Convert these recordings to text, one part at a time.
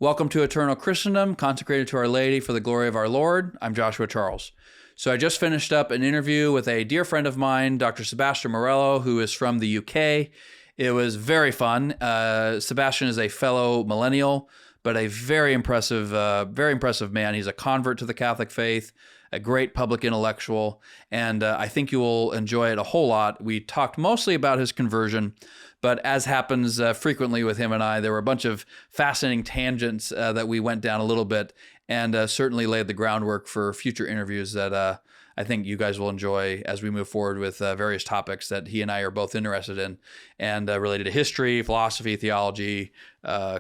Welcome to Eternal Christendom, consecrated to Our Lady for the glory of our Lord. I'm Joshua Charles. So I just finished up an interview with a dear friend of mine, Dr. Sebastian Morello, who is from the UK. It was very fun. Sebastian is a fellow millennial, but a very impressive man. He's a convert to the Catholic faith, a great public intellectual, and I think you will enjoy it a whole lot. We talked mostly about his conversion, but as happens frequently with him and I, there were a bunch of fascinating tangents that we went down a little bit, and certainly laid the groundwork for future interviews that I think you guys will enjoy as we move forward with various topics that he and I are both interested in, and related to history, philosophy, theology,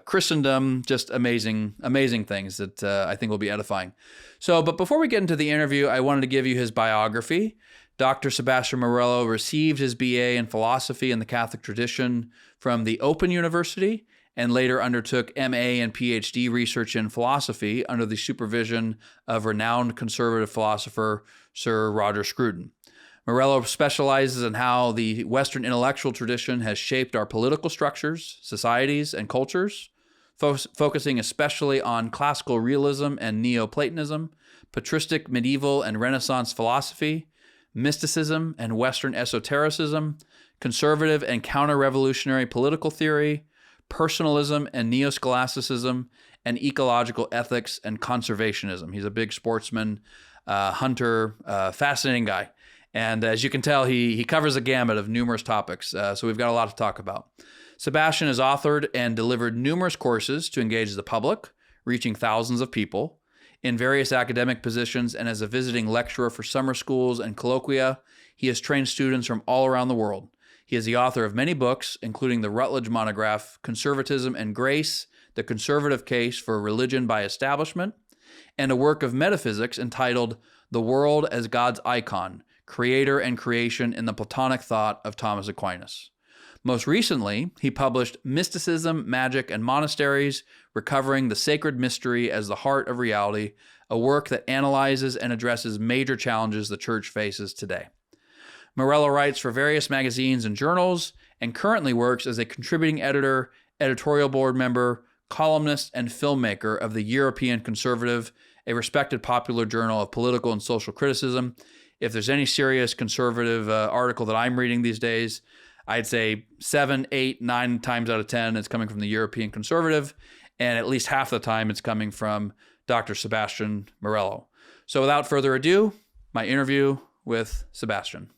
Christendom, just amazing things that I think will be edifying. So, but before we get into the interview, I wanted to give you his biography. Dr. Sebastian Morello received his BA in philosophy in the Catholic tradition from the Open University, and later undertook MA and PhD research in philosophy under the supervision of renowned conservative philosopher Sir Roger Scruton. Morello specializes in how the Western intellectual tradition has shaped our political structures, societies, and cultures, focusing especially on classical realism and Neoplatonism, patristic medieval and Renaissance philosophy, mysticism and Western esotericism, conservative and counter-revolutionary political theory, personalism and neo-scholasticism, and ecological ethics and conservationism. He's a big sportsman, hunter, fascinating guy. And as you can tell, he covers a gamut of numerous topics, so we've got a lot to talk about. Sebastian has authored and delivered numerous courses to engage the public, reaching thousands of people, in various academic positions, and as a visiting lecturer for summer schools and colloquia. He has trained students from all around the world. He is the author of many books, including the Routledge monograph, Conservatism and Grace, The Conservative Case for Religion by Establishment, and a work of metaphysics entitled The World as God's Icon, Creator and Creation in the Platonic Thought of Thomas Aquinas. Most recently, he published Mysticism, Magic, and Monasteries, Recovering the Sacred Mystery as the Heart of Reality, a work that analyzes and addresses major challenges the Church faces today. Morello writes for various magazines and journals, and currently works as a contributing editor, editorial board member, columnist, and filmmaker of the European Conservative, a respected popular journal of political and social criticism. If there's any serious conservative article that I'm reading these days, I'd say 7, 8, 9 times out of 10, it's coming from the European Conservative, and at least half the time it's coming from Dr. Sebastian Morello. So without further ado, my interview with Sebastian.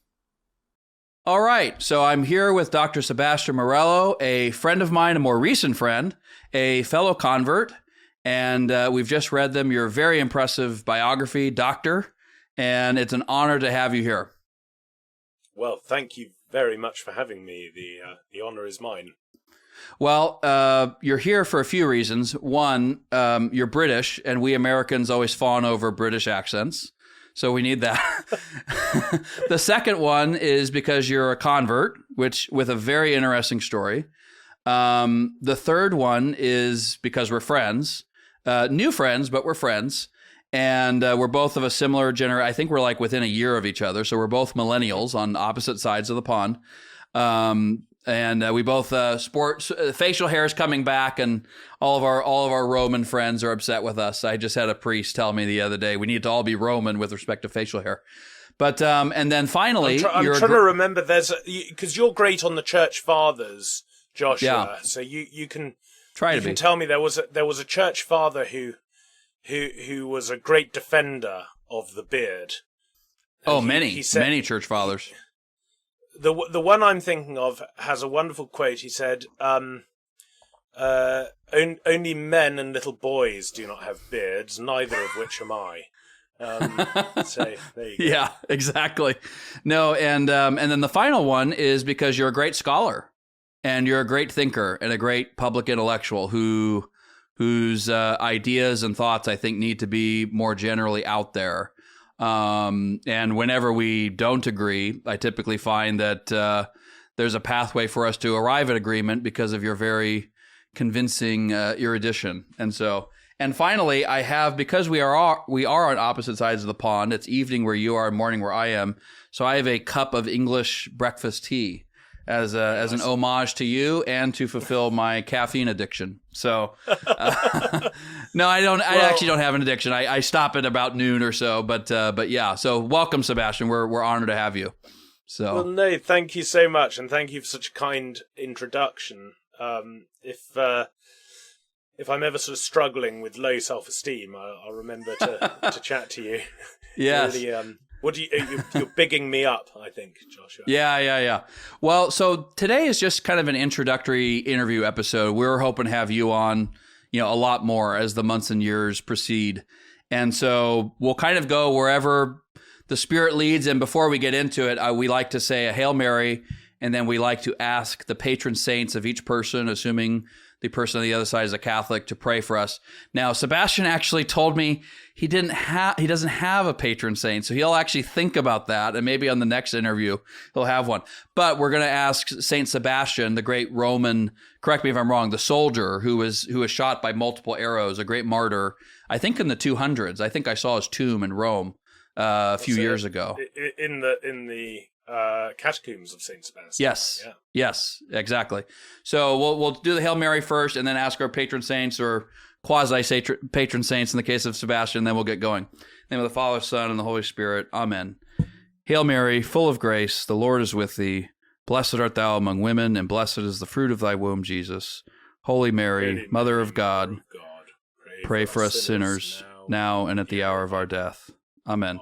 All right, so I'm here with Dr. Sebastian Morello, a friend of mine, a more recent friend, a fellow convert, and we've just read your very impressive biography, Doctor, and it's an honor to have you here. Well, thank you very much for having me. The honor is mine. Well, you're here for a few reasons. One, you're British, and we Americans always fawn over British accents, so we need that. The second one is because you're a convert, with a very interesting story. The third one is because we're friends, new friends, but we're friends. And we're both of a similar generation. I think we're like within a year of each other. So we're both millennials on opposite sides of the pond. And we both sport facial hair is coming back, and all of our Roman friends are upset with us. I just had a priest tell me the other day we need to all be Roman with respect to facial hair. But and then finally, I'm trying to remember. Because you're great on the Church Fathers, Joshua. Yeah. So you can try to tell me there was a Church Father who was a great defender of the beard. And many Church Fathers. The one I'm thinking of has a wonderful quote. He said, only men and little boys do not have beards, neither of which am I. So there you go. Yeah, exactly. No, and then the final one is because you're a great scholar, and you're a great thinker and a great public intellectual whose ideas and thoughts I think need to be more generally out there. And whenever we don't agree, I typically find that there's a pathway for us to arrive at agreement because of your very convincing erudition. And finally, I have, because we are on opposite sides of the pond. It's evening where you are, and morning where I am. So I have a cup of English breakfast tea as an homage to you and to fulfill my caffeine addiction. So No, I don't. I actually don't have an addiction. I stop at about noon or so. But yeah. So welcome, Sebastian. We're honored to have you. So well, no, thank you so much, and thank you for such a kind introduction. If I'm ever sort of struggling with low self-esteem, I'll remember to chat to you. Yes. Really, what do you're bigging me up, I think, Joshua. Yeah. Well, so today is just kind of an introductory interview episode. We're hoping to have you on, a lot more as the months and years proceed. And so we'll kind of go wherever the Spirit leads. And before we get into it, we like to say a Hail Mary, and then we like to ask the patron saints of each person, assuming the person on the other side is a Catholic, to pray for us. Now, Sebastian actually told me he doesn't have a patron saint, so he'll actually think about that, and maybe on the next interview he'll have one. But we're going to ask Saint Sebastian, the great Roman, correct me if I'm wrong, the soldier who was shot by multiple arrows, a great martyr, I think in the 200s. I think I saw his tomb in Rome a few years ago. In the catacombs of Saint Sebastian. Yes, exactly. So we'll do the Hail Mary first, and then ask our patron saints or quasi patron saints in the case of Sebastian. And then we'll get going. In the name of the Father, Son, and the Holy Spirit. Amen. Hail Mary, full of grace, the Lord is with thee. Blessed art thou among women, and blessed is the fruit of thy womb, Jesus. Holy Mary, Mother of God, pray for us sinners now and at the hour of our death. Amen.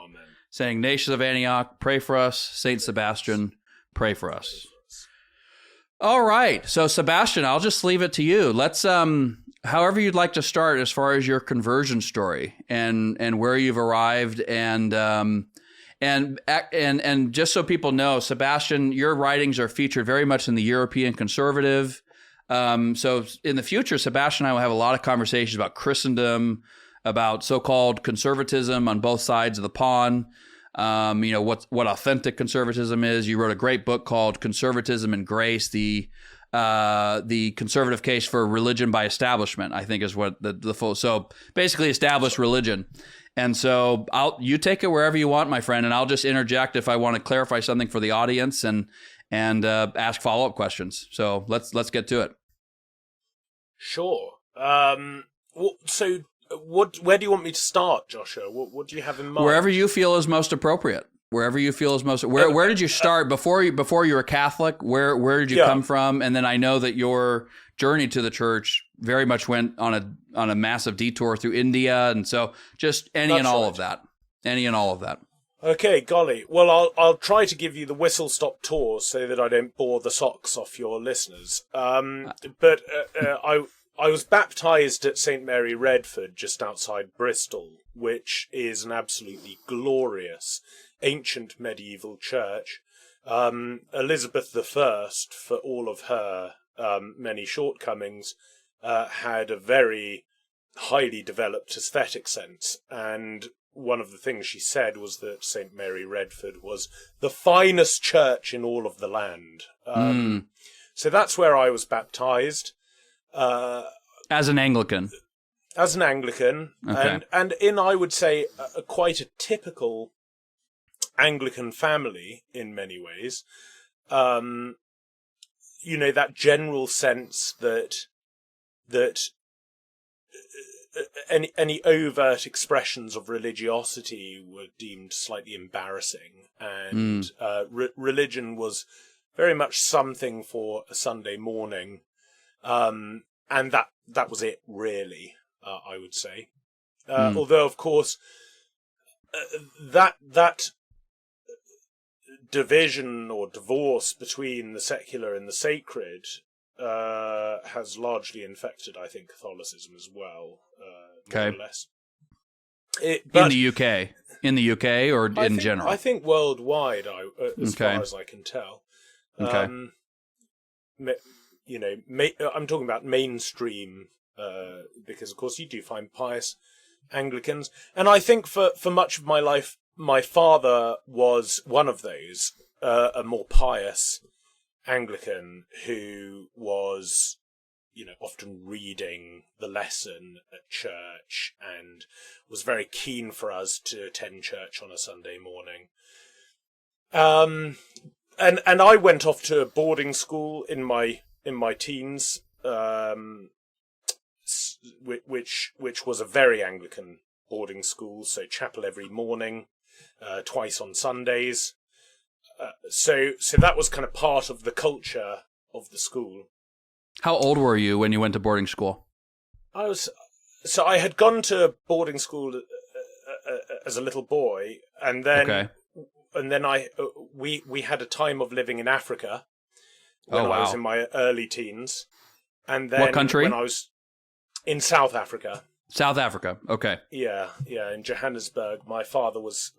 Saying, Ignatius of Antioch, pray for us. Saint Sebastian, pray for us. All right. So, Sebastian, I'll just leave it to you. Let's, however you'd like to start as far as your conversion story and where you've arrived. And just so people know, Sebastian, your writings are featured very much in the European Conservative. So in the future, Sebastian and I will have a lot of conversations about Christendom, about so-called conservatism on both sides of the pond. What authentic conservatism is. You wrote a great book called Conservatism and Grace, the conservative case for religion by establishment, I think is what the full. So basically, established religion. And so you take it wherever you want, my friend, and I'll just interject if I want to clarify something for the audience and ask follow-up questions. So let's get to it. Sure. Where do you want me to start, Joshua? What do you have in mind? Wherever you feel is most appropriate. Where did you start before you were Catholic? Where did you come from? And then I know that your journey to the church very much went on a massive detour through India, and so just any and all of that. Okay, golly. Well, I'll try to give you the whistle-stop tour so that I don't bore the socks off your listeners. But I was baptised at St. Mary Redford, just outside Bristol, which is an absolutely glorious ancient medieval church. Elizabeth I, for all of her many shortcomings, had a very highly developed aesthetic sense, and one of the things she said was that St. Mary Redford was the finest church in all of the land. So that's where I was baptised. As an Anglican. Okay. And in, I would say, quite a typical Anglican family in many ways. That general sense that any overt expressions of religiosity were deemed slightly embarrassing, and religion was very much something for a Sunday morning. And that was it, really, I would say. Although, of course, that division or divorce between the secular and the sacred has largely infected, I think, Catholicism as well, more or less. In the UK or in general? I think worldwide, as far as I can tell. Okay. I'm talking about mainstream, because of course you do find pious Anglicans, and I think for much of my life, my father was one of those, a more pious Anglican who was, often reading the lesson at church and was very keen for us to attend church on a Sunday morning. And I went off to a boarding school in my teens, which was a very Anglican boarding school, so chapel every morning, twice on Sundays. So that was kind of part of the culture of the school. How old were you when you went to boarding school? I had gone to boarding school as a little boy, and then we had a time of living in Africa when I was in my early teens, and then what country? When I was in South Africa. South Africa. Okay. Yeah, in Johannesburg. My father was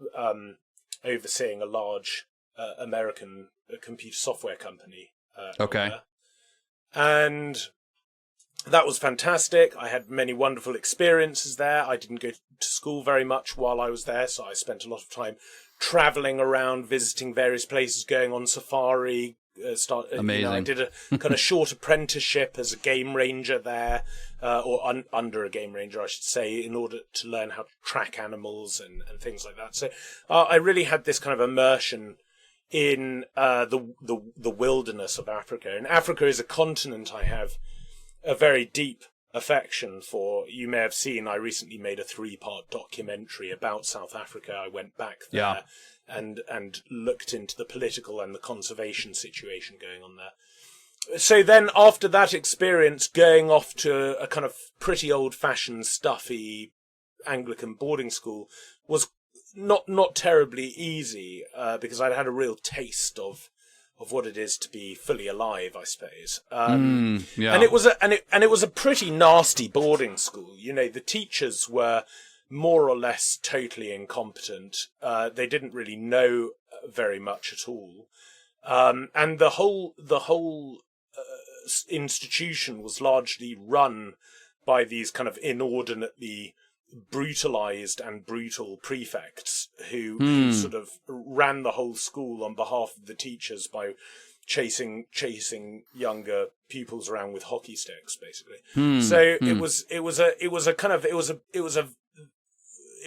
overseeing a large American computer software company. Okay. And that was fantastic. I had many wonderful experiences there. I didn't go to school very much while I was there, so I spent a lot of time traveling around, visiting various places, going on safari. Amazing. I did a kind of short apprenticeship as a game ranger there, or under a game ranger, I should say, in order to learn how to track animals and things like that. So I really had this kind of immersion in the wilderness of Africa. And Africa is a continent I have a very deep affection for. You may have seen I recently made a 3-part documentary about South Africa. I went back there and looked into the political and the conservation situation going on there. So then after that experience, going off to a kind of pretty old-fashioned, stuffy Anglican boarding school was not terribly easy, because I'd had a real taste of what it is to be fully alive, I suppose. And it was a pretty nasty boarding school. You know, the teachers were more or less totally incompetent. They didn't really know very much at all. And the whole institution was largely run by these kind of inordinately brutalized and brutal prefects who sort of ran the whole school on behalf of the teachers by chasing younger pupils around with hockey sticks, basically. So it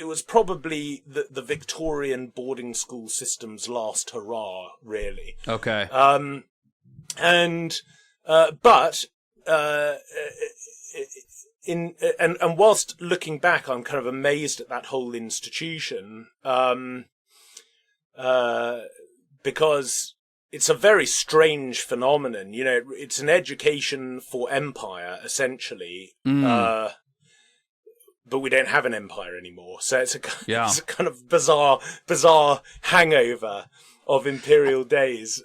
was probably the Victorian boarding school system's last hurrah, really. Okay. And whilst looking back, I'm kind of amazed at that whole institution, because it's a very strange phenomenon. You know, it's an education for empire, essentially. But we don't have an empire anymore, so it's a kind of bizarre hangover of imperial days.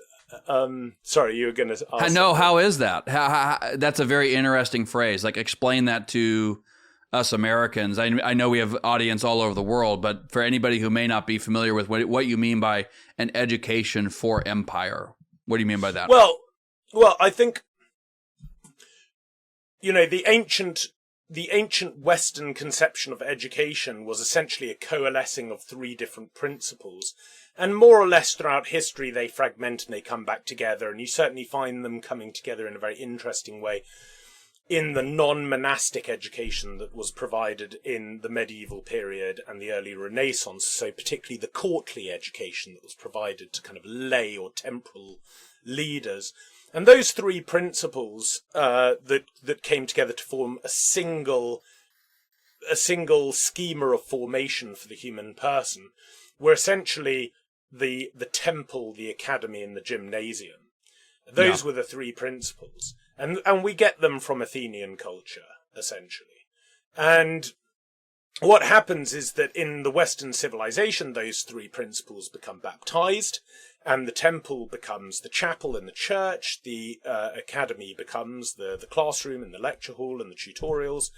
Sorry, you were going to ask. No, how is that? How, that's a very interesting phrase. Like, explain that to us Americans. I know we have audience all over the world, but for anybody who may not be familiar with what you mean by an education for empire, what do you mean by that? Well, I think, you know, the ancient Western conception of education was essentially a coalescing of 3 different principles. And more or less throughout history, they fragment and they come back together. And you certainly find them coming together in a very interesting way in the non-monastic education that was provided in the medieval period and the early Renaissance. So particularly the courtly education that was provided to kind of lay or temporal leaders. And those 3 principles that came together to form a single schema of formation for the human person were essentially the temple, the academy, and the gymnasium. Those were the 3 principles. And we get them from Athenian culture, essentially. And what happens is that in the Western civilization, those 3 principles become baptized, and the temple becomes the chapel and the church, the academy becomes the classroom and the lecture hall and the tutorials,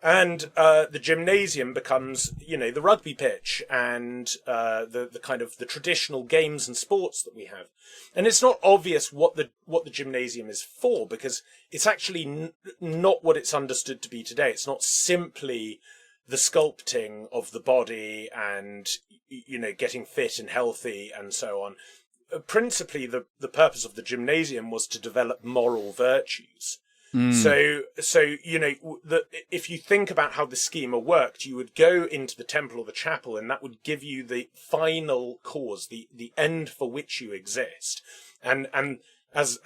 and the gymnasium becomes, you know, the rugby pitch and the kind of the traditional games and sports that we have. And it's not obvious what the gymnasium is for, because it's actually not what it's understood to be today. It's not simply the sculpting of the body and, you know, getting fit and healthy and so on. Principally, the purpose of the gymnasium was to develop moral virtues. So you know, if you think about how the schema worked, you would go into the temple or the chapel, and that would give you the final cause, the end for which you exist. And as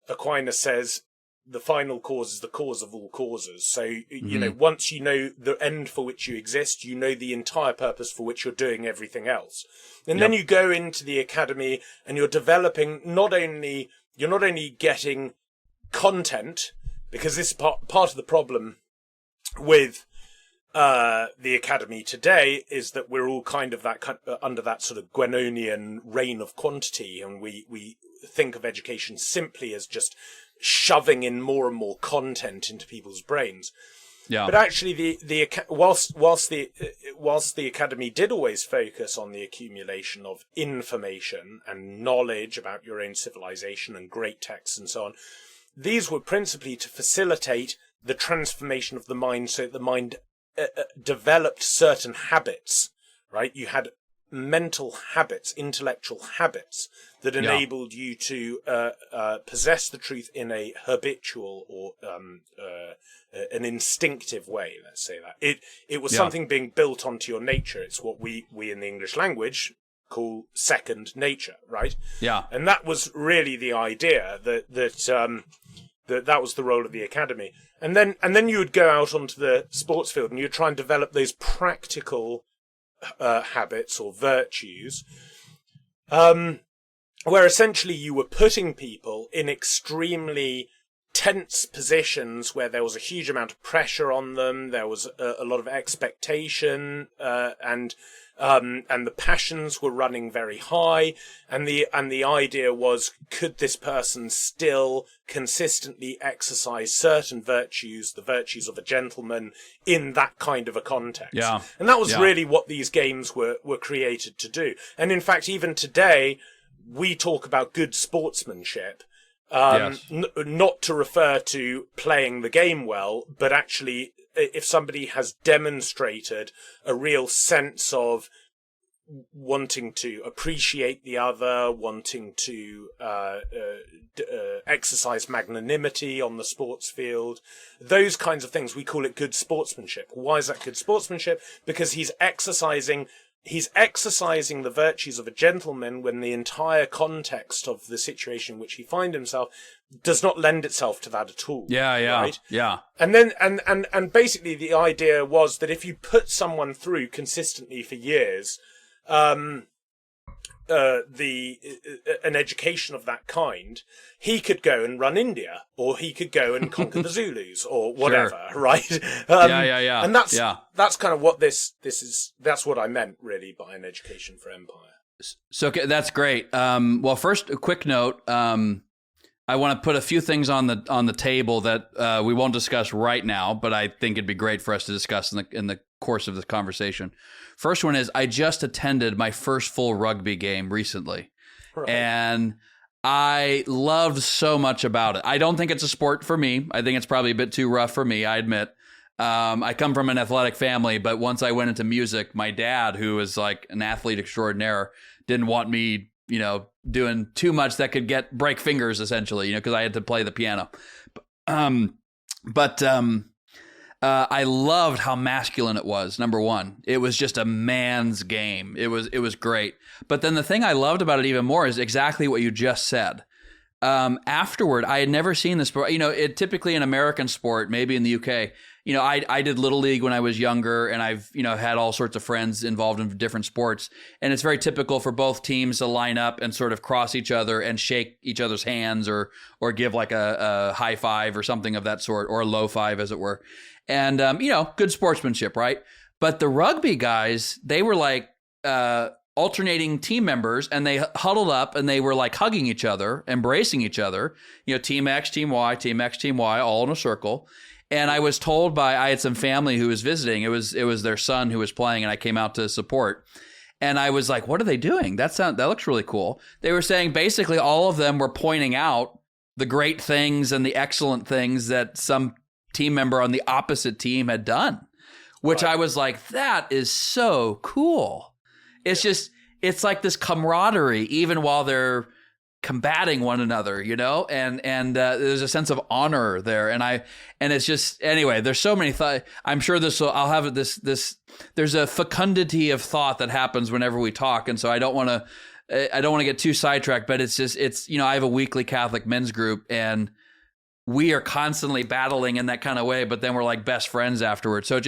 Aquinas says, the final cause is the cause of all causes. So, you know, once you know the end for which you exist, you know the entire purpose for which you're doing everything else. And then you go into the academy and you're developing you're not only getting content, because this is part of the problem with the academy today is that we're all kind of under that sort of Guenonian reign of quantity, and we think of education simply as just shoving in more and more content into people's brains. Yeah. But actually, whilst the academy did always focus on the accumulation of information and knowledge about your own civilization and great texts and so on, these were principally to facilitate the transformation of the mind, so that the mind developed certain habits. Right? You had mental habits, intellectual habits that enabled you to possess the truth in a habitual or an instinctive way. Let's say that it was something being built onto your nature. It's what we in the English language call second nature, right? Yeah. And that was really the idea that was the role of the academy. And then you would go out onto the sports field and you'd try and develop those practical habits or virtues, where essentially you were putting people in extremely tense positions where there was a huge amount of pressure on them. There was a lot of expectation, and the passions were running very high. And the idea was, could this person still consistently exercise certain virtues, the virtues of a gentleman, in that kind of a context? Yeah. And that was really what these games were created to do. And in fact, even today, we talk about good sportsmanship. Not to refer to playing the game well, but actually if somebody has demonstrated a real sense of wanting to appreciate the other, wanting to exercise magnanimity on the sports field, those kinds of things, we call it good sportsmanship. Why is that good sportsmanship? Because he's exercising the virtues of a gentleman when the entire context of the situation in which he finds himself does not lend itself to that at all. Yeah, yeah, right? Yeah. And then, and basically the idea was that if you put someone through consistently for years, an education of that kind, he could go and run India, or he could go and conquer the Zulus, or whatever, right? Yeah. And that's kind of what this is. That's what I meant really by an education for empire. So that's great. Well, first, a quick note. I want to put a few things on the table that we won't discuss right now, but I think it'd be great for us to discuss in the course of this conversation. First one is, I just attended my first full rugby game recently, right. And I loved so much about it. I don't think it's a sport for me. I think it's probably a bit too rough for me, I admit. I come from an athletic family, but once I went into music, my dad, who is like an athlete extraordinaire, didn't want me, doing too much that could break fingers, essentially, because I had to play the piano. I loved how masculine it was. Number one, it was just a man's game. It was great. But then the thing I loved about it even more is exactly what you just said. Afterward, I had never seen this sport. It typically an American sport, maybe in the UK. I did Little League when I was younger, and I've, had all sorts of friends involved in different sports. And it's very typical for both teams to line up and sort of cross each other and shake each other's hands or give like a high five or something of that sort, or a low five, as it were. And, good sportsmanship, right? But the rugby guys, they were like alternating team members, and they huddled up and they were like hugging each other, embracing each other, team X, team Y, team X, team Y, all in a circle. And I was told I had some family who was visiting. It was their son who was playing, and I came out to support. And I was like, what are they doing? That looks really cool. They were saying basically all of them were pointing out the great things and the excellent things that some team member on the opposite team had done, which I was like, that is so cool. It's like this camaraderie, even while they're combating one another, and there's a sense of honor there. And it's just, anyway, there's so many thoughts. I'm sure I'll have this, there's a fecundity of thought that happens whenever we talk. And so I don't want to get too sidetracked, but I have a weekly Catholic men's group, and we are constantly battling in that kind of way, but then we're like best friends afterwards. So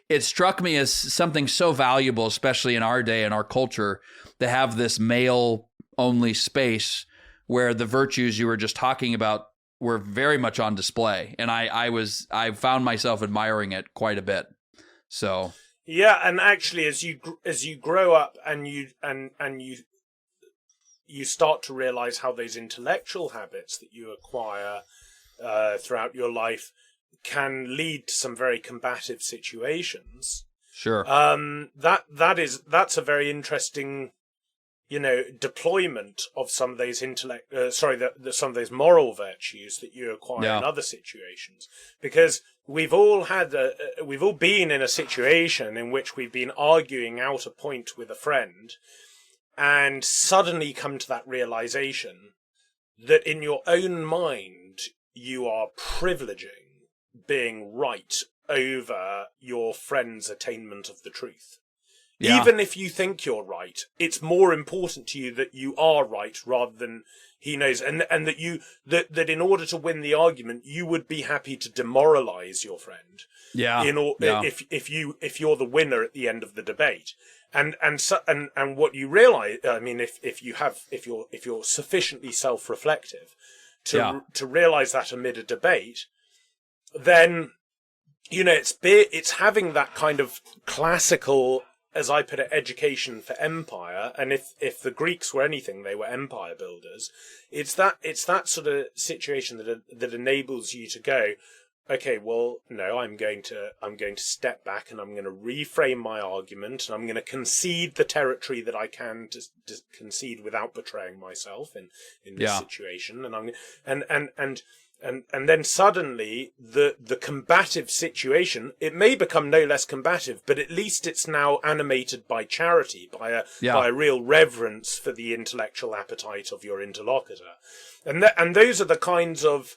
it struck me as something so valuable, especially in our day and our culture, to have this male only space where the virtues you were just talking about were very much on display. And I found myself admiring it quite a bit. So yeah, and actually, as you grow up and you start to realize how those intellectual habits that you acquire throughout your life can lead to some very combative situations. Sure. That's a very interesting, deployment of some of those some of those moral virtues that you acquire in other situations, because we've all been in a situation in which we've been arguing out a point with a friend and suddenly come to that realization that in your own mind you are privileging being right over your friend's attainment of the truth. Yeah. Even if you think you're right, it's more important to you that you are right rather than he knows, and that that in order to win the argument, you would be happy to demoralize your friend. Yeah. If you're the winner at the end of the debate, and what you realize, I mean, if you're sufficiently self-reflective to realize that amid a debate, then it's having that kind of classical, as I put it, education for empire. And if the Greeks were anything, they were empire builders. It's that sort of situation that enables you to go, okay, well, no, I'm going to step back and I'm going to reframe my argument, and I'm going to concede the territory that I can to concede without betraying myself in this situation. And then suddenly the combative situation, it may become no less combative, but at least it's now animated by charity, by a real reverence for the intellectual appetite of your interlocutor. And those are the kinds of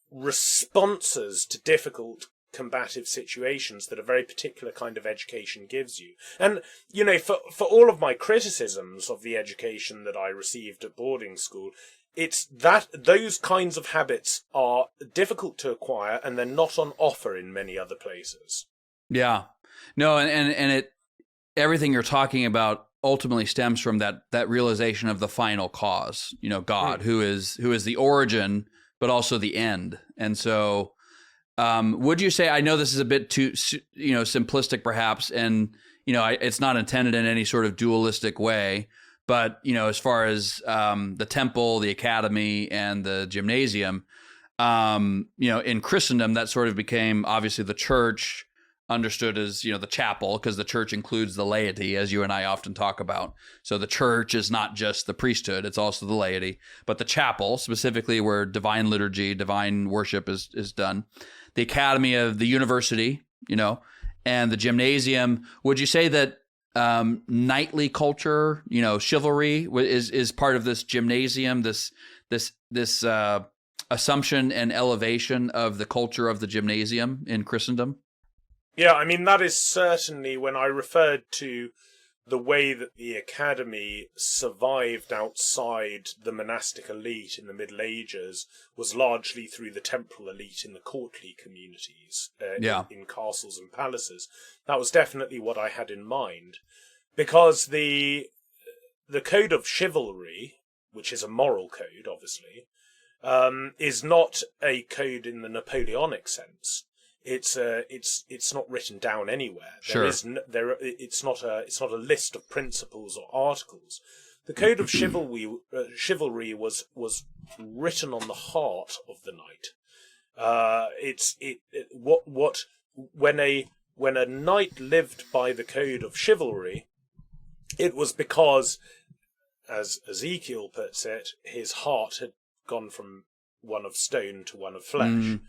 responses to difficult combative situations that a very particular kind of education gives you. And for all of my criticisms of the education that I received at boarding school, it's that those kinds of habits are difficult to acquire, and they're not on offer in many other places. Yeah, no, and it, everything you're talking about ultimately stems from that realization of the final cause, God, who is the origin but also the end. And so would you say, I know this is a bit too simplistic perhaps, and it's not intended in any sort of dualistic way, but as far as the temple, the academy, and the gymnasium, in Christendom, that sort of became obviously the church, understood as the chapel, because the church includes the laity, as you and I often talk about. So the church is not just the priesthood, it's also the laity, but the chapel, specifically where divine liturgy, divine worship is done, the academy of the university, and the gymnasium. Would you say that knightly culture, chivalry is part of this gymnasium, this assumption and elevation of the culture of the gymnasium in Christendom? Yeah, I mean, that is certainly, when I referred to the way that the academy survived outside the monastic elite in the Middle Ages, was largely through the temporal elite in the courtly communities, in castles and palaces. That was definitely what I had in mind, because the code of chivalry, which is a moral code, obviously, is not a code in the Napoleonic sense. It's not written down anywhere. Sure. It's not a list of principles or articles. The code of chivalry was written on the heart of the knight. When a knight lived by the code of chivalry, it was because, as Ezekiel puts it, his heart had gone from one of stone to one of flesh.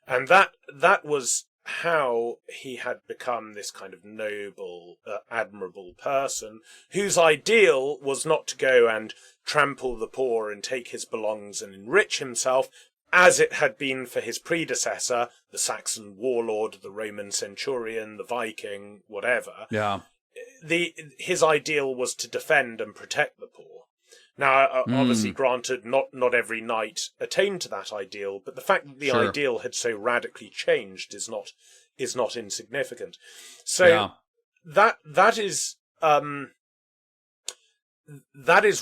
And that was how he had become this kind of noble, admirable person, whose ideal was not to go and trample the poor and take his belongings and enrich himself, as it had been for his predecessor, the Saxon warlord, the Roman centurion, the Viking, whatever. Yeah. His ideal was to defend and protect the poor. Now, obviously, granted, not every knight attained to that ideal, but the fact that the ideal had so radically changed is not insignificant. So that is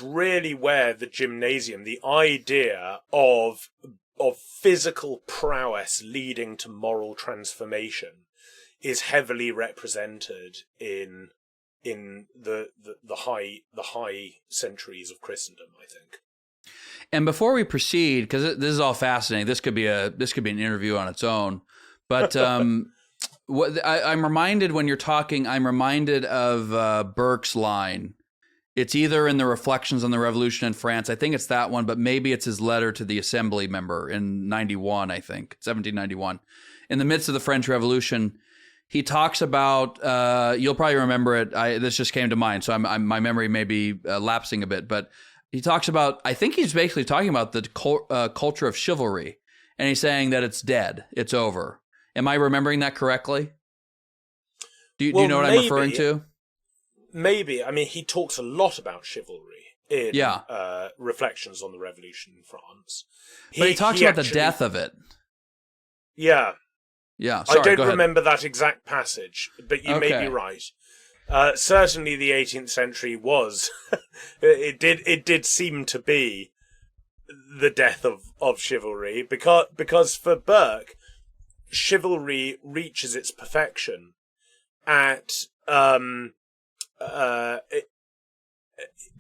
really where the gymnasium, the idea of physical prowess leading to moral transformation, is heavily represented in the high centuries of Christendom, I think. And before we proceed, because this is all fascinating, this could be an interview on its own. But I'm reminded when you're talking, I'm reminded of Burke's line. It's either in the Reflections on the Revolution in France, I think it's that one, but maybe it's his letter to the Assembly member in 91, I think, 1791. In the midst of the French Revolution, he talks about, you'll probably remember it, this just came to mind, so my memory may be lapsing a bit, but he talks about, I think he's basically talking about the culture of chivalry, and he's saying that it's dead, it's over. Am I remembering that correctly? Do you know what I'm referring to? Maybe. I mean, he talks a lot about chivalry in Reflections on the Revolution in France. But he talks about the death of it. Yeah. Yeah, sorry, I don't remember that exact passage, but you may be right. Certainly the 18th century was, it did seem to be the death of chivalry, because for Burke, chivalry reaches its perfection at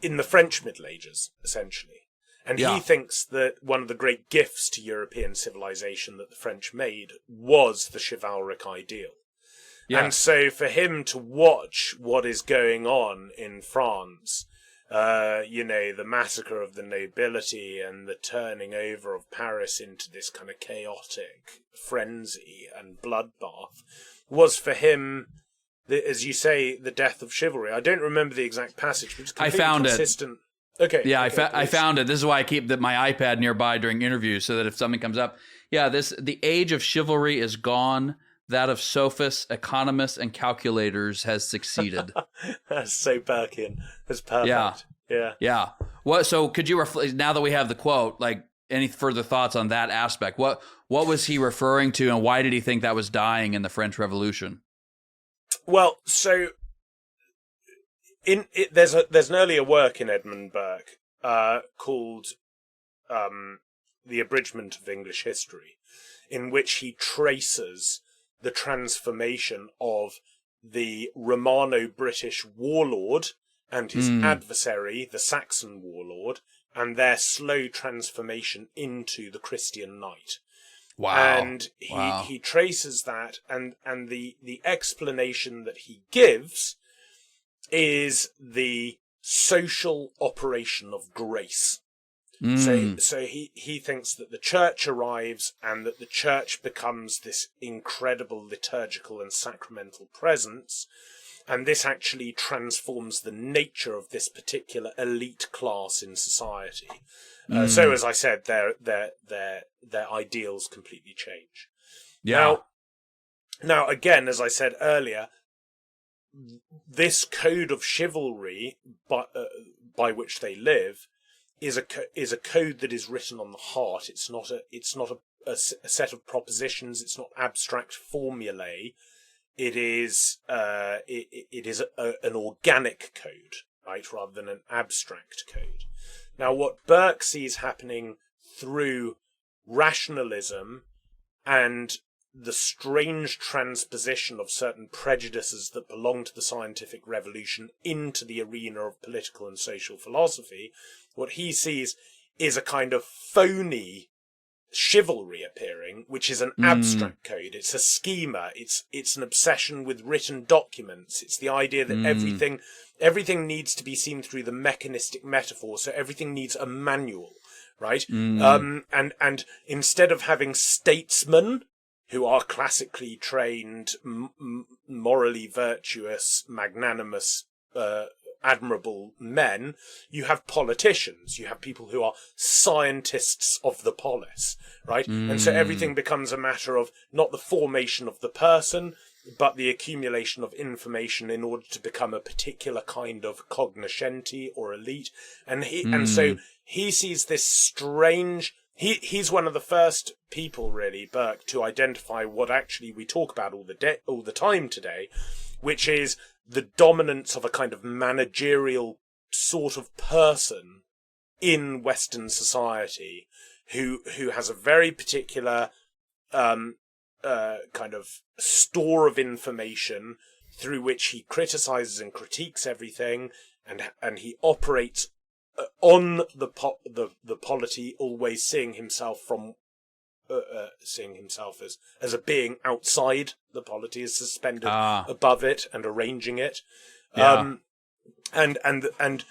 in the French Middle Ages, essentially. And he thinks that one of the great gifts to European civilization that the French made was the chivalric ideal. Yeah. And so for him to watch what is going on in France, the massacre of the nobility and the turning over of Paris into this kind of chaotic frenzy and bloodbath, was for him, as you say, the death of chivalry. I don't remember the exact passage, but it's completely consistent. Okay. Yeah, I found it. This is why I keep my iPad nearby during interviews, so that if something comes up, the age of chivalry is gone. That of sophists, economists, and calculators has succeeded. That's so Burkean. That's perfect. Yeah. What? So could you now that we have the quote, like, any further thoughts on that aspect? What was he referring to, and why did he think that was dying in the French Revolution? Well, so there's an earlier work in Edmund Burke called The Abridgment of English History, in which he traces the transformation of the Romano-British warlord and his adversary, the Saxon warlord, and their slow transformation into the Christian knight. Wow. And he traces that, and the explanation that he gives is the social operation of grace. So he thinks that the church arrives and that the church becomes this incredible liturgical and sacramental presence, and this actually transforms the nature of this particular elite class in society. So, as I said, their ideals completely change. Yeah. Now, again, as I said earlier, this code of chivalry by which they live is a code that is written on the heart. It's not a set of propositions. It's not abstract formulae. It is an organic code, right, rather than an abstract code. Now, what Burke sees happening through rationalism and the strange transposition of certain prejudices that belong to the scientific revolution into the arena of political and social philosophy, what he sees is a kind of phony chivalry appearing, which is an abstract code. It's a schema. It's an obsession with written documents. It's the idea that everything needs to be seen through the mechanistic metaphor. So everything needs a manual, right? And instead of having statesmen who are classically trained, morally virtuous, magnanimous, admirable men, you have politicians, you have people who are scientists of the polis, right? And so everything becomes a matter of not the formation of the person, the accumulation of information in order to become a particular kind of cognoscenti or elite. And so he sees this strange. He's one of the first people, really, Burke, to identify what actually we talk about all the time today, which is the dominance of a kind of managerial sort of person in Western society who has a very particular kind of store of information through which he criticizes and critiques everything, and he operates on the polity, always seeing himself as a being outside the polity, as suspended above it and arranging it. Yeah. And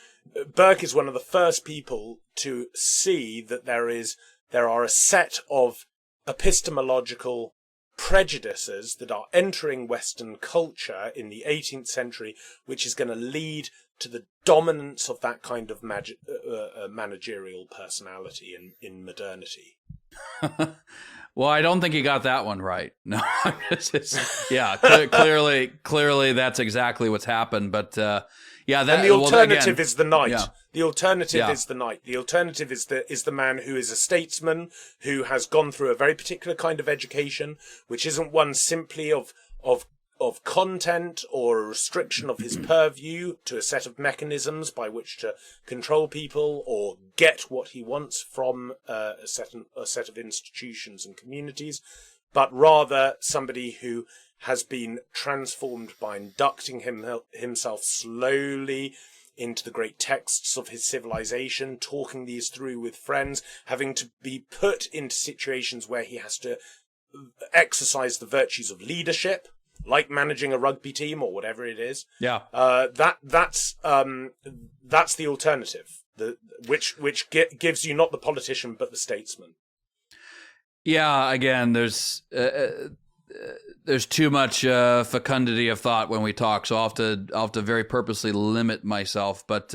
Burke is one of the first people to see that there are a set of epistemological prejudices that are entering Western culture in the 18th century, which is going to lead to the dominance of that kind of managerial personality in modernity. Well, I don't think he got that one right. No, clearly that's exactly what's happened. But and the alternative is the knight. Yeah. The alternative is the knight. The alternative is the man who is a statesman, who has gone through a very particular kind of education, which isn't one simply of content or a restriction of his purview to a set of mechanisms by which to control people or get what he wants from a set of institutions and communities, but rather somebody who has been transformed by inducting himself slowly into the great texts of his civilization, talking these through with friends, having to be put into situations where he has to exercise the virtues of leadership, like managing a rugby team or whatever it is. Yeah. That's the alternative, which gives you not the politician but the statesman. Yeah. Again, there's too much fecundity of thought when we talk, so I'll have to very purposely limit myself. But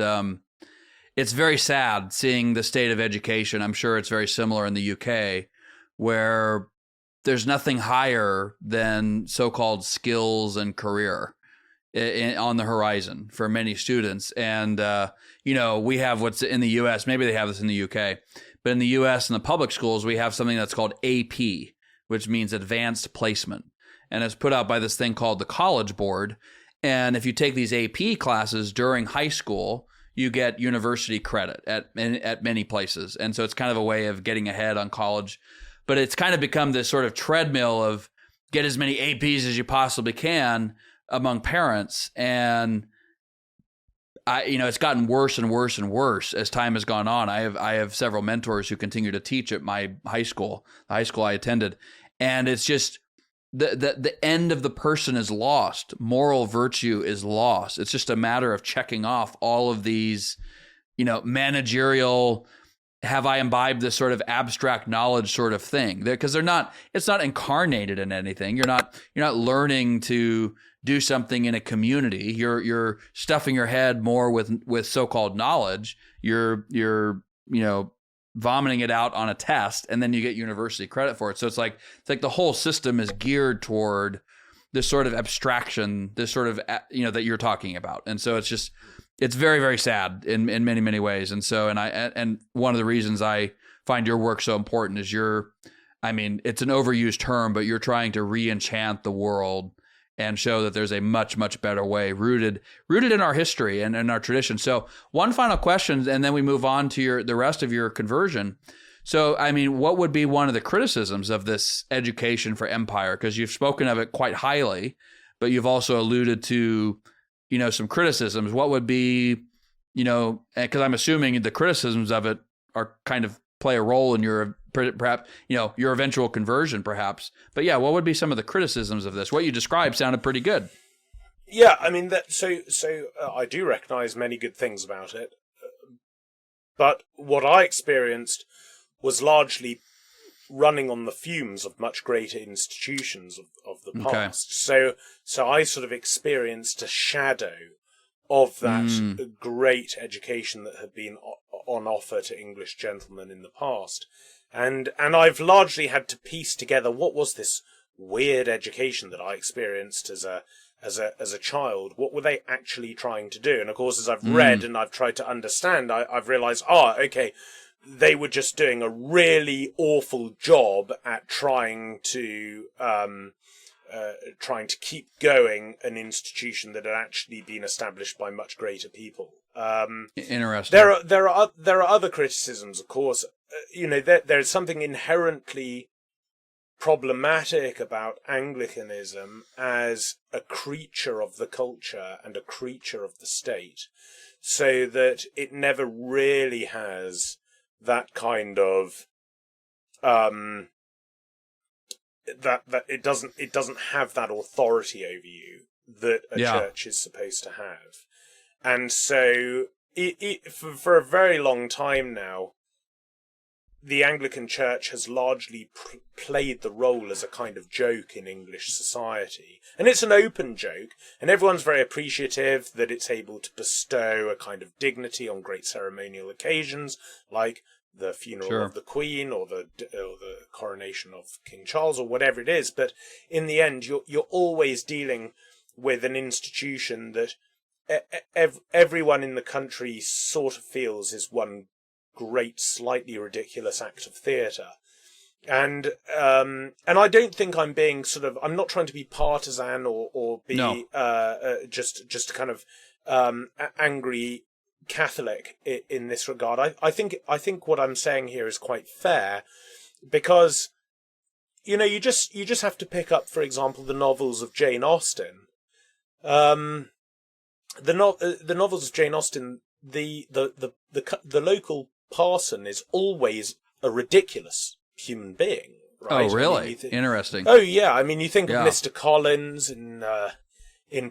it's very sad seeing the state of education. I'm sure it's very similar in the UK, where there's nothing higher than so-called skills and career on the horizon for many students. And, we have what's in the US, maybe they have this in the UK, but in the US in the public schools, we have something that's called AP, which means Advanced Placement. And it's put out by this thing called the College Board. And if you take these AP classes during high school, you get university credit at many places. And so it's kind of a way of getting ahead on college. But it's kind of become this sort of treadmill of get as many APs as you possibly can among parents. And it's gotten worse and worse and worse as time has gone on. I have several mentors who continue to teach at my high school, the high school I attended. And it's just the end of the person is lost. Moral virtue is lost. It's just a matter of checking off all of these, managerial, have I imbibed this sort of abstract knowledge sort of thing? Because it's not incarnated in anything. You're not learning to do something in a community. You're stuffing your head more with so-called knowledge. You're vomiting it out on a test, and then you get university credit for it. So it's like the whole system is geared toward this sort of abstraction, this sort of that you're talking about. And so it's very, very sad in many, many ways. And so, and one of the reasons I find your work so important is it's an overused term, but you're trying to re-enchant the world and show that there's a much, much better way rooted in our history and in our tradition. So one final question, and then we move on to the rest of your conversion. So, what would be one of the criticisms of this education for empire? Because you've spoken of it quite highly, but you've also alluded to, some criticisms. What would be, because I'm assuming the criticisms of it are kind of play a role in your, perhaps, your eventual conversion, perhaps. But yeah, what would be some of the criticisms of this? What you described sounded pretty good. Yeah, I do recognize many good things about it. But what I experienced was largely running on the fumes of much greater institutions of the past. Okay. So I sort of experienced a shadow of that great education that had been on offer to English gentlemen in the past. And I've largely had to piece together what was this weird education that I experienced as a child, what were they actually trying to do? And of course, as I've read and I've tried to understand, I've realized, okay, they were just doing a really awful job at trying to keep going an institution that had actually been established by much greater people. Interesting. There are other criticisms, of course. There's something inherently problematic about Anglicanism as a creature of the culture and a creature of the state, so that it never really has that kind of that it doesn't have that authority over you that a church is supposed to have. And so for a very long time now, the Anglican Church has largely played the role as a kind of joke in English society. And it's an open joke, and everyone's very appreciative that it's able to bestow a kind of dignity on great ceremonial occasions, like the funeral of the Queen or the coronation of King Charles or whatever it is. But in the end, you're always dealing with an institution that everyone in the country sort of feels is one great, slightly ridiculous act of theatre. And I don't think I'm being I'm not trying to be partisan or be just kind of angry Catholic in this regard. I think what I'm saying here is quite fair, because you just have to pick up, for example, the novels of Jane Austen. The novels of Jane Austen, the local parson is always a ridiculous human being, right? Oh, really? Interesting. Oh, yeah. I mean, you think of Mr. Collins in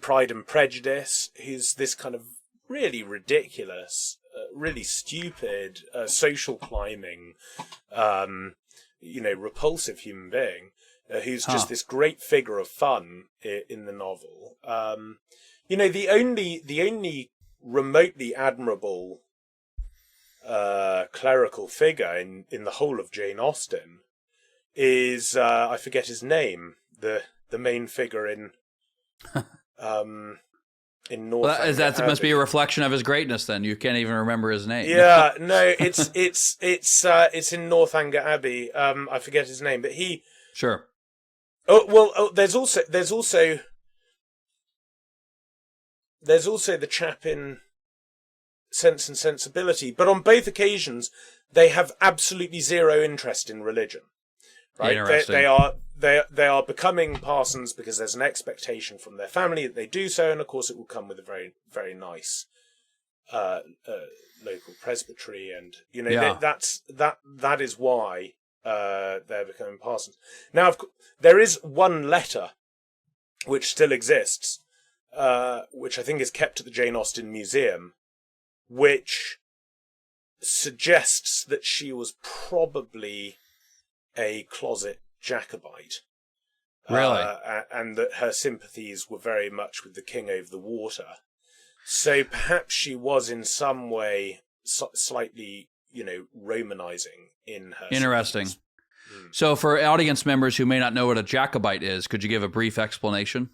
Pride and Prejudice, who's this kind of really ridiculous, really stupid, social climbing, repulsive human being, who's just this great figure of fun in the novel. The only remotely admirable clerical figure in the whole of Jane Austen is I forget his name, the main figure in Northanger that must be a reflection of his greatness. Then you can't even remember his name. Yeah, no, it's in Northanger Abbey. I forget his name, but he. Sure. Oh well, there's also the chap in Sense and Sensibility, but on both occasions they have absolutely zero interest in religion. Right? They are becoming parsons because there's an expectation from their family that they do so, and of course it will come with a very, very nice local presbytery, and that is why they're becoming parsons. Now, there is one letter which still exists, which I think is kept at the Jane Austen Museum, which suggests that she was probably a closet Jacobite. Really? And that her sympathies were very much with the king over the water. So perhaps she was in some way slightly, Romanizing in her. Interesting. So for audience members who may not know what a Jacobite is, could you give a brief explanation?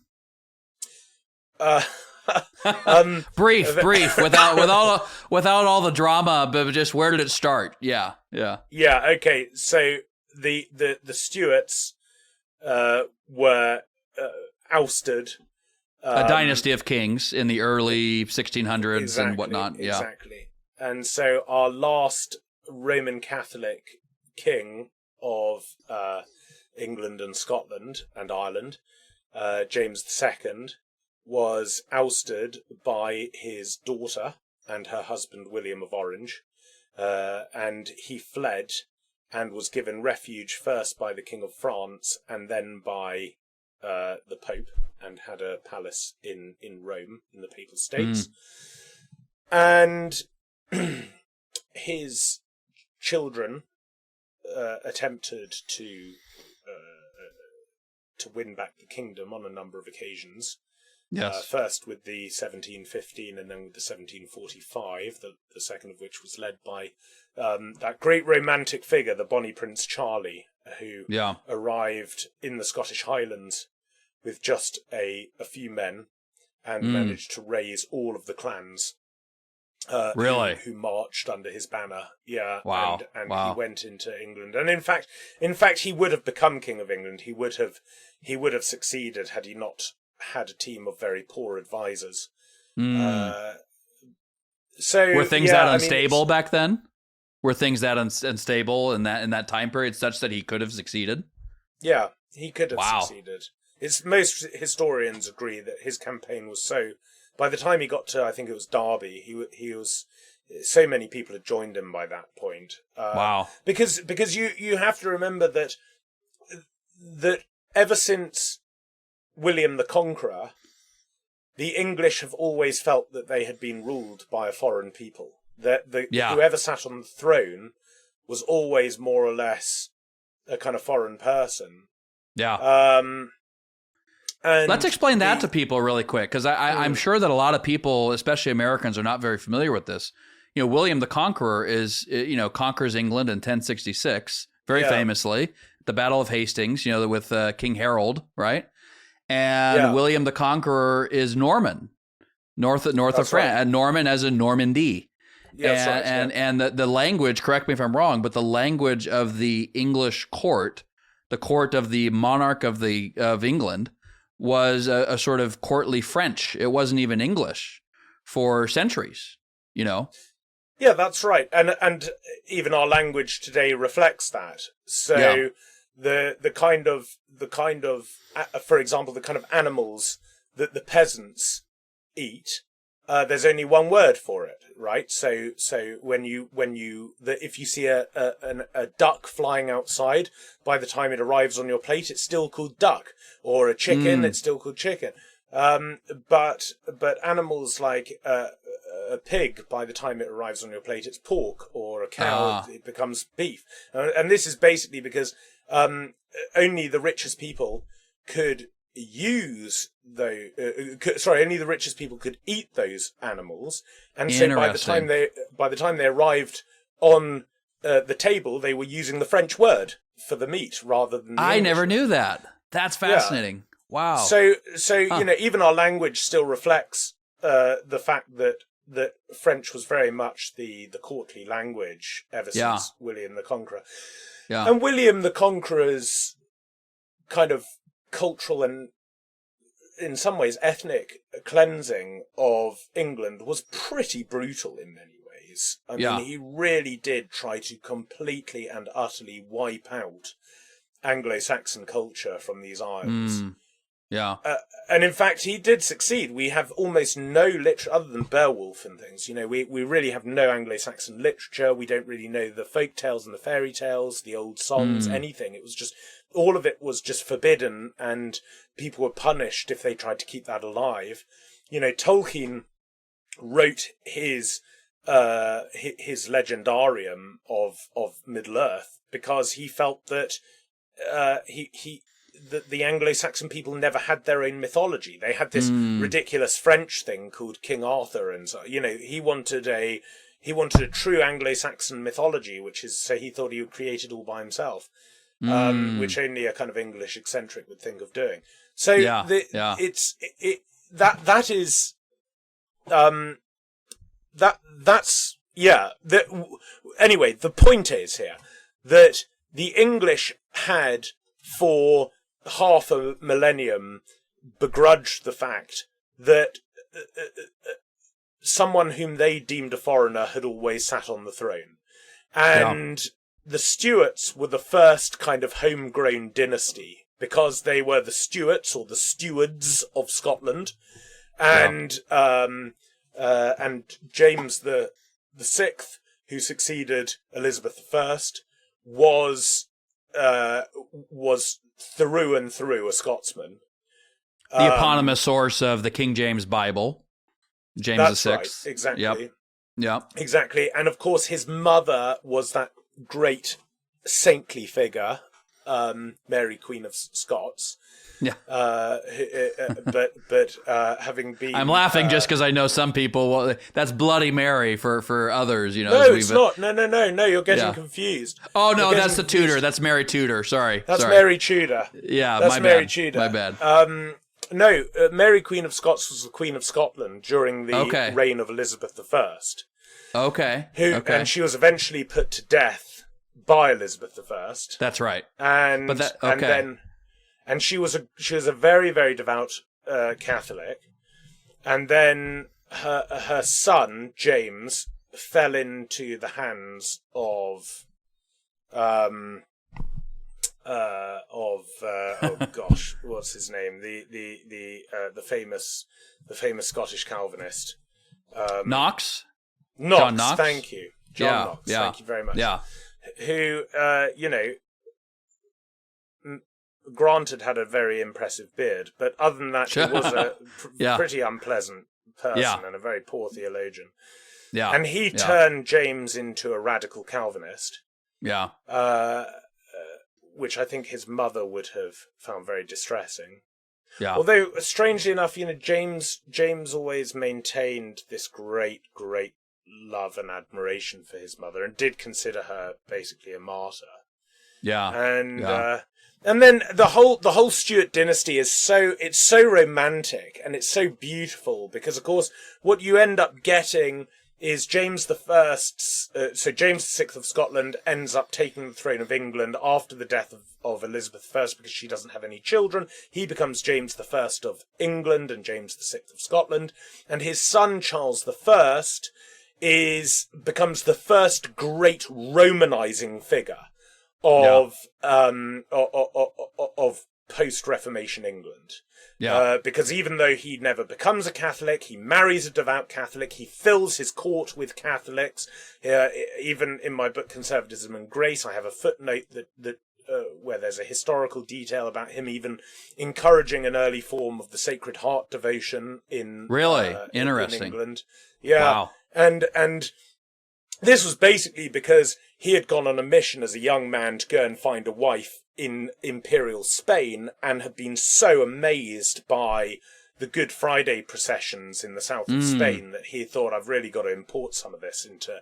Brief, without all the drama, but just where did it start? Yeah. Okay. So the Stuarts were ousted. A dynasty of kings in the early 1600s and whatnot. Yeah. Exactly. And so our last Roman Catholic king of England and Scotland and Ireland, James II, was ousted by his daughter and her husband William of Orange, and he fled and was given refuge first by the King of France and then by the Pope, and had a palace in Rome in the Papal States. And his children attempted to win back the kingdom on a number of occasions. Yes. First with the 1715 and then with the 1745, the second of which was led by that great romantic figure, the Bonnie Prince Charlie, who arrived in the Scottish Highlands with just a few men and managed to raise all of the clans who marched under his banner. Yeah. Wow. And he went into England. And in fact, he would have become King of England. He would have succeeded had he not had a team of very poor advisors. So were things that unstable back then? Were things that unstable in that time period such that he could have succeeded? Yeah, he could have succeeded. Most historians agree that his campaign was so. By the time he got to, I think it was Derby, he was. So many people had joined him by that point. Because you have to remember that ever since William the Conqueror, the English have always felt that they had been ruled by a foreign people. That whoever sat on the throne was always more or less a kind of foreign person. Yeah. And let's explain that to people really quick, because I'm sure that a lot of people, especially Americans, are not very familiar with this. William the Conqueror conquers England in 1066, very famously, the Battle of Hastings, with King Harold, right? And William the Conqueror is Norman, north of France, Norman as in Normandy. And the language, correct me if I'm wrong, but the language of the English court, the court of the monarch of England, was a sort of courtly French. It wasn't even English for centuries, Yeah, that's right. And even our language today reflects that. So the kind of for example, the kind of animals that the peasants eat, there's only one word for it, right? So if you see a duck flying outside, by the time it arrives on your plate, it's still called duck, or a chicken, it's still called chicken. But animals like a pig, by the time it arrives on your plate, it's pork, or a cow, it becomes beef. And this is basically because only the richest people could only the richest people could eat those animals, and so by the time they arrived on the table, they were using the French word for the meat rather than the English never word. knew that. That's fascinating. Wow. So even our language still reflects the fact that French was very much the courtly language ever since William the Conqueror. Yeah. And William the Conqueror's kind of cultural and, in some ways, ethnic cleansing of England was pretty brutal in many ways. I mean, he really did try to completely and utterly wipe out Anglo-Saxon culture from these isles. And in fact, he did succeed. We have almost no literature other than Beowulf and things. We really have no Anglo-Saxon literature. We don't really know the folk tales and the fairy tales, the old songs, anything. It was just, all of it was just forbidden, and people were punished if they tried to keep that alive. Tolkien wrote his legendarium of Middle-earth because he felt that the Anglo-Saxon people never had their own mythology. They had this ridiculous French thing called King Arthur, and so he wanted a true Anglo-Saxon mythology, so he thought he would create it all by himself, which only a kind of English eccentric would think of doing. So anyway, the point is here that the English had, for half a millennium, begrudged the fact that someone whom they deemed a foreigner had always sat on the throne. And the Stuarts were the first kind of homegrown dynasty, because they were the Stuarts, or the stewards of Scotland. And James the Sixth, who succeeded Elizabeth I, was through and through a Scotsman. The eponymous source of the King James Bible, James VI. Right, exactly. Yep. Exactly. And of course, his mother was that great saintly figure, Mary, Queen of Scots. Yeah. But having been, I'm laughing just because I know some people. Well, that's Bloody Mary for others. No, it's not. No. You're getting confused. Oh no, that's the Tudor. That's Mary Tudor. Sorry. That's Mary Tudor. Yeah, that's my Mary bad. Tudor. My bad. No, Mary Queen of Scots was the Queen of Scotland during the reign of Elizabeth I. Okay. And she was eventually put to death by Elizabeth I. That's right. And she was a very, very devout Catholic. And then her son James fell into the hands of what's his name? The famous Scottish Calvinist. Knox. John Knox. Thank you, John Knox. Yeah. Thank you very much. Yeah. Who, granted, had a very impressive beard, but other than that, he was a pretty unpleasant person and a very poor theologian. Yeah. And he turned James into a radical Calvinist. Yeah. Which I think his mother would have found very distressing. Yeah. Although, strangely enough, James always maintained this great love and admiration for his mother, and did consider her basically a martyr. Yeah. And then the whole Stuart dynasty is so romantic and it's so beautiful, because of course what you end up getting is James I, so James VI of Scotland ends up taking the throne of England after the death of Elizabeth I, because she doesn't have any children. He becomes James I of England and James VI of Scotland, and his son Charles I becomes the first great Romanizing figure of post-Reformation England. Yeah. Because even though he never becomes a Catholic, he marries a devout Catholic, he fills his court with Catholics. Even in my book Conservatism and Grace, I have a footnote that where there's a historical detail about him even encouraging an early form of the Sacred Heart devotion in interesting in England. Yeah. Wow. And this was basically because he had gone on a mission as a young man to go and find a wife in imperial Spain, and had been so amazed by the Good Friday processions in the south of Spain that he thought, I've really got to import some of this into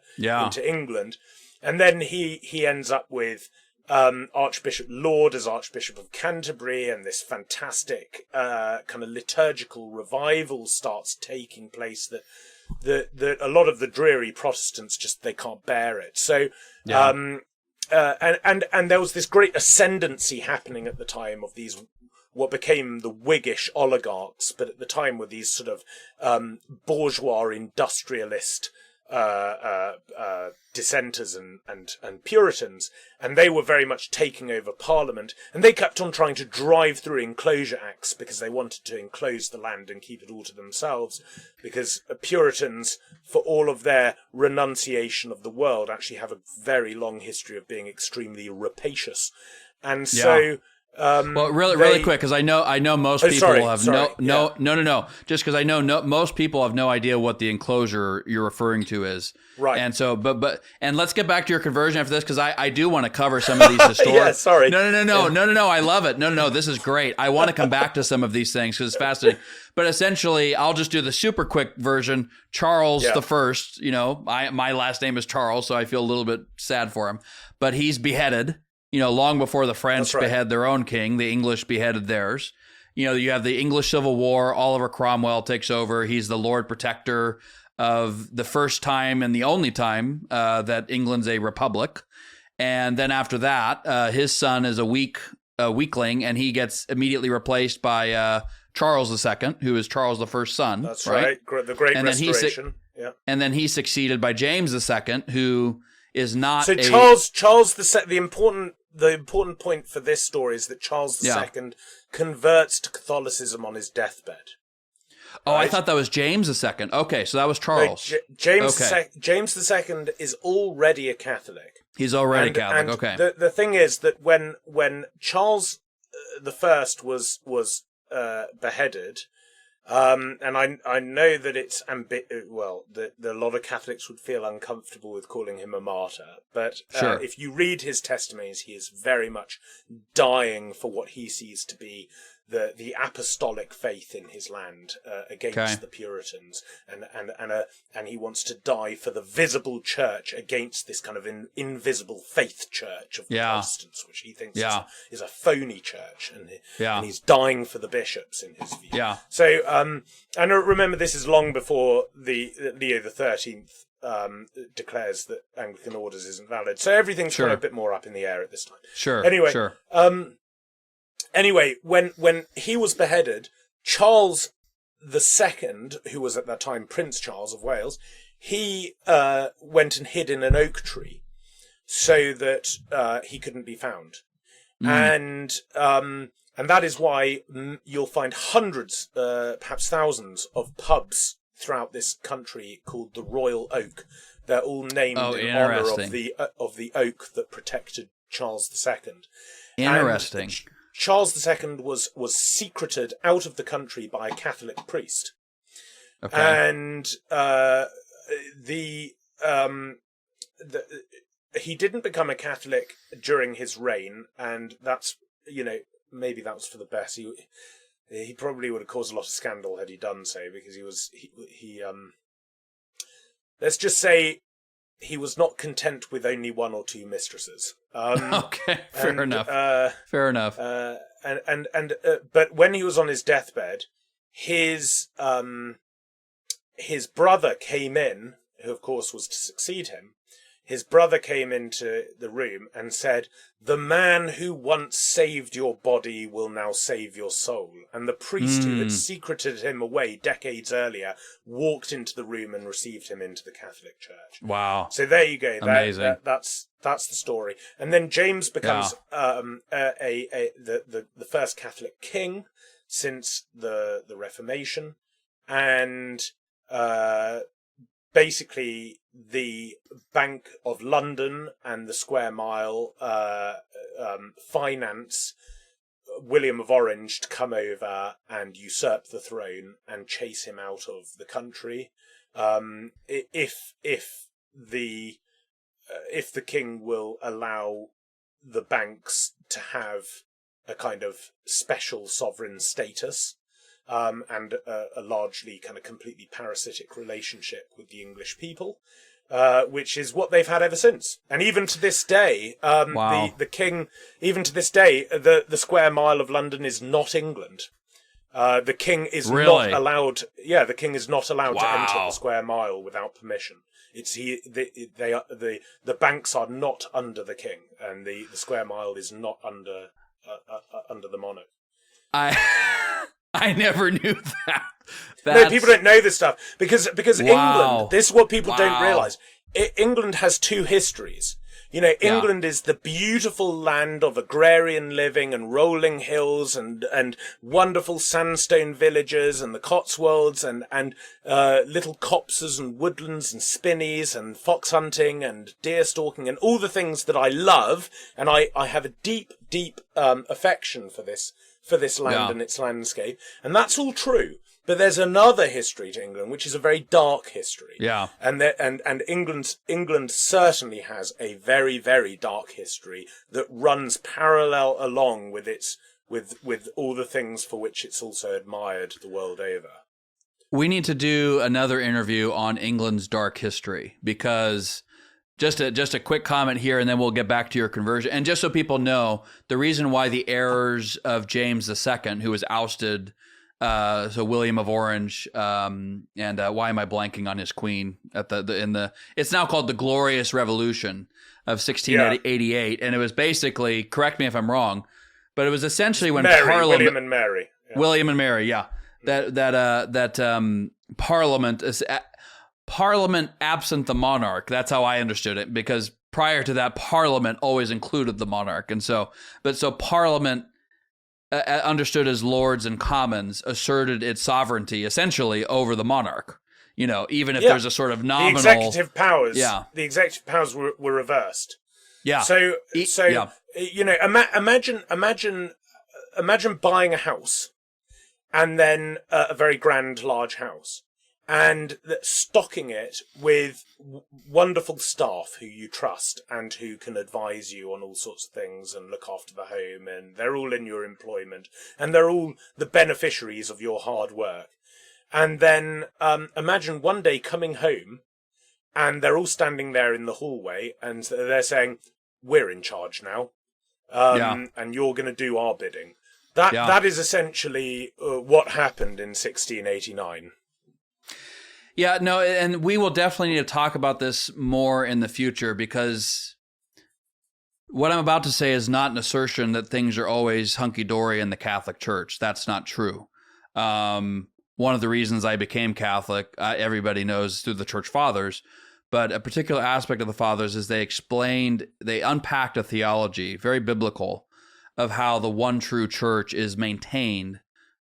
England. And then he ends up with Archbishop Laud as Archbishop of Canterbury, and this fantastic kind of liturgical revival starts taking place that a lot of the dreary Protestants they can't bear it. So, and there was this great ascendancy happening at the time of these, what became the Whiggish oligarchs, but at the time were these sort of bourgeois industrialist dissenters and Puritans, and they were very much taking over Parliament, and they kept on trying to drive through enclosure acts because they wanted to enclose the land and keep it all to themselves, because Puritans, for all of their renunciation of the world, actually have a very long history of being extremely rapacious. And so well, really quick, because I know most people have no. Just because I know most people have no idea what the enclosure you're referring to is. Right. And so, and let's get back to your conversion after this, because I do want to cover some of these historical. Yeah, sorry. No. I love it. No. This is great. I want to come back to some of these things because it's fascinating. But essentially, I'll just do the super quick version. Charles the First. My last name is Charles, so I feel a little bit sad for him. But he's beheaded. Long before the French beheaded their own king, the English beheaded theirs. You have the English Civil War. Oliver Cromwell takes over. He's the Lord Protector of the first time and the only time that England's a republic. And then after that, his son is a weakling, and he gets immediately replaced by Charles II, who is Charles I's son. That's right. The Great Restoration. And then he's succeeded by James II, who is not Charles the important point for this story is that Charles II converts to Catholicism on his deathbed. Oh, right? I thought that was James II. Okay, so that was Charles. No, James II is already a Catholic. He's already Catholic. Okay. The thing is that when Charles I was beheaded, and I know that it's that a lot of Catholics would feel uncomfortable with calling him a martyr, but if you read his testimonies, he is very much dying for what he sees to be the apostolic faith in his land against the Puritans, and he wants to die for the visible church against this kind of invisible faith church of the Protestants, which he thinks is a phony church, and he's dying for the bishops in his view. Yeah. So, and remember, this is long before the Leo XIII declares that Anglican orders isn't valid. So everything's kind of a bit more up in the air at this time. Sure. Anyway, when he was beheaded, Charles II, who was at that time Prince Charles of Wales, he went and hid in an oak tree so that he couldn't be found. And that is why you'll find hundreds, perhaps thousands, of pubs throughout this country called the Royal Oak. They're all named in honour of the oak that protected Charles II. Interesting. And Charles II was secreted out of the country by a Catholic priest. Okay. And he didn't become a Catholic during his reign, and that's, maybe that was for the best. He probably would have caused a lot of scandal had he done so, because he let's just say he was not content with only one or two mistresses. Okay, fair enough. But when he was on his deathbed, his brother came in, who of course was to succeed him. His brother came into the room and said, "The man who once saved your body will now save your soul." And the priest who had secreted him away decades earlier walked into the room and received him into the Catholic Church. Wow. So there you go. Amazing. That's the story. And then James becomes the first Catholic king since the Reformation. And basically the Bank of London and the Square Mile finance William of Orange to come over and usurp the throne and chase him out of the country. If the king will allow the banks to have a kind of special sovereign status, and a largely kind of completely parasitic relationship with the English people, which is what they've had ever since. And even to this day, the king, even to this day, the Square Mile of London is not England. The king is not allowed. Yeah, the king is not allowed to enter the Square Mile without permission. The banks are not under the king, and the Square Mile is not under the monarch. I never knew that. No, people don't know this stuff because England. This is what people don't realise. England has two histories. England is the beautiful land of agrarian living and rolling hills and wonderful sandstone villages and the Cotswolds and little copses and woodlands and spinneys and fox hunting and deer stalking and all the things that I love, and I have a deep affection for this land and its landscape, and that's all true. But there's another history to England, which is a very dark history. Yeah. And England certainly has a very, very dark history that runs parallel along with with all the things for which it's also admired the world over. We need to do another interview on England's dark history, because just a quick comment here, and then we'll get back to your conversion. And just so people know, the reason why the errors of James II, who was ousted, so William of Orange, and why am I blanking on his queen it's now called the Glorious Revolution of 1688, and it was basically, correct me if I'm wrong, but it was essentially when Parliament, William and Mary, that Parliament absent the monarch. That's how I understood it, because prior to that, Parliament always included the monarch, and so Parliament, understood as Lords and Commons, asserted its sovereignty essentially over the monarch. Even if there's a sort of nominal the executive powers. Yeah, the executive powers were reversed. Yeah. So imagine buying a house, and then a very grand, large house, and stocking it with wonderful staff who you trust and who can advise you on all sorts of things and look after the home, and they're all in your employment and they're all the beneficiaries of your hard work. And then imagine one day coming home and they're all standing there in the hallway and they're saying, we're in charge now, and you're going to do our bidding. That is essentially what happened in 1689. Yeah, no, and we will definitely need to talk about this more in the future, because what I'm about to say is not an assertion that things are always hunky-dory in the Catholic Church. That's not true. One of the reasons I became Catholic, everybody knows, through the Church Fathers, but a particular aspect of the Fathers is they unpacked a theology, very biblical, of how the one true church is maintained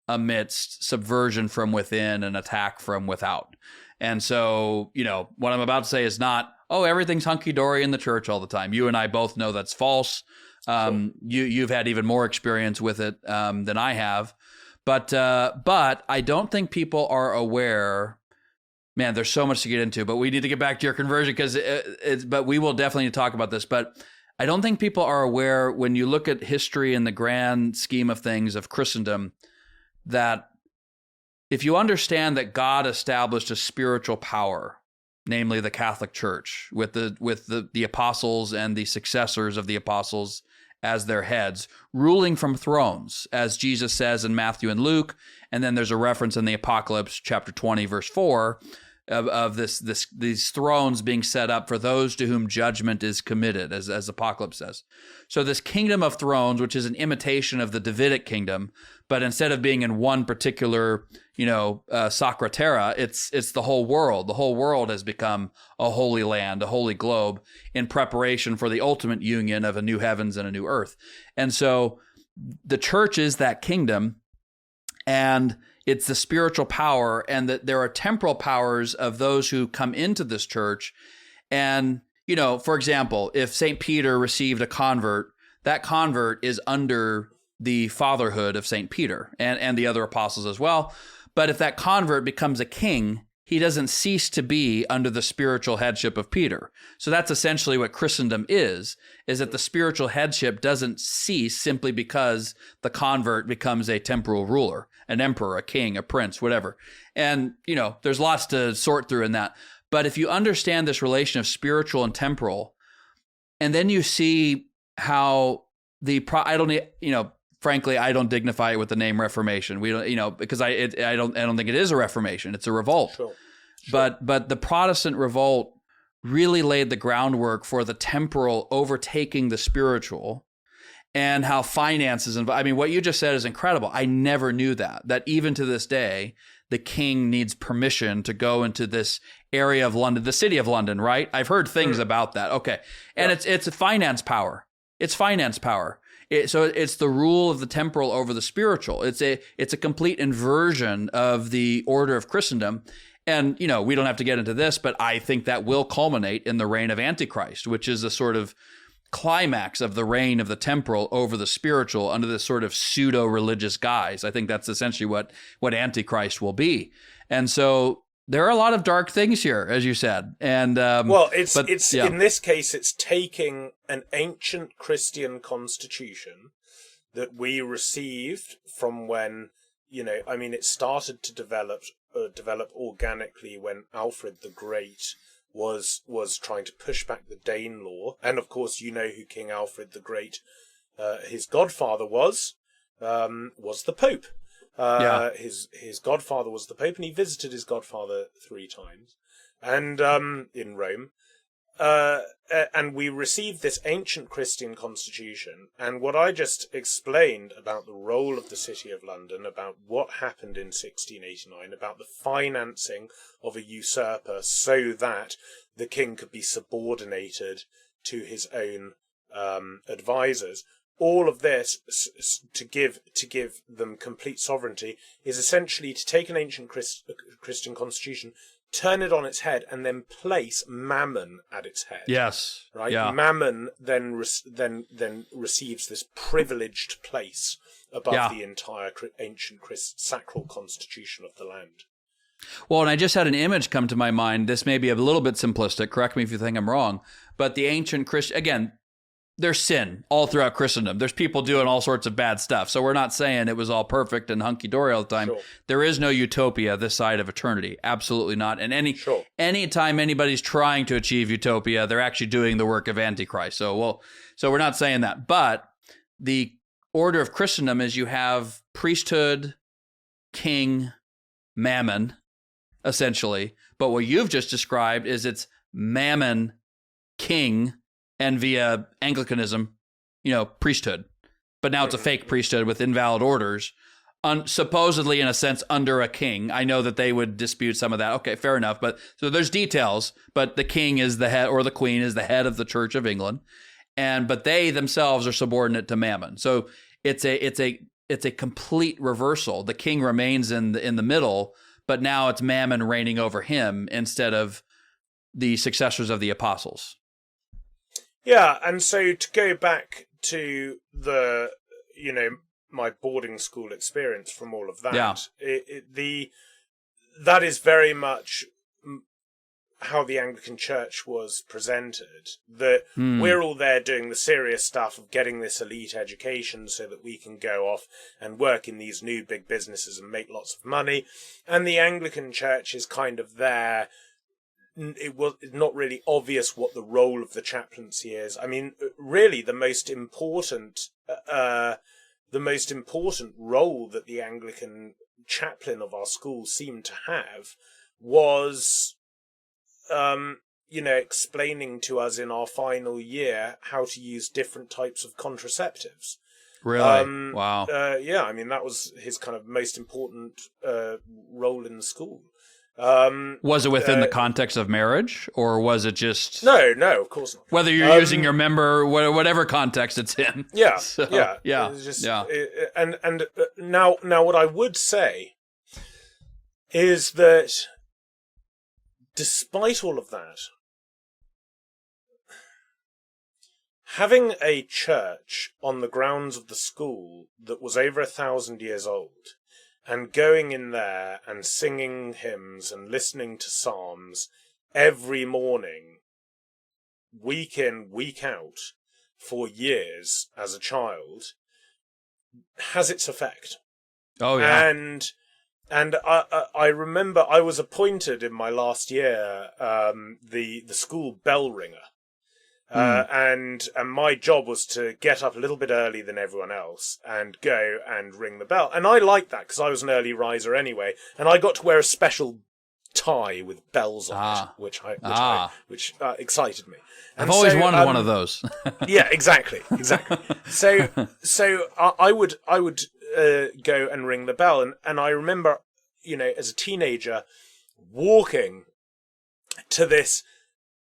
amidst subversion from within and attack from without. And so, what I'm about to say is not, everything's hunky-dory in the church all the time. You and I both know that's false. Sure. You've had even more experience with it than I have. But I don't think people are aware. Man, there's so much to get into, but we need to get back to your conversion, but we will definitely talk about this. But I don't think people are aware, when you look at history in the grand scheme of things of Christendom, that if you understand that God established a spiritual power, namely the Catholic Church, with the apostles and the successors of the apostles as their heads, ruling from thrones, as Jesus says in Matthew and Luke, and then there's a reference in the Apocalypse, chapter 20, verse 4, of these thrones being set up for those to whom judgment is committed, as Apocalypse says. So this kingdom of thrones, which is an imitation of the Davidic kingdom, but instead of being in one particular, sacra terra, it's the whole world. The whole world has become a holy land, a holy globe, in preparation for the ultimate union of a new heavens and a new earth. And so the church is that kingdom, and it's the spiritual power, and that there are temporal powers of those who come into this church. And, for example, if St. Peter received a convert, that convert is under the fatherhood of St. Peter and the other apostles as well. But if that convert becomes a king, he doesn't cease to be under the spiritual headship of Peter. So that's essentially what Christendom is that the spiritual headship doesn't cease simply because the convert becomes a temporal ruler, an emperor, a king, a prince, whatever. And, there's lots to sort through in that. But if you understand this relation of spiritual and temporal, and then you see how frankly, I don't dignify it with the name Reformation. We don't, because I don't think it is a Reformation. It's a revolt. Sure. But the Protestant revolt really laid the groundwork for the temporal overtaking the spiritual, and how finances and what you just said is incredible. I never knew that even to this day, the king needs permission to go into this area of London, the city of London, right? I've heard things about that. Okay. And it's finance power. It's finance power. So it's the rule of the temporal over the spiritual. It's a complete inversion of the order of Christendom. And, we don't have to get into this, but I think that will culminate in the reign of Antichrist, which is a sort of climax of the reign of the temporal over the spiritual under this sort of pseudo-religious guise. I think that's essentially what Antichrist will be. And so there are a lot of dark things here, as you said. And in this case, it's taking an ancient Christian constitution that we received from when, it started to develop organically when Alfred the Great was trying to push back the Dane law. And of course, who King Alfred the Great, his godfather was the Pope. His godfather was the Pope, and he visited his godfather 3 times, and in Rome. And we received this ancient Christian constitution, and what I just explained about the role of the City of London, about what happened in 1689, about the financing of a usurper so that the king could be subordinated to his own advisors. All of this to give them complete sovereignty is essentially to take an ancient Christian constitution, turn it on its head, and then place Mammon at its head. Yes. Right. Yeah. Mammon then receives this privileged place above the entire ancient sacral constitution of the land. Well, and I just had an image come to my mind. This may be a little bit simplistic. Correct me if you think I'm wrong. But the ancient Christian, again, there's sin all throughout Christendom. There's people doing all sorts of bad stuff. So we're not saying it was all perfect and hunky-dory all the time. Sure. There is no utopia this side of eternity. Absolutely not. And any time anybody's trying to achieve utopia, they're actually doing the work of Antichrist. So we're not saying that. But the order of Christendom is you have priesthood, king, mammon, essentially. But what you've just described is it's mammon, king, and via Anglicanism, priesthood. But now it's a fake priesthood with invalid orders, supposedly in a sense under a king. I know that they would dispute some of that. Okay, fair enough. But so there's details, but the king is the head, or the queen is the head of the Church of England. But they themselves are subordinate to mammon. So it's a complete reversal. The king remains in the middle, but now it's mammon reigning over him instead of the successors of the apostles. Yeah, and so to go back to the, my boarding school experience from all of that, that is very much how the Anglican Church was presented. That we're all there doing the serious stuff of getting this elite education so that we can go off and work in these new big businesses and make lots of money. And the Anglican Church is kind of there. It was not really obvious what the role of the chaplaincy is. I mean, really, the most important role that the Anglican chaplain of our school seemed to have was, explaining to us in our final year how to use different types of contraceptives. Really? Wow. Yeah, I mean, that was his kind of most important role in the school. Was it within the context of marriage, or was it just... No, of course not. Whether you're using your member, whatever context it's in. Yeah, so, yeah. And now what I would say is that despite all of that, having a church on the grounds of the school that was over 1,000 years old, and going in there and singing hymns and listening to psalms every morning, week in, week out, for years as a child, has its effect. Oh, yeah. And I remember I was appointed in my last year the school bell ringer. And my job was to get up a little bit early than everyone else and go and ring the bell. And I liked that because I was an early riser anyway. And I got to wear a special tie with bells on it, which excited me. And I've always wanted one of those. Yeah, exactly. So I would go and ring the bell. And I remember, as a teenager, walking to this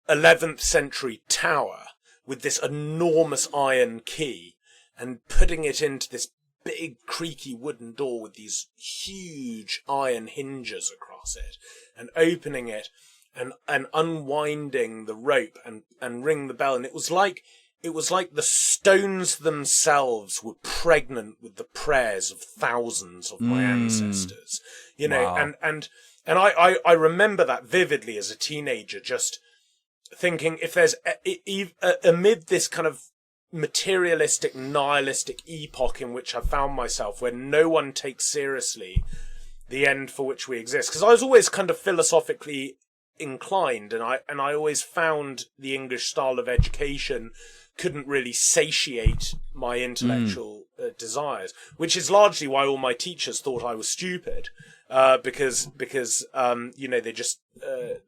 11th century tower with this enormous iron key and putting it into this big creaky wooden door with these huge iron hinges across it and opening it and unwinding the rope and ring the bell. And it was like the stones themselves were pregnant with the prayers of thousands of my ancestors, wow. and I remember that vividly as a teenager, just thinking, if there's amid this kind of materialistic, nihilistic epoch in which I found myself, where no one takes seriously the end for which we exist, because I was always kind of philosophically inclined, and I always found the English style of education couldn't really satiate my intellectual desires, which is largely why all my teachers thought I was stupid. Because they just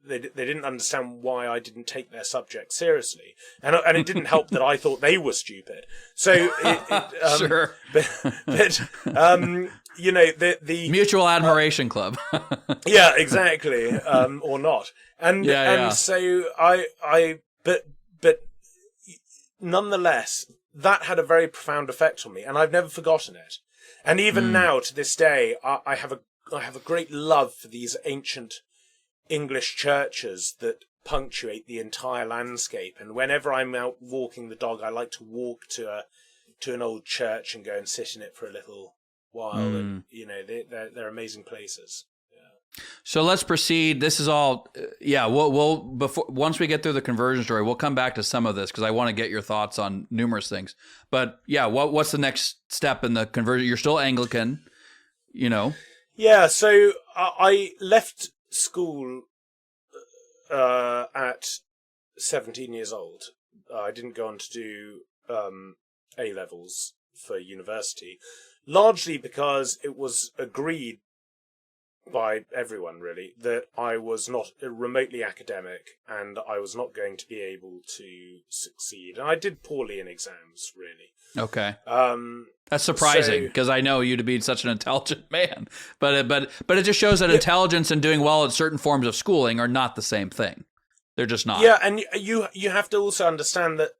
they didn't understand why I didn't take their subject seriously, and it didn't help that I thought they were stupid. So sure, but the mutual admiration club. Yeah, exactly, or not, and so but nonetheless, that had a very profound effect on me, and I've never forgotten it. And even now, to this day, I have a great love for these ancient English churches that punctuate the entire landscape. And whenever I'm out walking the dog, I like to walk to an old church and go and sit in it for a little while. And they're amazing places. So let's proceed. This is all, we'll before once we get through the conversion story, we'll come back to some of this because I want to get your thoughts on numerous things. But yeah, what's the next step in the conversion? You're still Anglican, you know? Yeah. So I left school at 17 years old. I didn't go on to do A levels for university, largely because it was agreed by everyone, really, that I was not remotely academic and I was not going to be able to succeed. And I did poorly in exams, really. Okay. That's surprising because I know you to be such an intelligent man. But it just shows that intelligence and doing well at certain forms of schooling are not the same thing. They're just not. Yeah, and you have to also understand that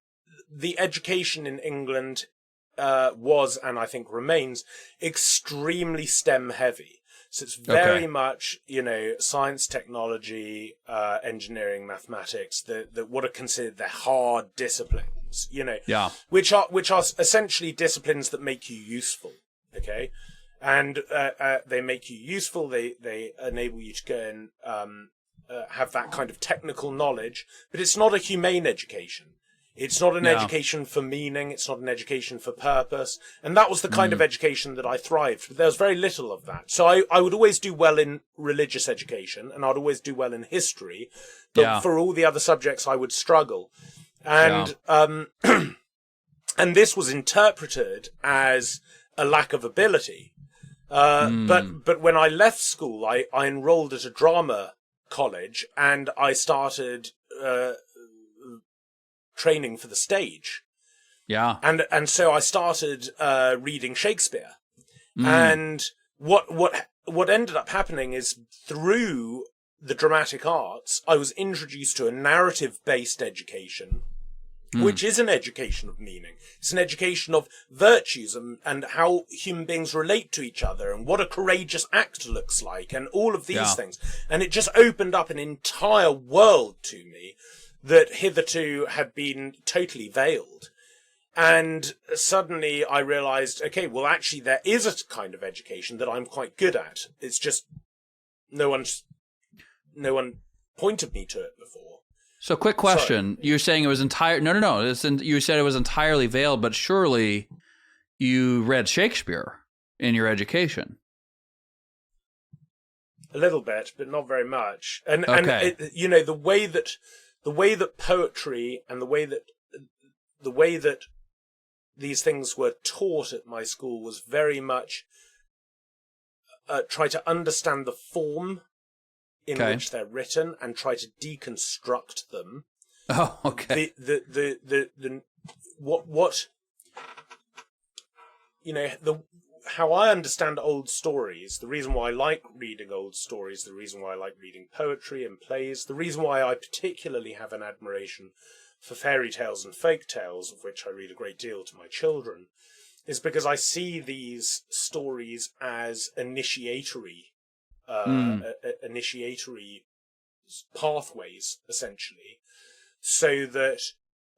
the education in England was, and I think remains, extremely STEM heavy. So it's very much, science, technology, engineering, mathematics, that what are considered the hard disciplines, which are essentially disciplines that make you useful, okay? And they make you useful, they enable you to go and have that kind of technical knowledge, but it's not a humane education. It's not an education for meaning. It's not an education for purpose. And that was the kind of education that I thrived. But there was very little of that. So I would always do well in religious education and I'd always do well in history. But for all the other subjects, I would struggle. And, and this was interpreted as a lack of ability. But when I left school, I enrolled at a drama college and I started, training for the stage. And so I started reading Shakespeare. And what ended up happening is through the dramatic arts, I was introduced to a narrative-based education, which is an education of meaning. It's an education of virtues and how human beings relate to each other and what a courageous act looks like and all of these things. And it just opened up an entire world to me that hitherto had been totally veiled. And suddenly I realized, okay, well, actually there is a kind of education that I'm quite good at. It's just no one pointed me to it before. So quick question. Sorry. You're saying it was No. You said it was entirely veiled, but surely you read Shakespeare in your education. A little bit, but not very much. And the way that poetry and the way that these things were taught at my school was very much try to understand the form in which they're written and try to deconstruct them. Oh, okay. How I understand old stories, the reason why I like reading old stories, the reason why I like reading poetry and plays, the reason why I particularly have an admiration for fairy tales and folk tales, of which I read a great deal to my children, is because I see these stories as initiatory pathways, essentially, so that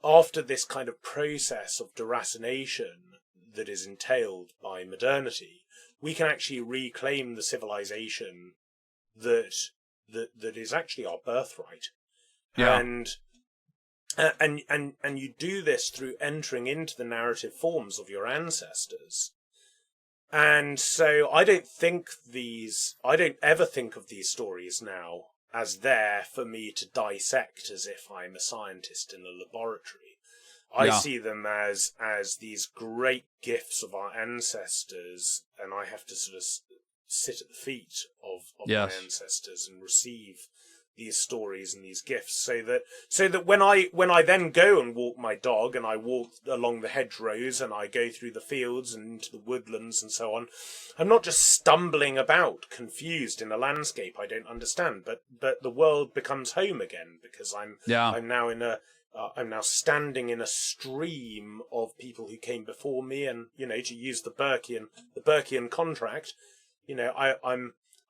after this kind of process of deracination that is entailed by modernity, we can actually reclaim the civilization that is actually our birthright. And you do this through entering into the narrative forms of your ancestors. And so I don't ever think of these stories now as there for me to dissect as if I'm a scientist in a laboratory. I see them as these great gifts of our ancestors, and I have to sort of sit at the feet of my ancestors and receive these stories and these gifts, so that when I then go and walk my dog and I walk along the hedgerows and I go through the fields and into the woodlands and so on, I'm not just stumbling about confused in a landscape I don't understand, but the world becomes home again because I'm now standing in a stream of people who came before me, and to use the Burkean contract,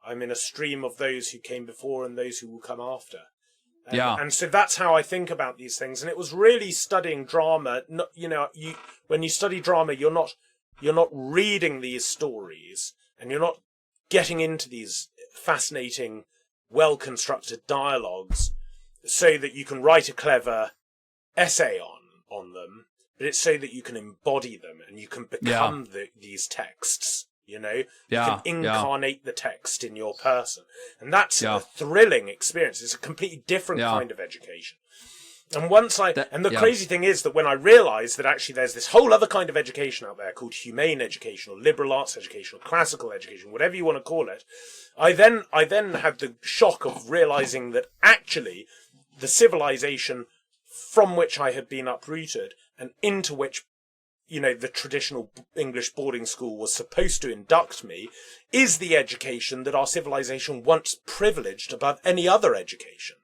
I'm in a stream of those who came before and those who will come after. And so that's how I think about these things. And it was really studying drama. When you study drama, you're not reading these stories, and you're not getting into these fascinating, well-constructed dialogues so that you can write a clever essay on them, but it's so that you can embody them and you can become these texts. You can incarnate the text in your person. And that's a thrilling experience. It's a completely different kind of education. And the crazy thing is that when I realized that actually there's this whole other kind of education out there called humane education or liberal arts education or classical education, whatever you want to call it, I then had the shock of realizing that actually the civilization from which I had been uprooted and into which the traditional English boarding school was supposed to induct me is the education that our civilization once privileged above any other education.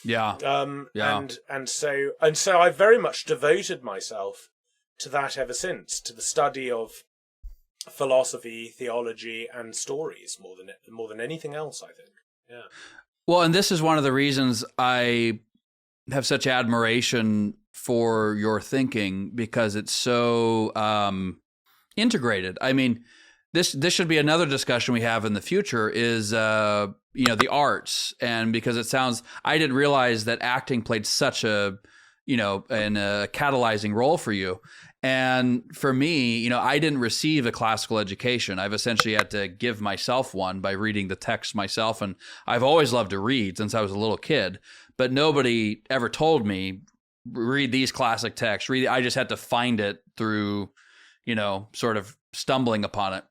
And so I very much devoted myself to that ever since, to the study of philosophy, theology, and stories more than anything else, I think. Yeah. Well, and this is one of the reasons I have such admiration for your thinking, because it's so integrated. I mean, this should be another discussion we have in the future is, the arts. And because I didn't realize that acting played such a catalyzing role for you. And for me, I didn't receive a classical education. I've essentially had to give myself one by reading the text myself. And I've always loved to read since I was a little kid, but nobody ever told me, read these classic texts. I just had to find it through, sort of stumbling upon it.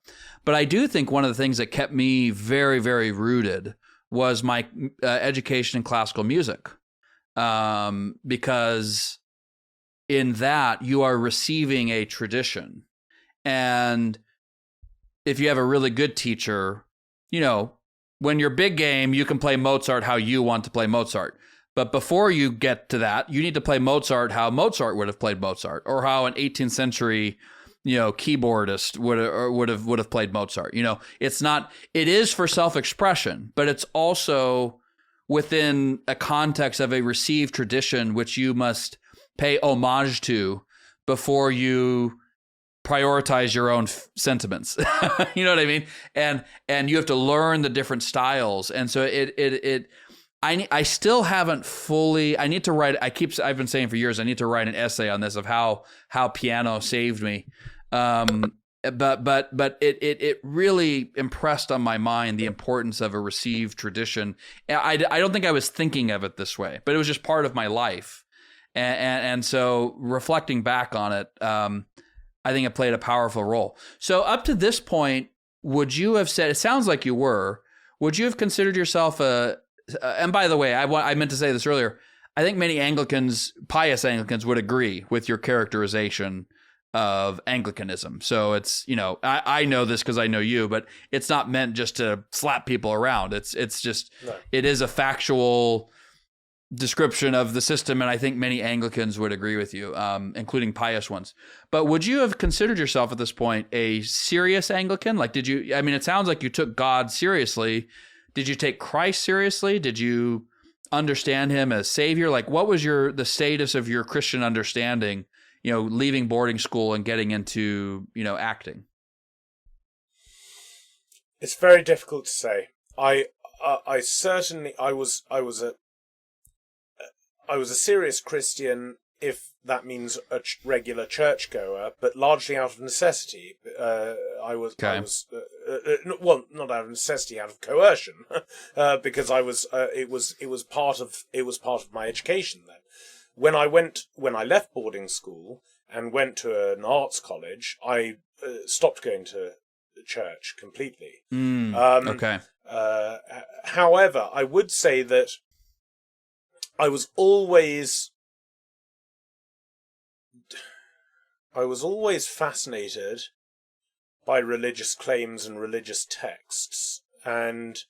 But I do think one of the things that kept me very, very rooted was my education in classical music, because in that you are receiving a tradition. And if you have a really good teacher, when you're big game, you can play Mozart how you want to play Mozart. But before you get to that, you need to play Mozart how Mozart would have played Mozart, or how an 18th century, keyboardist would have played Mozart. It is for self-expression, but it's also within a context of a received tradition, which you must pay homage to before you prioritize your own sentiments. You know what I mean? And you have to learn the different styles. And so I still haven't fully, I need to write, I've been saying for years, I need to write an essay on this of how piano saved me. But it really impressed on my mind the importance of a received tradition. I don't think I was thinking of it this way, but it was just part of my life. And so reflecting back on it, I think it played a powerful role. So up to this point, would you have said, it sounds like you would you have considered yourself and by the way, I meant to say this earlier, I think many pious Anglicans would agree with your characterization of Anglicanism. So it's, I know this because I know you, but it's not meant just to slap people around. It's just, It is a factual description of the system. And I think many Anglicans would agree with you, including pious ones. But would you have considered yourself at this point a serious Anglican? Like, it sounds like you took God seriously. Did you take Christ seriously? Did you understand him as Savior? Like, what was the status of your Christian understanding, leaving boarding school and getting into, acting? It's very difficult to say. I was a serious Christian, if that means a regular churchgoer, but largely out of necessity. Not out of necessity, out of coercion, because it was part of my education then. When I left boarding school and went to an arts college, I stopped going to church completely. However, I would say that I was always fascinated by religious claims and religious texts, and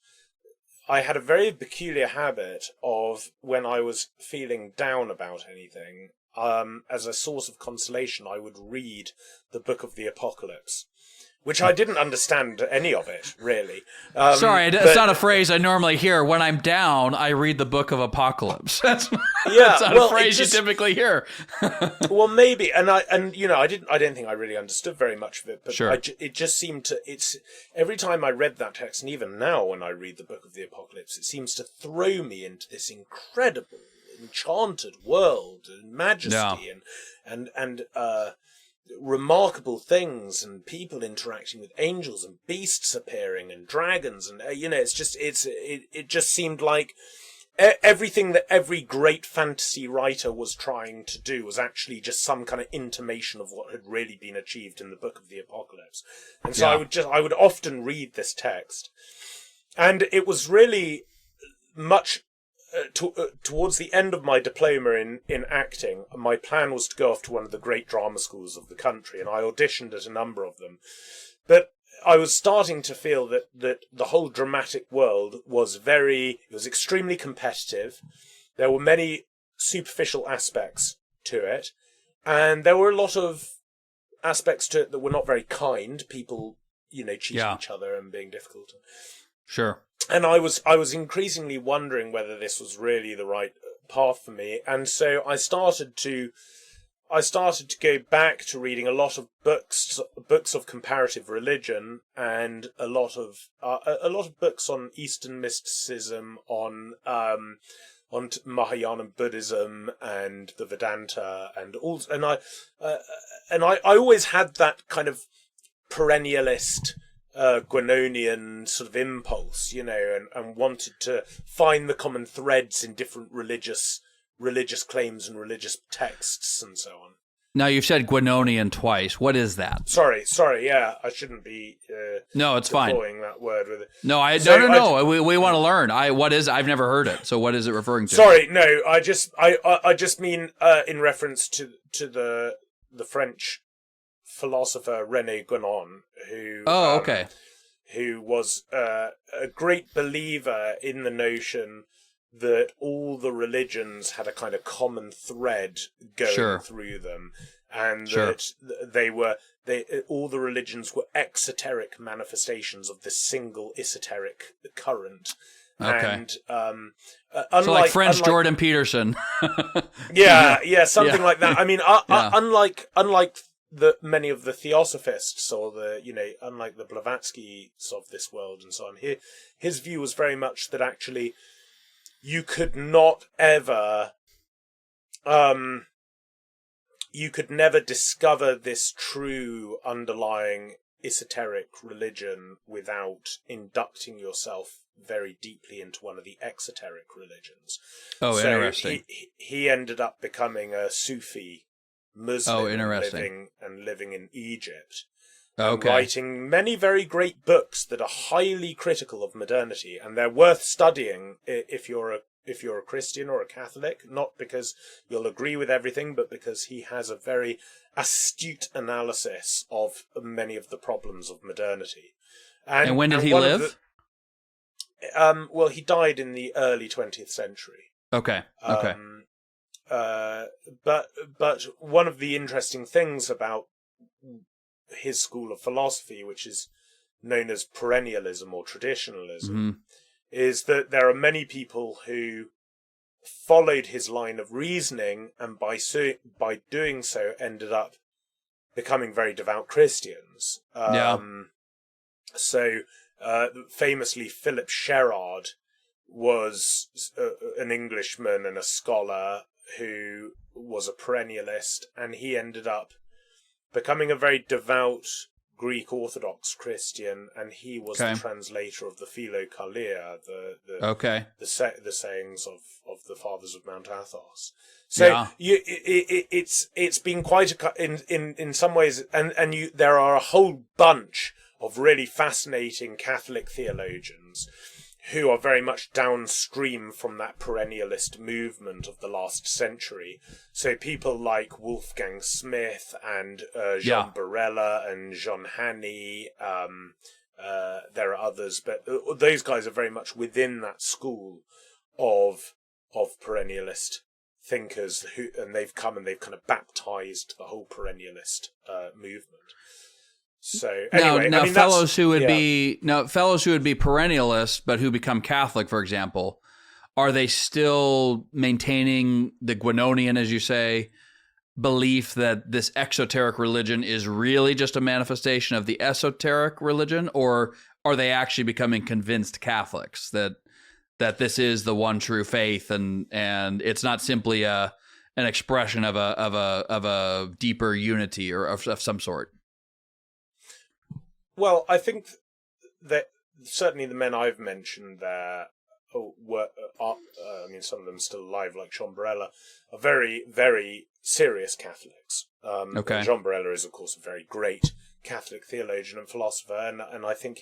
I had a very peculiar habit of, when I was feeling down about anything, as a source of consolation, I would read the book of the Apocalypse. which I didn't understand any of it, really. Sorry, it's not a phrase I normally hear. When I'm down, I read the Book of Apocalypse. That's not a phrase you typically hear. Well, maybe, and I don't think I really understood very much of it, but sure. It just seemed to. It's every time I read that text, and even now when I read the Book of the Apocalypse, it seems to throw me into this incredible, enchanted world and majesty and remarkable things and people interacting with angels and beasts appearing and dragons and it just seemed like everything that every great fantasy writer was trying to do was actually just some kind of intimation of what had really been achieved in the Book of the Apocalypse. And so I would often read this text, and it was really much towards the end of my diploma in acting. My plan was to go off to one of the great drama schools of the country, and I auditioned at a number of them. But I was starting to feel that the whole dramatic world was extremely competitive. There were many superficial aspects to it, and there were a lot of aspects to it that were not very kind. People, cheating each other and being difficult. Sure. And I was increasingly wondering whether this was really the right path for me, and so I started to go back to reading a lot of books of comparative religion, and a lot of books on Eastern mysticism, on Mahayana Buddhism and the Vedanta, and I always had that kind of perennialist, Guanonian sort of impulse, and wanted to find the common threads in different religious claims and religious texts and so on. Now, you've said Guanonian twice. What is that? Sorry. Yeah, I shouldn't be. No, it's fine. Deploying that word with it. No, no. We want to learn. What is? I've never heard it. So, what is it referring to? Sorry, no. I just mean in reference to the French philosopher René Guénon, who was a great believer in the notion that all the religions had a kind of common thread going through them, and that all the religions were exoteric manifestations of this single esoteric current. Okay. And so like French Jordan Peterson. Something like that. I mean, unlike many of the theosophists, or unlike the Blavatskys of this world and so on, his view was very much that actually you could never discover this true underlying esoteric religion without inducting yourself very deeply into one of the exoteric religions. Oh, so interesting. He ended up becoming a Sufi Muslim, living in Egypt, writing many very great books that are highly critical of modernity, and they're worth studying if you're a Christian or a Catholic, not because you'll agree with everything, but because he has a very astute analysis of many of the problems of modernity. And when did he live? Well, he died in the early 20th century. Okay. But one of the interesting things about his school of philosophy, which is known as perennialism or traditionalism, is that there are many people who followed his line of reasoning, and by doing so ended up becoming very devout Christians. So famously, Philip Sherard was an Englishman and a scholar who was a perennialist, and he ended up becoming a very devout Greek Orthodox Christian, and he was the translator of the Philokalia, the sayings of the fathers of Mount Athos. So it's been quite in some ways, and there are a whole bunch of really fascinating Catholic theologians who are very much downstream from that perennialist movement of the last century. So people like Wolfgang Smith and Jean Barella and Jean Hannay. There are others, but those guys are very much within that school of perennialist thinkers, and they've kind of baptized the whole perennialist movement. So anyway, now fellows who would be perennialists but who become Catholic, for example, are they still maintaining the Guinonian, as you say, belief that this exoteric religion is really just a manifestation of the esoteric religion, or are they actually becoming convinced Catholics that this is the one true faith and it's not simply an expression of a deeper unity or of some sort? Well, I think that certainly the men I've mentioned there were, some of them still alive, like John Borella, are very, very serious Catholics. Okay. John Borella is, of course, a very great Catholic theologian and philosopher, and I think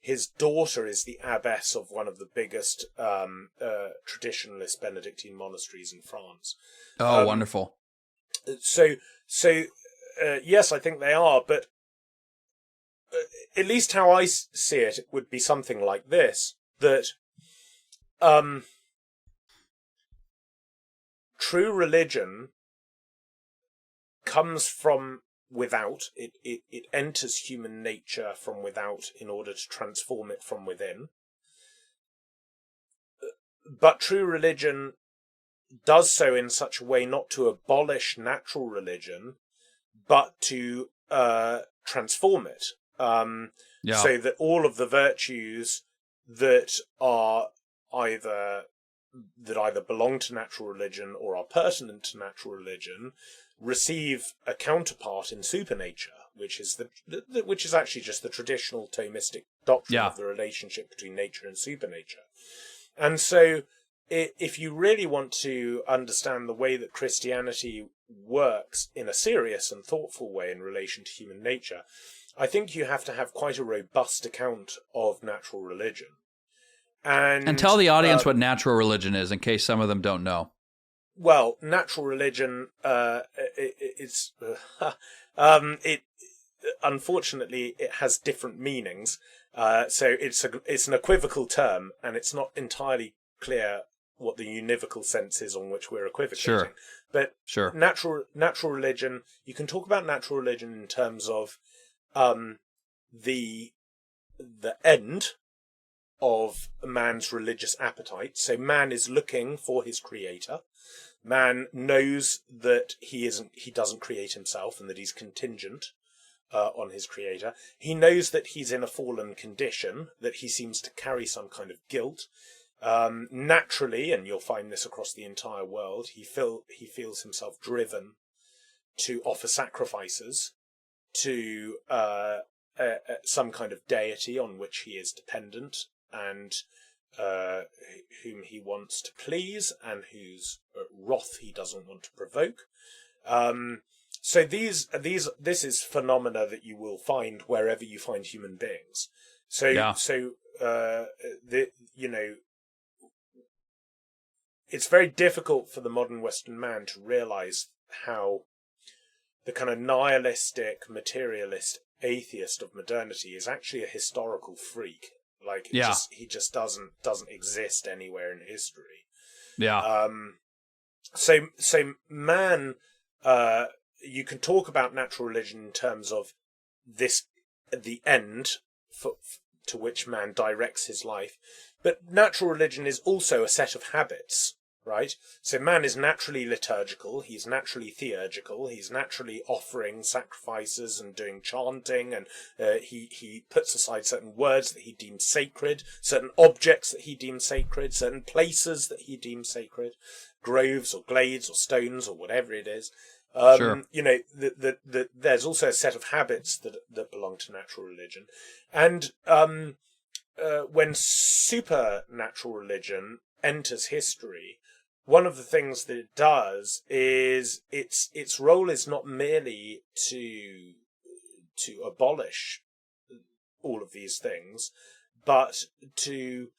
his daughter is the abbess of one of the biggest traditionalist Benedictine monasteries in France. Oh, wonderful. So yes, I think they are, but at least how I see it, it would be something like this, that true religion comes from without. It enters human nature from without in order to transform it from within. But true religion does so in such a way not to abolish natural religion, but to transform it. So that all of the virtues that either belong to natural religion or are pertinent to natural religion receive a counterpart in supernature, which is actually just the traditional Thomistic doctrine of the relationship between nature and supernature. And so if you really want to understand the way that Christianity works in a serious and thoughtful way in relation to human nature, I think you have to have quite a robust account of natural religion. And tell the audience what natural religion is, in case some of them don't know. Well, natural religion, unfortunately, it has different meanings. So it's an equivocal term, and it's not entirely clear what the univocal sense is on which we're equivocating. Sure. But sure. Natural religion, you can talk about natural religion in terms of the end of man's religious appetite. So man is looking for his creator. Man knows that he doesn't create himself and that he's contingent on his creator. He knows that he's in a fallen condition, that he seems to carry some kind of guilt. Naturally, and you'll find this across the entire world, he feels himself driven to offer sacrifices to some kind of deity on which he is dependent and whom he wants to please and whose wrath he doesn't want to provoke. So this is phenomena that you will find wherever you find human beings. It's very difficult for the modern Western man to realize how the kind of nihilistic, materialist atheist of modernity is actually a historical freak. Like he just doesn't exist anywhere in history. Yeah. So man, you can talk about natural religion in terms of the end to which man directs his life, but natural religion is also a set of habits. Right? So man is naturally liturgical, he's naturally theurgical, he's naturally offering sacrifices and doing chanting, and he puts aside certain words that he deems sacred, certain objects that he deems sacred, certain places that he deems sacred, groves or glades or stones or whatever it is. Sure. There's also a set of habits that belong to natural religion. And when supernatural religion enters history, one of the things that it does is its role is not merely to abolish all of these things, but to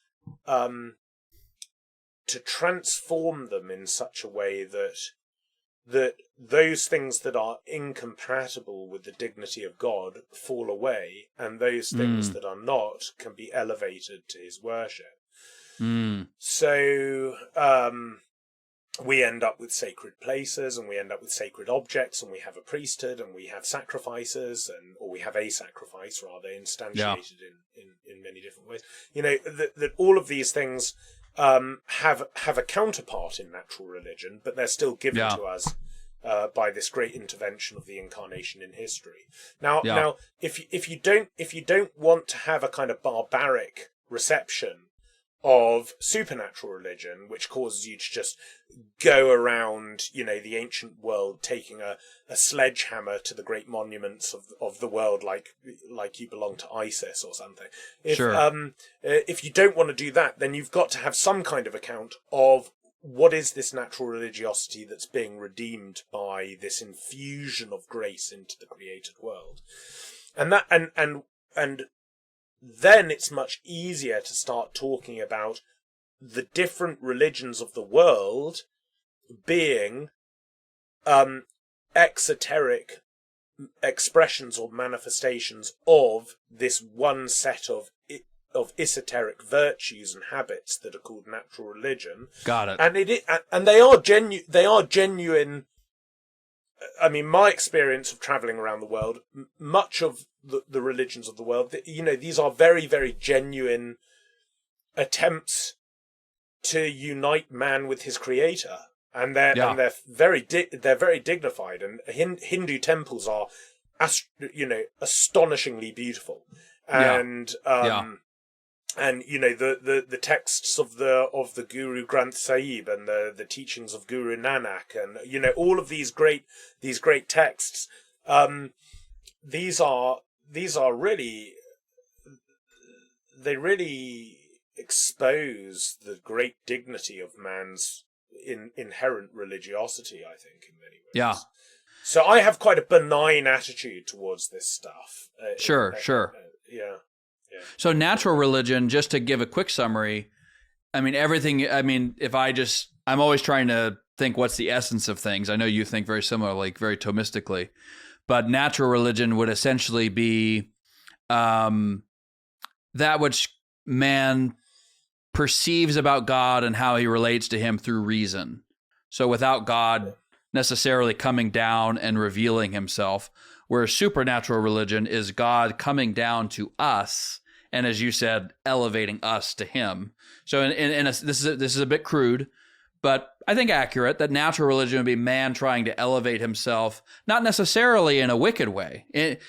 transform them in such a way that those things that are incompatible with the dignity of God fall away, and those things that are not can be elevated to his worship. So we end up with sacred places, and we end up with sacred objects, and we have a priesthood, and we have sacrifices, or we have a sacrifice rather, instantiated in many different ways. That all of these things have a counterpart in natural religion, but they're still given to us by this great intervention of the incarnation in history. Now, if you don't want to have a kind of barbaric reception of supernatural religion, which causes you to just go around, the ancient world, taking a sledgehammer to the great monuments of the world, like you belong to ISIS or something. If you don't want to do that, then you've got to have some kind of account of what is this natural religiosity that's being redeemed by this infusion of grace into the created world, and then it's much easier to start talking about the different religions of the world being exoteric expressions or manifestations of this one set of esoteric virtues and habits that are called natural religion. Got it. And they are genuine. I mean, my experience of traveling around the world, much of the religions of the world, these are very, very genuine attempts to unite man with his creator, and they're very dignified. And Hindu temples are, astonishingly beautiful, and and the texts of the Guru Granth Sahib and the teachings of Guru Nanak, and all of these great texts, these are really, they really expose the great dignity of man's inherent religiosity, I think, in many ways. Yeah. So I have quite a benign attitude towards this stuff. Sure. Yeah. So natural religion, just to give a quick summary, I'm always trying to think what's the essence of things. I know you think very similarly, very Thomistically, but natural religion would essentially be that which man perceives about God and how he relates to him through reason. So without God necessarily coming down and revealing himself, whereas supernatural religion is God coming down to us, and as you said, elevating us to him. So this is a bit crude, but I think accurate, that natural religion would be man trying to elevate himself, not necessarily in a wicked way,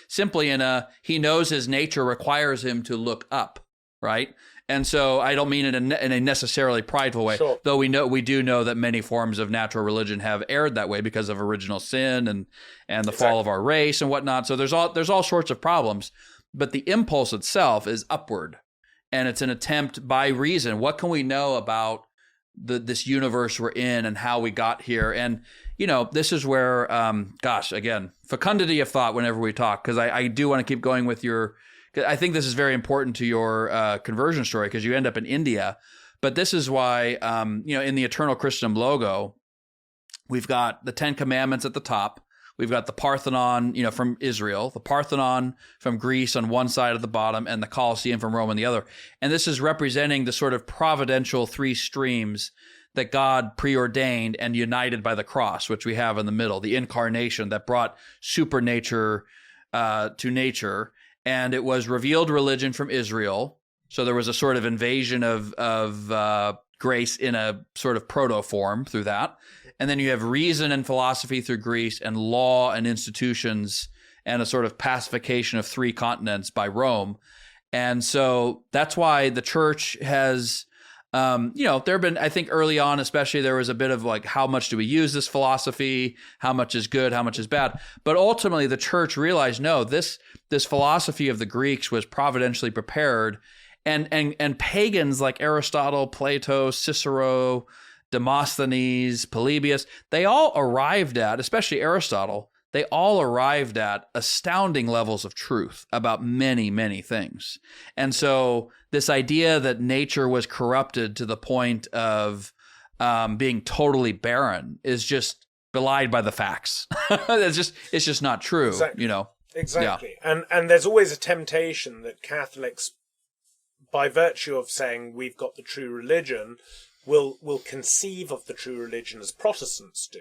simply he knows his nature requires him to look up, right? And so I don't mean it in a necessarily prideful way, sure. Though we do know that many forms of natural religion have erred that way because of original sin and the fall of our race and whatnot. So there's all sorts of problems, but the impulse itself is upward, and it's an attempt by reason. What can we know about this universe we're in and how we got here? And this is where, again, fecundity of thought whenever we talk, because I do want to keep going with I think this is very important to your conversion story, because you end up in India. But this is why, in the Eternal Christendom logo, we've got the 10 Commandments at the top. We've got the Parthenon, from Israel, the Parthenon from Greece on one side of the bottom, and the Colosseum from Rome on the other. And this is representing the sort of providential three streams that God preordained and united by the cross, which we have in the middle, the incarnation that brought supernature to nature. And it was revealed religion from Israel. So there was a sort of invasion of grace in a sort of proto-form through that. And then you have reason and philosophy through Greece, and law and institutions, and a sort of pacification of three continents by Rome. And so that's why the church has, there have been, I think early on especially, there was a bit of like, how much do we use this philosophy? How much is good? How much is bad? But ultimately the church realized, no, this philosophy of the Greeks was providentially prepared. And pagans like Aristotle, Plato, Cicero, Demosthenes, Polybius, they all arrived at, especially Aristotle, they all arrived at astounding levels of truth about many, many things. And so this idea that nature was corrupted to the point of being totally barren is just belied by the facts. It's just not true, Exactly. Exactly. Yeah. And there's always a temptation that Catholics, by virtue of saying we've got the true religion, will conceive of the true religion as Protestants do,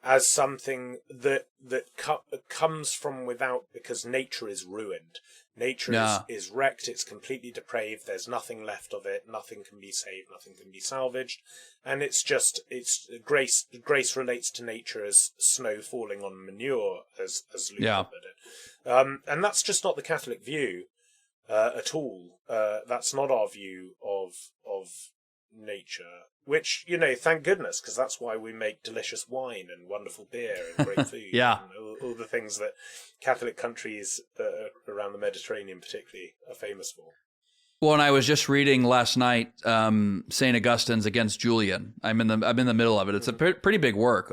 as something that comes from without because nature is ruined. Nature is wrecked, it's completely depraved, there's nothing left of it, nothing can be saved, nothing can be salvaged, and it's grace relates to nature as snow falling on manure, as Luther put it. And that's just not the Catholic view at all. That's not our view of nature, which, thank goodness, because that's why we make delicious wine and wonderful beer and great food. Yeah. And all the things that Catholic countries around the Mediterranean particularly are famous for. Well, and I was just reading last night St. Augustine's Against Julian. I'm in the middle of it. It's a pretty big work,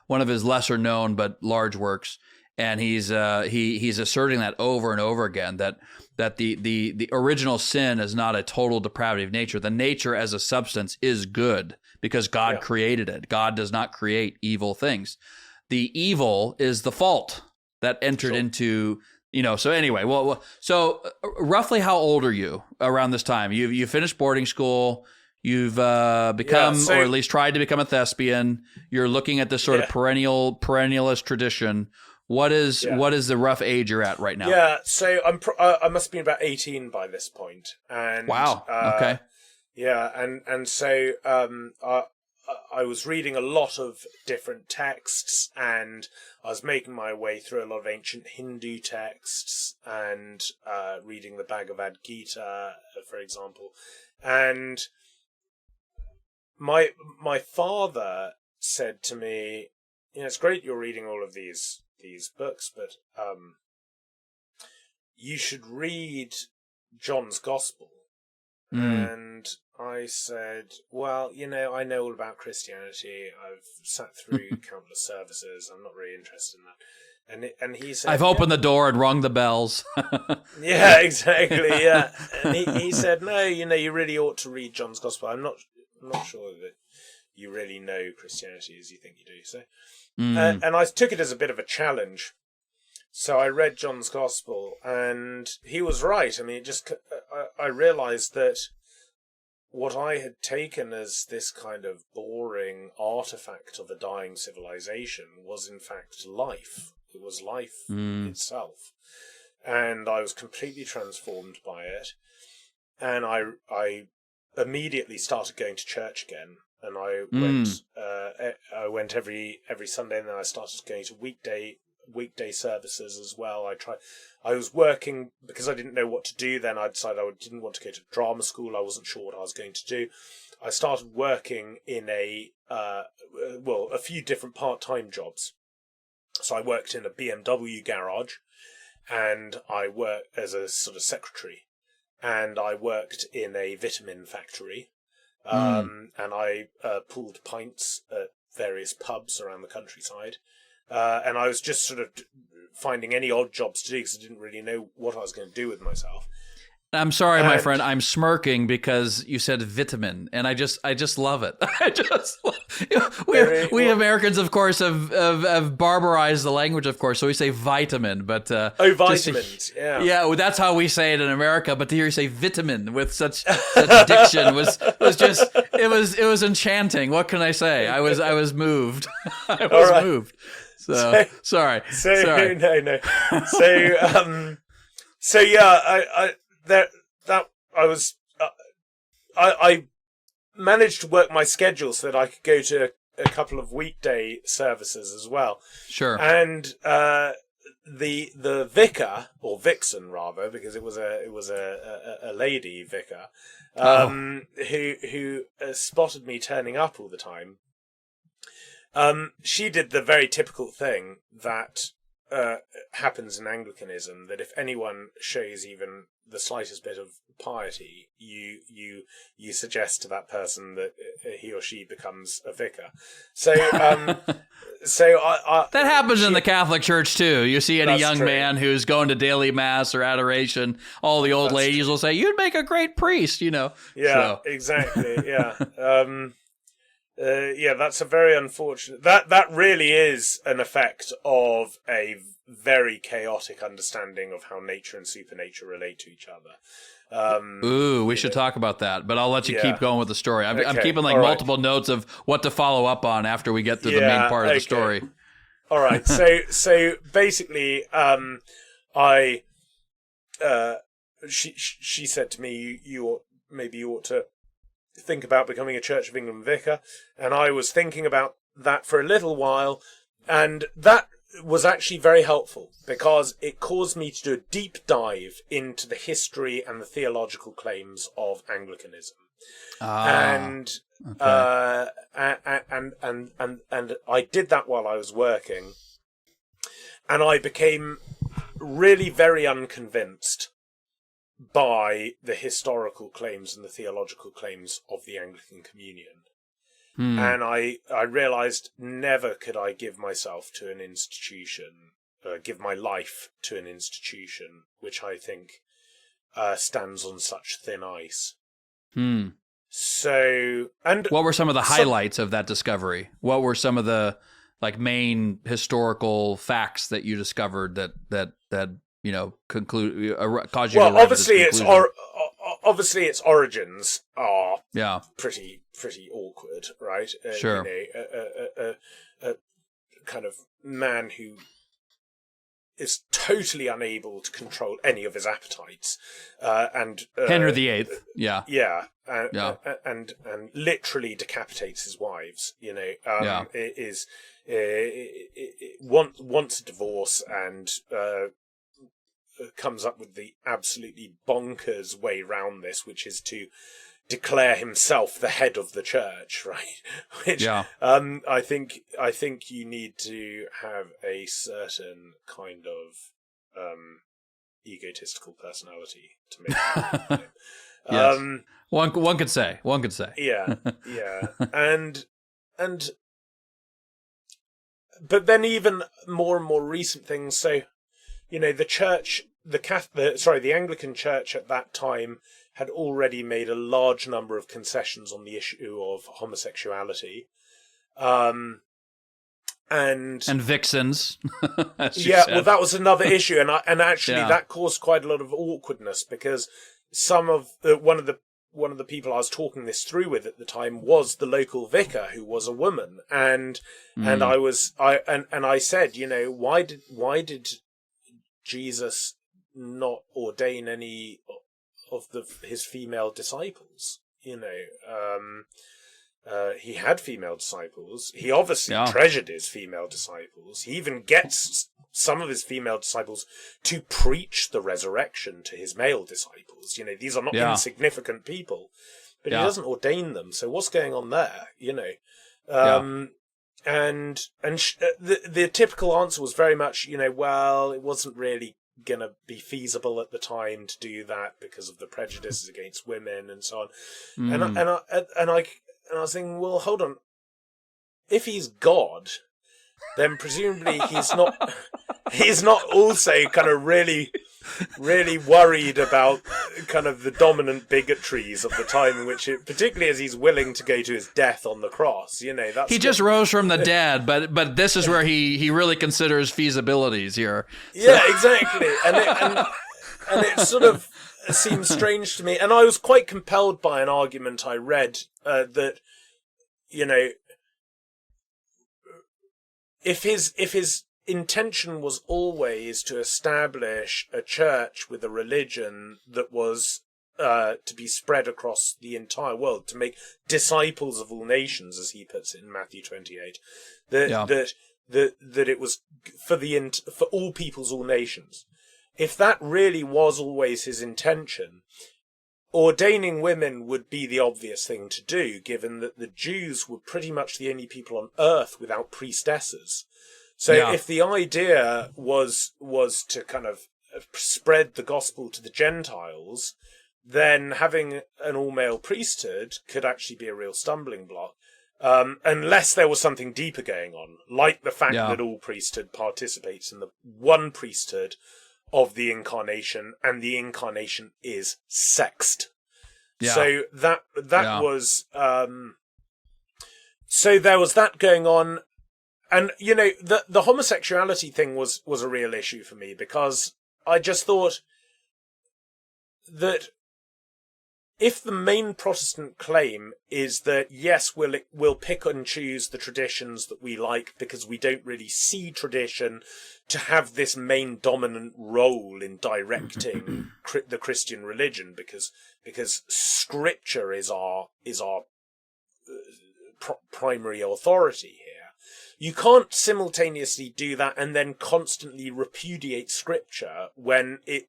one of his lesser known but large works. And he's asserting that over and over again, that the original sin is not a total depravity of nature. The nature as a substance is good because God created it. God does not create evil things. The evil is the fault that entered into, so anyway, so roughly how old are you around this time? You finished boarding school. You've become, or at least tried to become, a thespian. You're looking at this sort of perennialist tradition. What is the rough age you're at right now? Yeah, so I must have been about 18 by this point. And wow. Okay. Yeah, and so I was reading a lot of different texts, and I was making my way through a lot of ancient Hindu texts, and reading the Bhagavad Gita, for example. And my father said to me, it's great you're reading all of these books, but you should read John's Gospel. And I said, well, I know all about Christianity. I've sat through countless services. I'm not really interested in that. And he said, I've opened the door and rung the bells. Yeah, exactly. Yeah. And he said, no, you really ought to read John's Gospel. I'm not sure that you really know Christianity as you think you do. So, and I took it as a bit of a challenge. So I read John's Gospel, and he was right. I mean, I realized that what I had taken as this kind of boring artifact of a dying civilization was in fact life. It was life itself. And I was completely transformed by it. And I immediately started going to church again. And I went every Sunday, and then I started going to weekday services as well. I was working because I didn't know what to do then. I decided I didn't want to go to drama school. I wasn't sure what I was going to do. I started working in a few different part-time jobs. So I worked in a BMW garage, and I worked as a sort of secretary, and I worked in a vitamin factory, and I pulled pints at various pubs around the countryside. And I was just sort of finding any odd jobs to do because I didn't really know what I was going to do with myself. I'm sorry, my friend. I'm smirking because you said vitamin, and I just love it. We Americans, of course, have barbarized the language, of course, so we say vitamin. But vitamins, yeah, well, that's how we say it in America. But to hear you say vitamin with such diction was just it was enchanting. What can I say? I was moved. I was moved. So sorry. No. So yeah, I managed to work my schedule so that I could go to a couple of weekday services as well. Sure. And the vicar, or vixen rather, because it was a lady vicar, who spotted me turning up all the time. She did the very typical thing that happens in Anglicanism, that if anyone shows even the slightest bit of piety, you suggest to that person that he or she becomes a vicar. So that happens in the Catholic Church too. You see any young man who's going to daily mass or adoration, all the old ladies will say, "You'd make a great priest," Yeah, so. Exactly. Yeah. That's a very unfortunate. That really is an effect of a very chaotic understanding of how nature and supernature relate to each other. Ooh, we should talk about that, but I'll let you keep going with the story. I'm keeping multiple notes of what to follow up on after we get through the main part of the story. All right. So basically, she said to me, you ought to think about becoming a Church of England vicar, and I was thinking about that for a little while, and that was actually very helpful because it caused me to do a deep dive into the history and the theological claims of Anglicanism. And I did that while I was working, and I became really very unconvinced by the historical claims and the theological claims of the Anglican Communion. And I realized never could I give myself to an institution, give my life to an institution, which I think stands on such thin ice. So, and what were some of the highlights of that discovery? What were some of the main historical facts that you discovered that conclude caused you to arrive at this conclusion? Obviously, its origins are pretty awkward, right? Sure. A kind of man who is totally unable to control any of his appetites, and Henry VIII, and literally decapitates his wives. Wants a divorce and comes up with the absolutely bonkers way round this, which is to declare himself the head of the church, right? Which I think you need to have a certain kind of egotistical personality to make that. Yes. One could say. Yeah. And but then even more and more recent things. So, the church, the Anglican Church at that time had already made a large number of concessions on the issue of homosexuality, and vixens. Well, that was another issue, and actually that caused quite a lot of awkwardness because one of the people I was talking this through with at the time was the local vicar, who was a woman, and I said, why did Jesus not ordain any of his female disciples? He had female disciples. He obviously treasured his female disciples. He even gets some of his female disciples to preach the resurrection to his male disciples. These are not insignificant people, but he doesn't ordain them. So what's going on there? And the typical answer was very much, well, it wasn't really going to be feasible at the time to do that because of the prejudices against women and so on. And I was thinking, well, hold on. If he's God, then presumably he's not also kind of really worried about kind of the dominant bigotries of the time in which particularly as he's willing to go to his death on the cross, that's he just rose from the dead, but this is where he really considers feasibilities here. Yeah, exactly. And it sort of seems strange to me. And I was quite compelled by an argument I read that, if his intention was always to establish a church with a religion that was to be spread across the entire world, to make disciples of all nations, as he puts it in Matthew 28, that it was for all peoples, all nations. If that really was always his intention, ordaining women would be the obvious thing to do, given that the Jews were pretty much the only people on earth without priestesses. So if the idea was to kind of spread the gospel to the Gentiles, then having an all-male priesthood could actually be a real stumbling block, unless there was something deeper going on, like the fact that all priesthood participates in the one priesthood of the incarnation, and the incarnation is sexed. So that was so there was that going on. And, the homosexuality thing was a real issue for me, because I just thought that if the main Protestant claim is that, yes, we'll pick and choose the traditions that we like because we don't really see tradition to have this main dominant role in directing the Christian religion, because Scripture is our primary authority here. You can't simultaneously do that and then constantly repudiate Scripture when it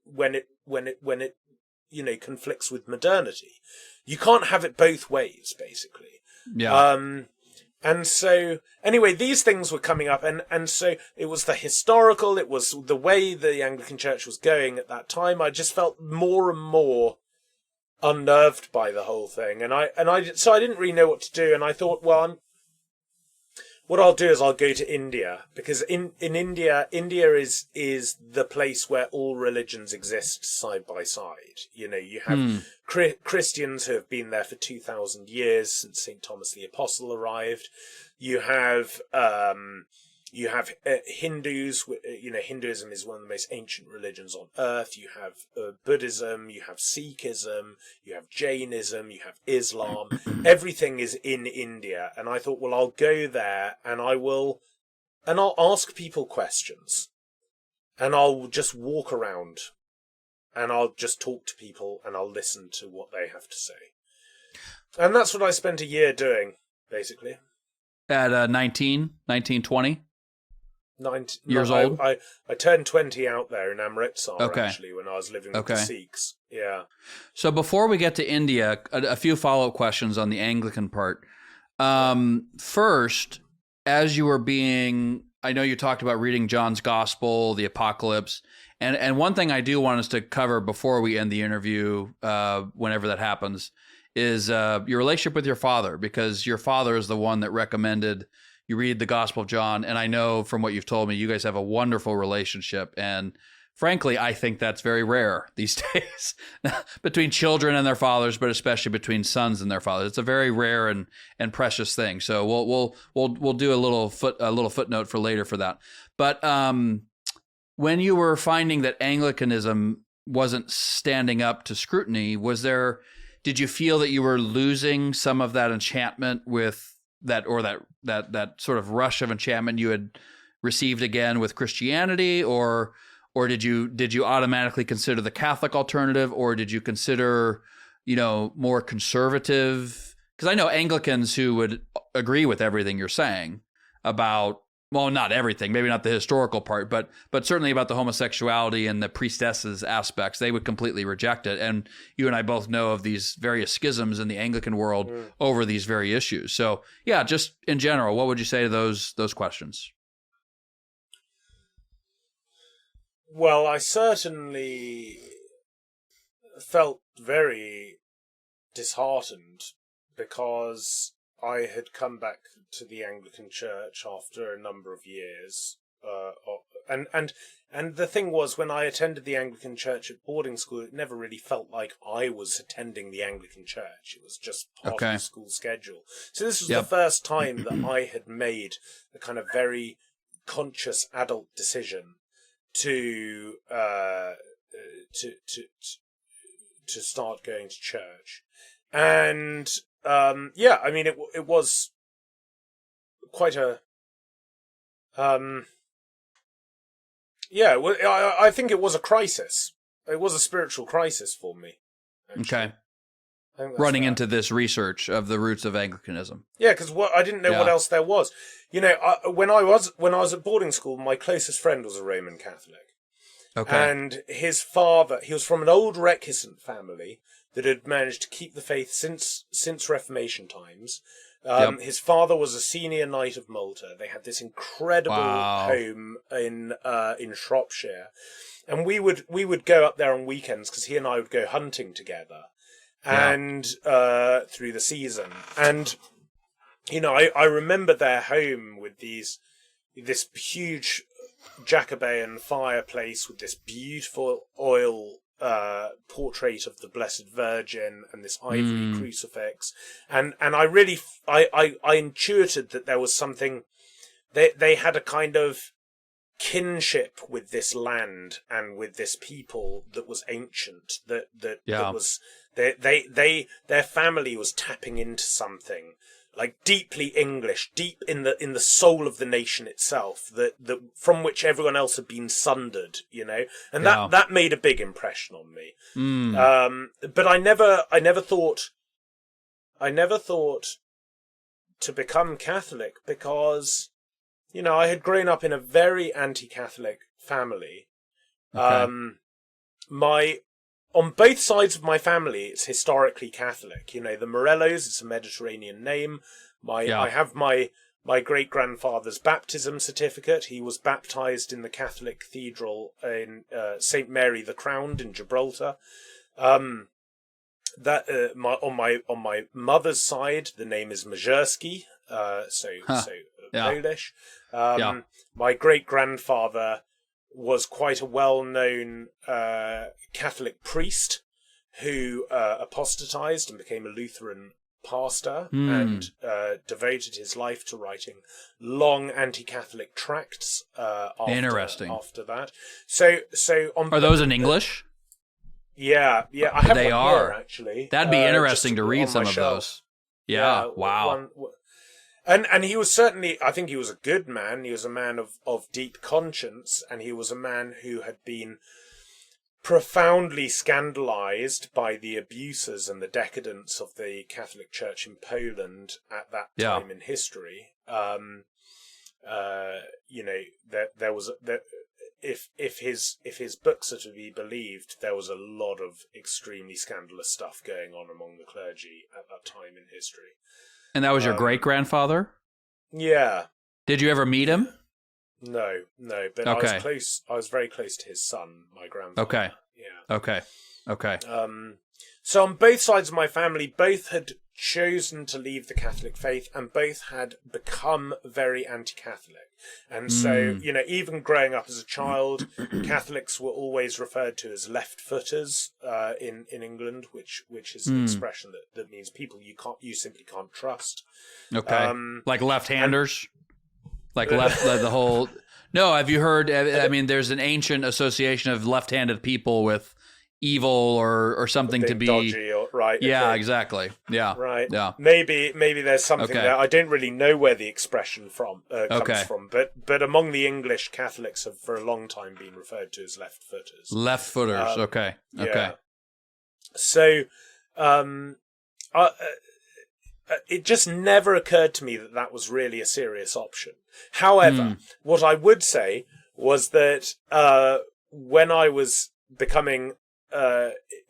conflicts with modernity. You can't have it both ways, basically. Yeah. And so, anyway, these things were coming up, and so it was the historical, it was the way the Anglican Church was going at that time. I just felt more and more unnerved by the whole thing, so I didn't really know what to do, and I thought, well, what I'll do is I'll go to India, because in India is the place where all religions exist side by side. You have Christians who have been there for 2,000 years since St. Thomas the Apostle arrived. You have Hindus. Hinduism is one of the most ancient religions on earth. You have Buddhism. You have Sikhism. You have Jainism. You have Islam. Everything is in India. And I thought, well, I'll go there and I'll ask people questions, and I'll just walk around, and I'll just talk to people, and I'll listen to what they have to say. And that's what I spent a year doing, basically. At 19, 20? 19 years old? I turned 20 out there in Amritsar, actually, when I was living with the Sikhs. Yeah. So before we get to India, a few follow-up questions on the Anglican part. First, as you were I know you talked about reading John's Gospel, the Apocalypse, and one thing I do want us to cover before we end the interview, whenever that happens, is your relationship with your father, because your father is the one that recommended you read the Gospel of John. And I know from what you've told me, you guys have a wonderful relationship. And frankly, I think that's very rare these days between children and their fathers, but especially between sons and their fathers. It's a very rare and precious thing. So we'll do a little footnote for later for that. But when you were finding that Anglicanism wasn't standing up to scrutiny, did you feel that you were losing some of that enchantment with that, or that sort of rush of enchantment you had received again with Christianity, or did you automatically consider the Catholic alternative, or did you consider, more conservative? Because I know Anglicans who would agree with everything you're saying about, well, not everything, maybe not the historical part, but certainly about the homosexuality and the priestesses aspects. They would completely reject it. And you and I both know of these various schisms in the Anglican world over these very issues. So yeah, just in general, what would you say to those questions? Well, I certainly felt very disheartened because I had come back to the Anglican Church after a number of years, and the thing was, when I attended the Anglican Church at boarding school, it never really felt like I was attending the Anglican Church. It was just part of the school schedule. So this was the first time that I had made a kind of very conscious adult decision to start going to church, and I mean, it was quite a I think it was a crisis. It was a spiritual crisis for me, actually. Okay. Running into this research of the roots of Anglicanism. Yeah, because I didn't know what else there was. When I was at boarding school, my closest friend was a Roman Catholic. Okay. And his father, he was from an old recusant family that had managed to keep the faith since Reformation times. His father was a senior Knight of Malta. They had this incredible home in Shropshire, and we would go up there on weekends because he and I would go hunting together, and through the season. And I remember their home with this huge Jacobean fireplace with this beautiful oil portrait of the Blessed Virgin and this ivory crucifix, and I really I intuited that there was something. They had a kind of kinship with this land and with this people that was ancient, that Their family was tapping into something like deeply English, deep in the soul of the nation itself, that from which everyone else had been sundered, and that made a big impression on me. But I never thought to become Catholic because, I had grown up in a very anti-Catholic family. Okay. On both sides of my family, it's historically Catholic. The Morellos, it's a Mediterranean name. I have my great-grandfather's baptism certificate. He was baptized in the Catholic cathedral in St. Mary the Crowned in Gibraltar. On my mother's side, the name is Majerski, Polish. My great-grandfather was quite a well-known Catholic priest who apostatized and became a Lutheran pastor and devoted his life to writing long anti-Catholic tracts after that. So are those in English? Yeah. I have they one are here, actually. That'd be interesting to read some of those. Yeah. Wow. And he was certainly, I think he was a good man. He was a man of deep conscience, and he was a man who had been profoundly scandalized by the abuses and the decadence of the Catholic Church in Poland at that time in history. If his books are to be believed, there was a lot of extremely scandalous stuff going on among the clergy at that time in history. And that was your great-grandfather? Yeah. Did you ever meet him? No, but okay. I was close. I was very close to his son, my grandfather. Okay. Yeah. Okay. So on both sides of my family, both had chosen to leave the Catholic faith, and both had become very anti-Catholic. And so, even growing up as a child, Catholics were always referred to as left-footers in England, which is an expression that means people you simply can't trust. Okay, like left-handers, like the whole. No, have you heard? I mean, there's an ancient association of left-handed people with evil or something to be dodgy, right? Yeah, okay. Exactly. Yeah, right. Yeah, maybe there's something there. I don't really know where the expression comes from, but among the English, Catholics have for a long time been referred to as left-footers. Left-footers. Okay. So, it just never occurred to me that was really a serious option. However, what I would say was that when I was becoming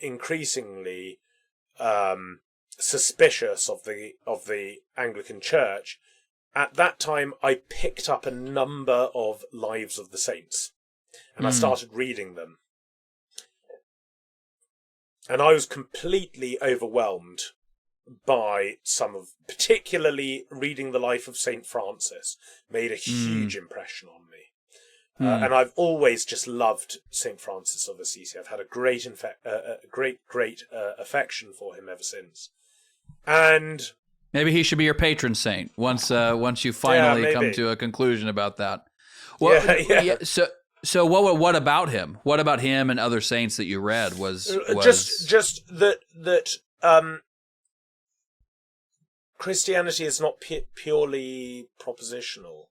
increasingly suspicious of the Anglican Church, at that time I picked up a number of Lives of the Saints, and I started reading them, and I was completely overwhelmed by particularly reading the life of Saint Francis made a huge impression on me. And I've always just loved St. Francis of Assisi. I've had a great affection for him ever since. And maybe he should be your patron saint once you finally come to a conclusion about that. Well, yeah. So what about him? What about him and other saints that you read was just that Christianity is not purely propositional.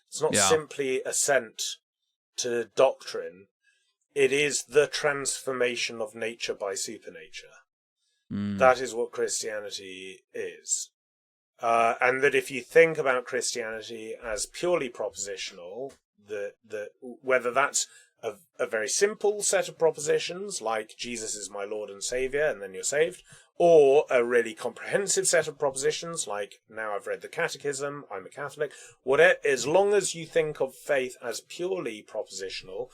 It's not simply assent to doctrine. It is the transformation of nature by supernature. That is what Christianity is. And that if you think about Christianity as purely propositional, whether that's a very simple set of propositions, like Jesus is my Lord and Saviour, and then you're saved, or a really comprehensive set of propositions, like now I've read the Catechism, I'm a Catholic, whatever, as long as you think of faith as purely propositional,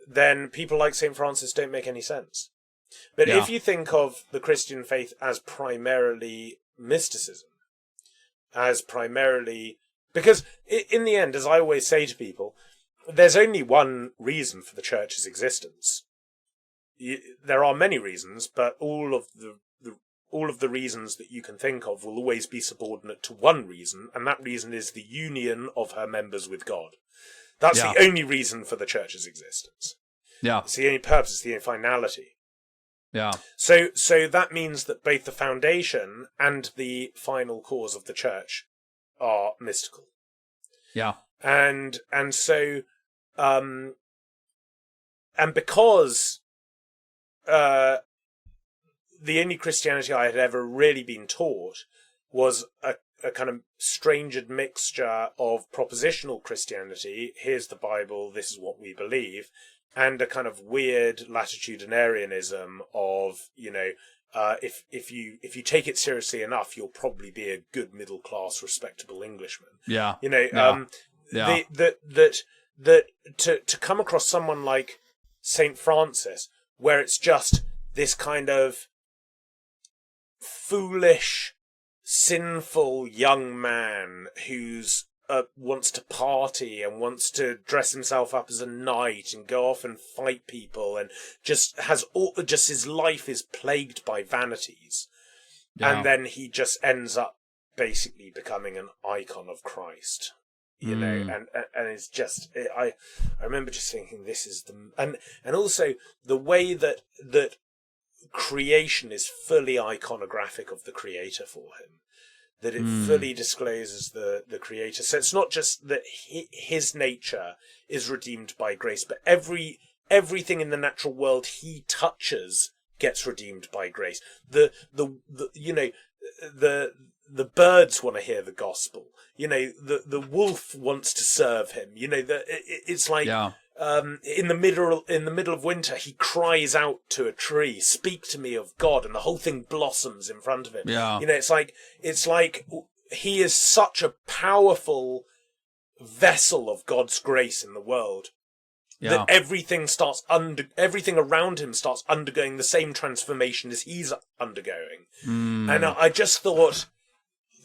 then people like St. Francis don't make any sense. But if you think of the Christian faith as primarily mysticism, because in the end, as I always say to people, there's only one reason for the Church's existence. There are many reasons, but all of the reasons that you can think of will always be subordinate to one reason, and that reason is the union of her members with God. That's the only reason for the Church's existence. Yeah. It's the only purpose, the only finality. Yeah. So that means that both the foundation and the final cause of the church are mystical. Yeah. And so, and because the only Christianity I had ever really been taught was a kind of strange admixture of propositional Christianity, here's the Bible, this is what we believe, and a kind of weird latitudinarianism of, if you take it seriously enough, you'll probably be a good middle class, respectable Englishman. Yeah. That to come across someone like Saint Francis, where it's just this kind of foolish, sinful young man who's wants to party and wants to dress himself up as a knight and go off and fight people, and just his life is plagued by vanities, and then he just ends up basically becoming an icon of Christ, and it's just I remember just thinking, this is and also the way that creation is fully iconographic of the Creator for him, that it fully discloses the Creator. So it's not just that his nature is redeemed by grace, but everything in the natural world he touches gets redeemed by grace. The birds want to hear the gospel. The wolf wants to serve him. It's like. Yeah. In the middle of winter, he cries out to a tree, "Speak to me of God," and the whole thing blossoms in front of him. Yeah. It's like he is such a powerful vessel of God's grace in the world that everything around him starts undergoing the same transformation as he's undergoing. And I just thought,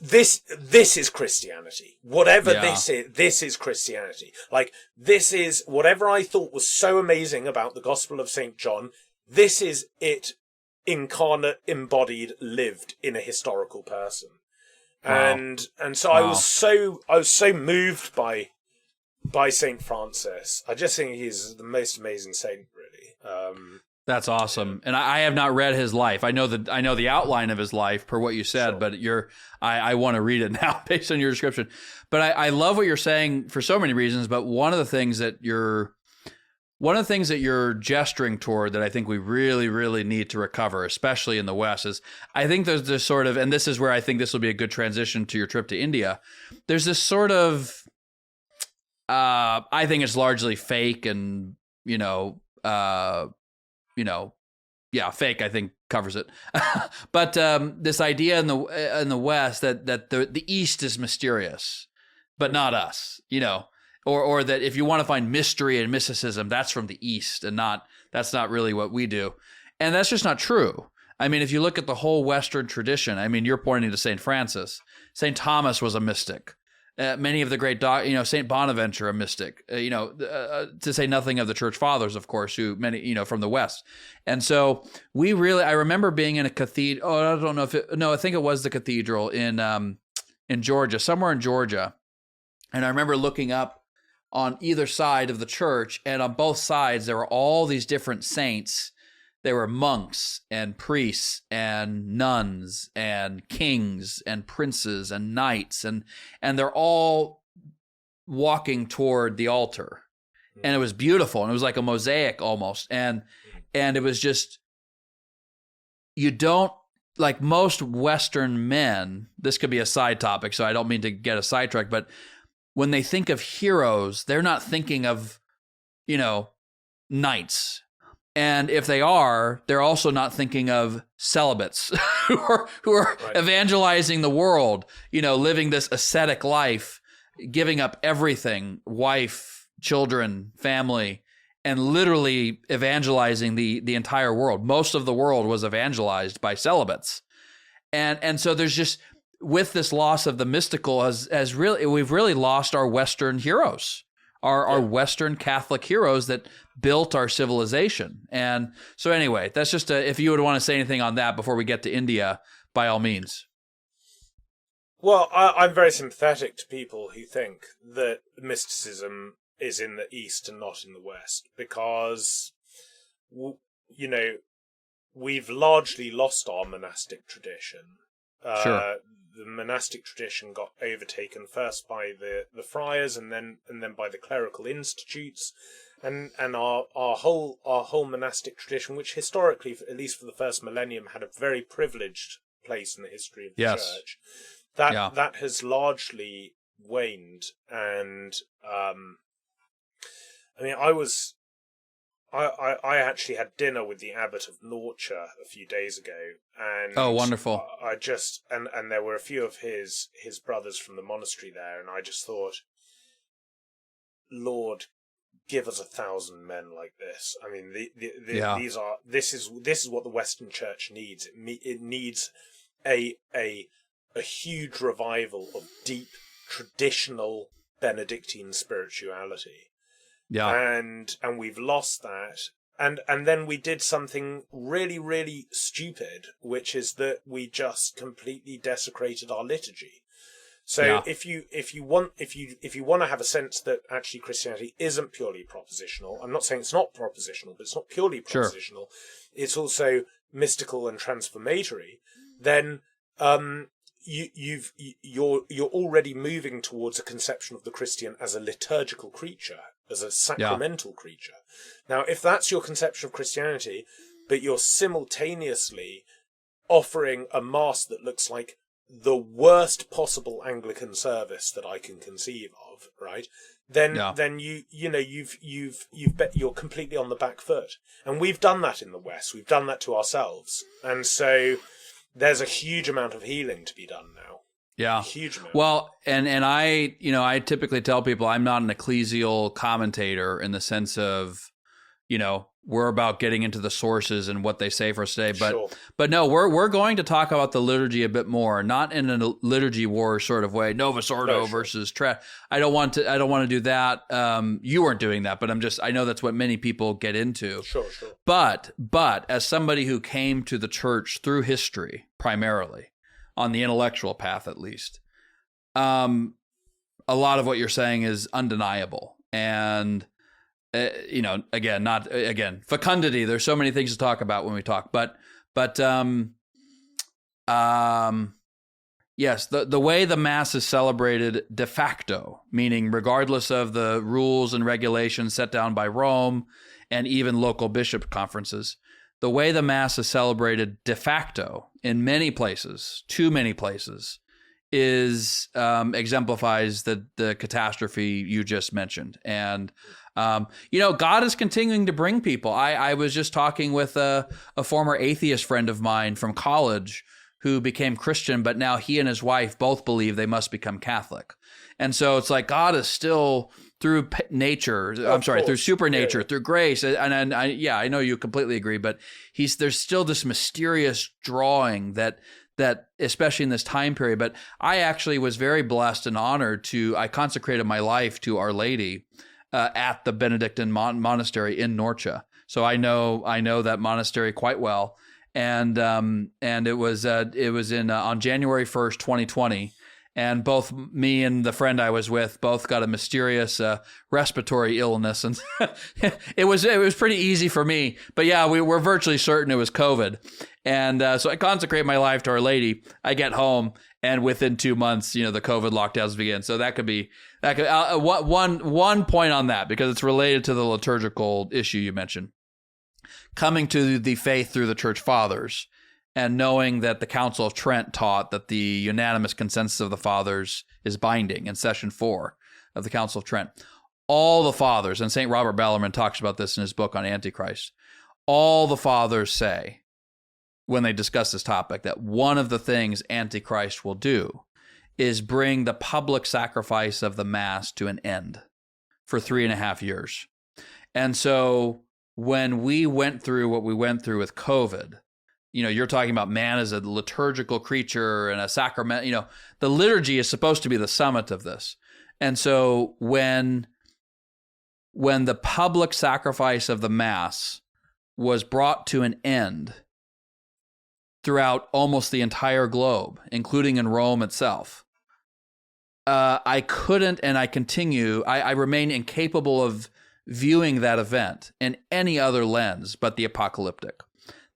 This is Christianity. Whatever this is Christianity. Like, this is whatever I thought was so amazing about the Gospel of St. John. This is it incarnate, embodied, lived in a historical person. Wow. And so I was so moved by St. Francis. I just think he's the most amazing saint, really. That's awesome. And I have not read his life. I know the outline of his life per what you said, but I want to read it now based on your description. But I love what you're saying for so many reasons. But one of the things that you're gesturing toward that I think we really, really need to recover, especially in the West, is I think there's this sort of, and this is where I think this will be a good transition to your trip to India. There's this sort of, I think it's largely fake and, fake, I think covers it. But this idea in the West that the East is mysterious, but not us, or that if you want to find mystery and mysticism, that's from the East and that's not really what we do. And that's just not true. I mean, if you look at the whole Western tradition, I mean, you're pointing to St. Francis. St. Thomas was a mystic. Many of the great, St. Bonaventure, a mystic, to say nothing of the church fathers, of course, who many, from the West. And so I remember being in a cathedral. Oh, I don't know I think it was the cathedral in Georgia, somewhere in Georgia. And I remember looking up on either side of the church, and on both sides, there were all these different saints. There were monks and priests and nuns and kings and princes and knights, and they're all walking toward the altar. And it was beautiful, and it was like a mosaic almost. And it was just, you don't, like most Western men, this could be a side topic, so I don't mean to get a sidetrack, but when they think of heroes, they're not thinking of, knights. And if they are, they're also not thinking of celibates who are right. Evangelizing the world, living this ascetic life, giving up everything, wife, children, family, and literally evangelizing the entire world. Most of the world was evangelized by celibates. And so there's just, with this loss of the mystical, we've really lost our Western heroes. Our Western Catholic heroes that built our civilization. And so anyway, that's just if you would want to say anything on that before we get to India, by all means. Well, I'm very sympathetic to people who think that mysticism is in the East and not in the West, because, we've largely lost our monastic tradition. Sure. The monastic tradition got overtaken first by the friars, and then by the clerical institutes, and our whole monastic tradition, which historically, at least for the first millennium, had a very privileged place in the history of the church. That has largely waned, and I actually had dinner with the abbot of Norcia a few days ago, and oh, wonderful! I just and there were a few of his brothers from the monastery there, and I just thought, Lord, give us 1,000 men like this. I mean, this is what the Western Church needs. It needs a huge revival of deep traditional Benedictine spirituality. Yeah. And we've lost that. And then we did something really, really stupid, which is that we just completely desecrated our liturgy. So if you want to have a sense that actually Christianity isn't purely propositional, I'm not saying it's not propositional, but it's not purely propositional. Sure. It's also mystical and transformatory. Then you're already moving towards a conception of the Christian as a liturgical creature, as a sacramental creature. Now, if that's your conception of Christianity, but you're simultaneously offering a mass that looks like the worst possible Anglican service that I can conceive of, right? Then you're completely on the back foot. And we've done that in the West. We've done that to ourselves. And so there's a huge amount of healing to be done now. Yeah. A huge amount. Well, and I typically tell people I'm not an ecclesial commentator in the sense of, we're about getting into the sources and what they say for us today. But no, we're going to talk about the liturgy a bit more, not in a liturgy war sort of way. Novus Ordo versus I don't want to do that. You weren't doing that, but I know that's what many people get into. Sure. But as somebody who came to the church through history, primarily, on the intellectual path at least, a lot of what you're saying is undeniable. And fecundity. There's so many things to talk about when we talk, but yes, the way the Mass is celebrated de facto, meaning regardless of the rules and regulations set down by Rome and even local bishop conferences, the way the Mass is celebrated de facto in many places, too many places, is exemplifies the catastrophe you just mentioned. And God is continuing to bring people. I was just talking with a former atheist friend of mine from college who became Christian, but now he and his wife both believe they must become Catholic. And so it's like God is still through nature, through supernature, through grace. And I know you completely agree, but there's still this mysterious drawing that especially in this time period. But I actually was very blessed and honored I consecrated my life to Our Lady at the Benedictine monastery in Norcia. So I know that monastery quite well. And it was in on January 1st, 2020. And both me and the friend I was with both got a mysterious respiratory illness, and it was pretty easy for me. But yeah, we were virtually certain it was COVID, and so I consecrate my life to Our Lady. I get home, and within 2 months, the COVID lockdowns begin. So that could one point on that, because it's related to the liturgical issue you mentioned. Coming to the faith through the Church Fathers, and knowing that the Council of Trent taught that the unanimous consensus of the Fathers is binding in Session 4 of the Council of Trent. All the Fathers, and St. Robert Bellarmine talks about this in his book on Antichrist, all the Fathers say, when they discuss this topic, that one of the things Antichrist will do is bring the public sacrifice of the Mass to an end for 3.5 years. And so when we went through what we went through with COVID, you're talking about man as a liturgical creature and a sacrament. The liturgy is supposed to be the summit of this. And so when the public sacrifice of the Mass was brought to an end throughout almost the entire globe, including in Rome itself, I couldn't, and I continue, I remain incapable of viewing that event in any other lens but the apocalyptic.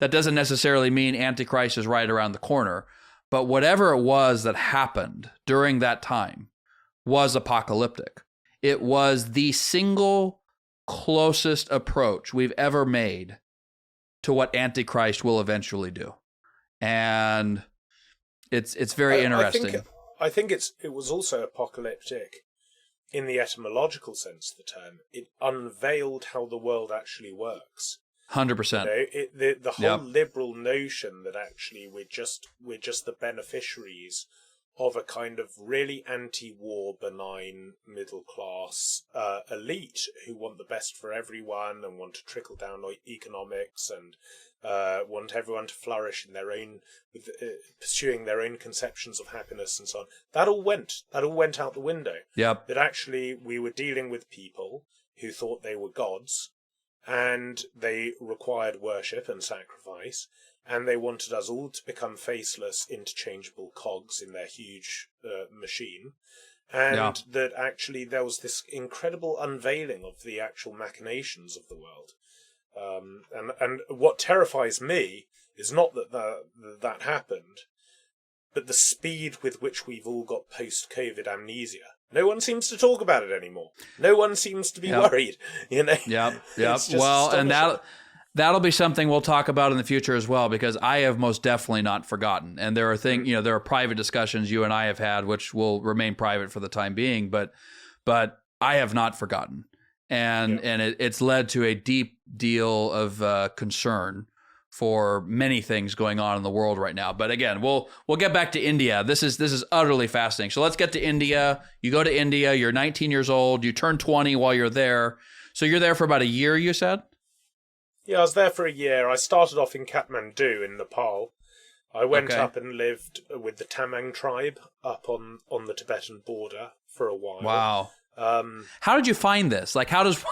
that doesn't necessarily mean Antichrist is right around the corner. But whatever it was that happened during that time was apocalyptic. It was the single closest approach we've ever made to what Antichrist will eventually do. And it's very interesting. I think it was also apocalyptic in the etymological sense of the term. It unveiled how the world actually works. 100%. The whole liberal notion that actually we're just the beneficiaries of a kind of really anti-war, benign middle class elite who want the best for everyone and want to trickle down economics and want everyone to flourish in their own, pursuing their own conceptions of happiness and so on. That all went out the window. Yep. That actually we were dealing with people who thought they were gods, and they required worship and sacrifice, and they wanted us all to become faceless, interchangeable cogs in their huge machine, and that actually there was this incredible unveiling of the actual machinations of the world. And what terrifies me is not that happened, but the speed with which we've all got post-COVID amnesia. No one seems to talk about it anymore. No one seems to be worried. Yep. Well, and that'll be something we'll talk about in the future as well, because I have most definitely not forgotten. And there are things, there are private discussions you and I have had, which will remain private for the time being, but I have not forgotten. And it's led to a deep deal of concern for many things going on in the world right now. But again, we'll get back to India. This is utterly fascinating. So let's get to India. You go to India, you're 19 years old, you turn 20 while you're there. So you're there for about a year, you said? Yeah, I was there for a year. I started off in Kathmandu in Nepal. I went up and lived with the Tamang tribe up on the Tibetan border for a while. Wow. How did you find this? Like, how does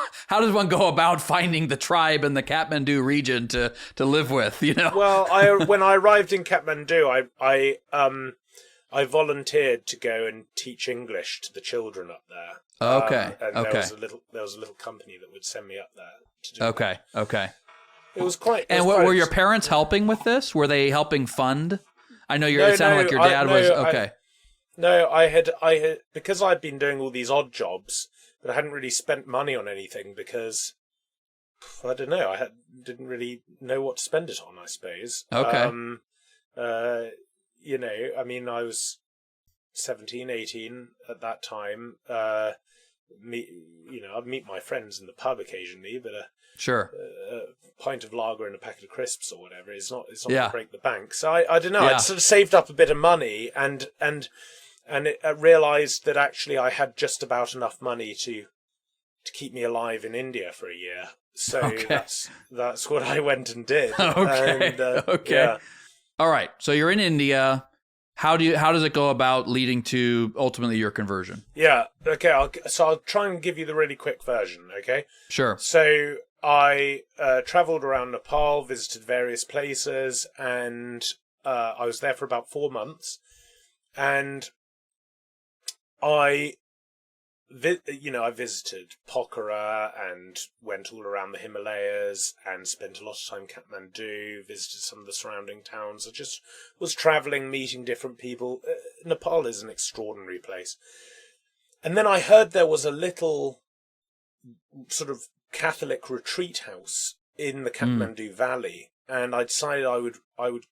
one go about finding the tribe in the Kathmandu region to live with? Well, when I arrived in Kathmandu, I volunteered to go and teach English to the children up there. Okay. There was a little company that would send me up there to do. Okay. It was quite. Were your parents helping with this? Were they helping fund? I know it sounded like your dad was okay. I had because I'd been doing all these odd jobs, but I hadn't really spent money on anything because I don't know. Didn't really know what to spend it on, I suppose. Okay. I mean, I was 17, 18 at that time. I'd meet my friends in the pub occasionally, but a pint of lager and a packet of crisps or whatever is not going to break the bank. So I don't know. I'd sort of saved up a bit of money and realised that actually I had just about enough money to keep me alive in India for a year. So that's what I went and did. Okay. Yeah. All right. So you're in India. How does it go about leading to ultimately your conversion? Yeah. Okay. I'll try and give you the really quick version. Okay. Sure. So I travelled around Nepal, visited various places, and I was there for about 4 months. And I visited Pokhara and went all around the Himalayas and spent a lot of time in Kathmandu, visited some of the surrounding towns. I just was travelling, meeting different people. Nepal is an extraordinary place. And then I heard there was a little sort of Catholic retreat house in the Kathmandu Valley, and I decided I would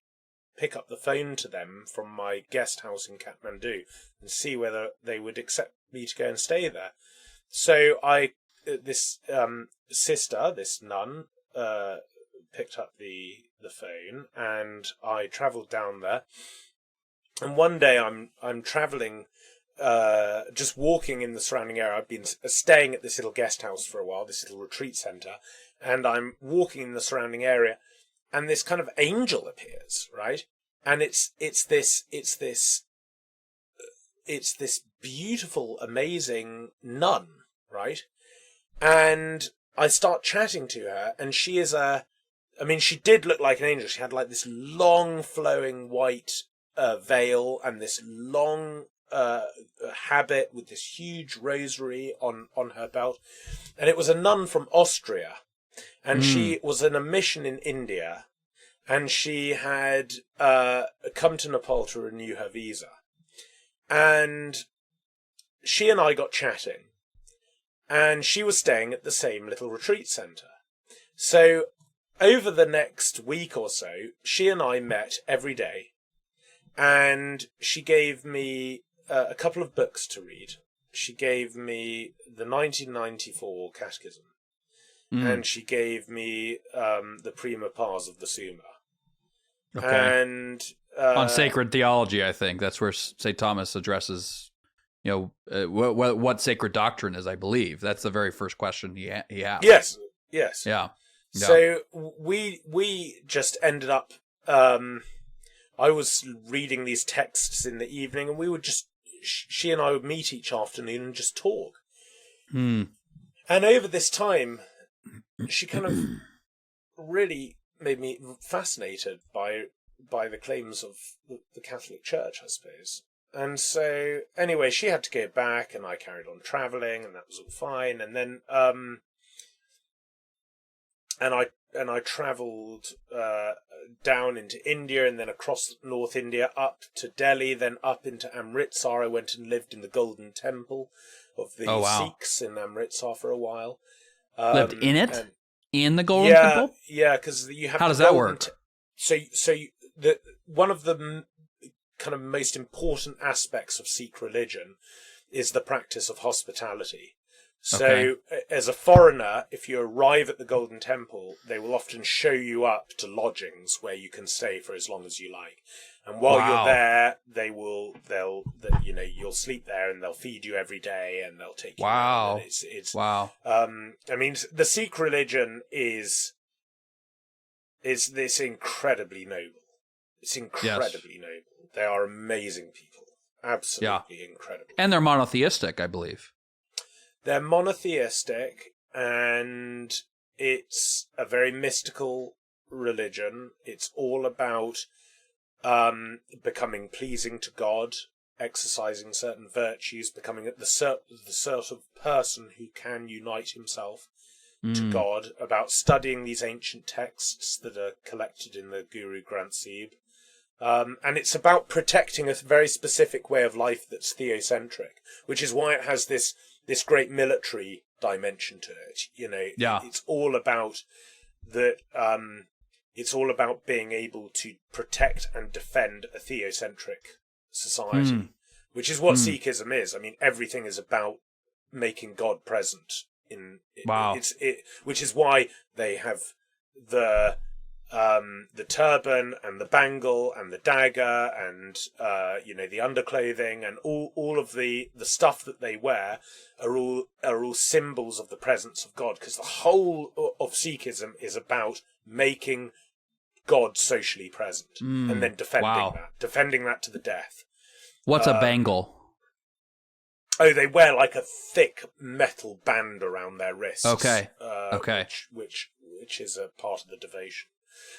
pick up the phone to them from my guest house in Kathmandu and see whether they would accept me to go and stay there. So this sister, this nun, picked up the phone, and I travelled down there. And one day I'm travelling, just walking in the surrounding area. I've been staying at this little guest house for a while, this little retreat centre, and I'm walking in the surrounding area, and this kind of angel appears, right? And it's this beautiful, amazing nun, right? And I start chatting to her, and she did look like an angel. She had like this long flowing white veil and this long habit with this huge rosary on her belt. And it was a nun from Austria. And she was on a mission in India. and she had come to Nepal to renew her visa. And she and I got chatting, and she was staying at the same little retreat centre. So over the next week or so, she and I met every day, and she gave me a couple of books to read. She gave me the 1994 Catechism, and she gave me the Prima Pars of the Summa. Okay. And on sacred theology, I think that's where St. Thomas addresses, what sacred doctrine is. I believe that's the very first question he asked. Yes. Yeah. So we just ended up. I was reading these texts in the evening, and we would she and I would meet each afternoon and just talk. And over this time, she kind of really made me fascinated by the claims of the Catholic Church, I suppose. And so, anyway, she had to go back, and I carried on travelling, and that was all fine. And then, and I travelled down into India, and then across North India, up to Delhi, then up into Amritsar. I went and lived in the Golden Temple of the Sikhs in Amritsar for a while. Lived in it? In the Golden Temple? Yeah, because you have. How does that work? One of the kind of most important aspects of Sikh religion is the practice of hospitality. So, as a foreigner, if you arrive at the Golden Temple, they will often show you up to lodgings where you can stay for as long as you like. And while you're there, you'll sleep there, and they'll feed you every day, and they'll take you. Wow! Wow! I mean, the Sikh religion is this incredibly noble. It's incredibly noble. They are amazing people. Absolutely incredible. And they're monotheistic, I believe. They're monotheistic, and it's a very mystical religion. It's all about becoming pleasing to God, exercising certain virtues, becoming the sort of person who can unite himself to God, about studying these ancient texts that are collected in the Guru Granth Sahib. And it's about protecting a very specific way of life that's theocentric, which is why it has this great military dimension to it. It's all about that. It's all about being able to protect and defend a theocentric society, which is what Sikhism is. I mean, everything is about making God present in. Which is why they have the turban and the bangle and the dagger and the underclothing and all of the stuff that they wear are all symbols of the presence of God, because the whole of Sikhism is about making God socially present and then defending that to the death. What's a bangle? Oh, they wear like a thick metal band around their wrists. Okay. Which is a part of the devotion.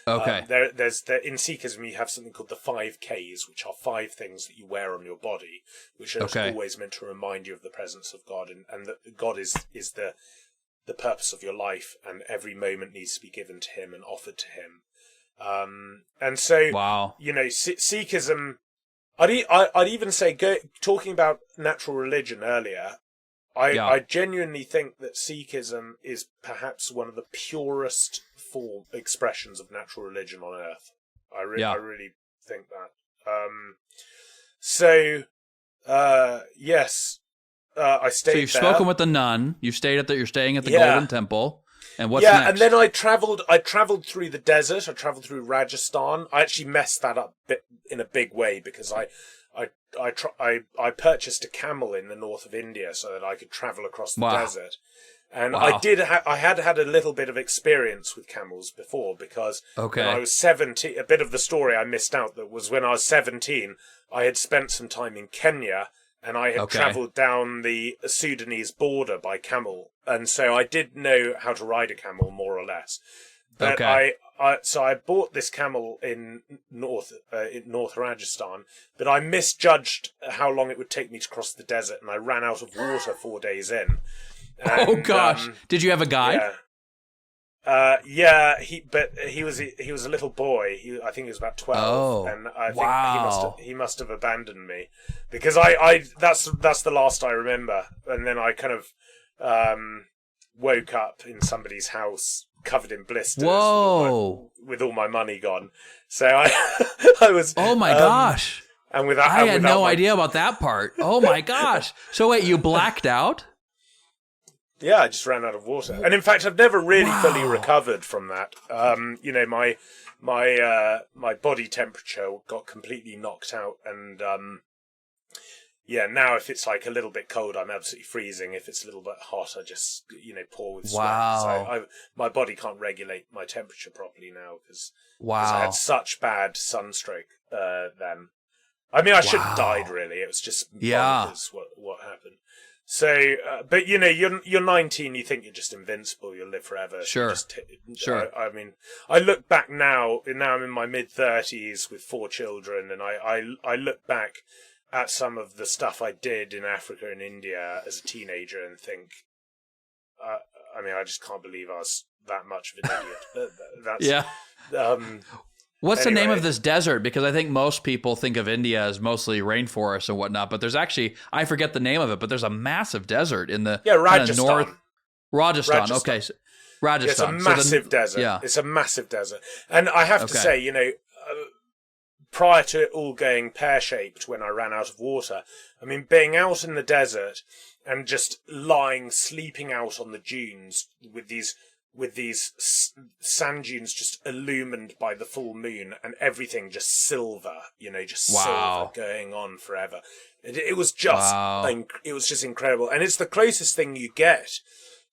Okay. There's in Sikhism you have something called the 5Ks, which are 5 things that you wear on your body, which are always meant to remind you of the presence of God, and that God is the purpose of your life, and every moment needs to be given to Him and offered to Him. And so, Sikhism. I'd even say, talking about natural religion earlier, I genuinely think that Sikhism is perhaps one of the purest expressions of natural religion on earth. I really think that. Yes, I stayed. So you've there. spoken with the nun. You're staying at the Golden Temple. And what's next? And then I travelled through the desert. I travelled through Rajasthan. I actually messed that up in a big way, because I purchased a camel in the north of India so that I could travel across the desert. And I had a little bit of experience with camels before, because when I was 17, a bit of the story I missed out that was when I was 17, I had spent some time in Kenya, and I had travelled down the Sudanese border by camel, and so I did know how to ride a camel more or less. But so I bought this camel in North Rajasthan, but I misjudged how long it would take me to cross the desert, and I ran out of water 4 days in. And, did you have a guide? Yeah, he was a little boy. I think he was about 12, and I think he must have abandoned me, because that's the last I remember. And then I kind of woke up in somebody's house covered in blisters. Whoa! With all my money gone. So I was. Oh my gosh! And I had no idea about that part. Oh my gosh! So wait, you blacked out? Yeah, I just ran out of water, and in fact, I've never really fully recovered from that. My body temperature got completely knocked out, and now if it's like a little bit cold, I'm absolutely freezing. If it's a little bit hot, I just pour with sweat. Wow. So my body can't regulate my temperature properly now because I had such bad sunstroke then. I mean, I shouldn't have died really. It was just bonkers what happened. So, but you're 19. You think you're just invincible. You'll live forever. Sure. Sure. I mean, I look back now. Now I'm in my mid-30s with 4 children, and I look back at some of the stuff I did in Africa and India as a teenager and think, I mean, I just can't believe I was that much of an idiot. That's, What's the name of this desert? Because I think most people think of India as mostly rainforests and whatnot, but there's actually, I forget the name of it, but there's a massive desert in the Rajasthan. North. Rajasthan. Okay. So, Rajasthan. It's a massive desert. Yeah. It's a massive desert. And I have to say, prior to it all going pear-shaped when I ran out of water, I mean, being out in the desert and just sleeping out on the dunes with these sand dunes just illumined by the full moon and everything just silver, silver going on forever. It was just, it was just incredible. And it's the closest thing you get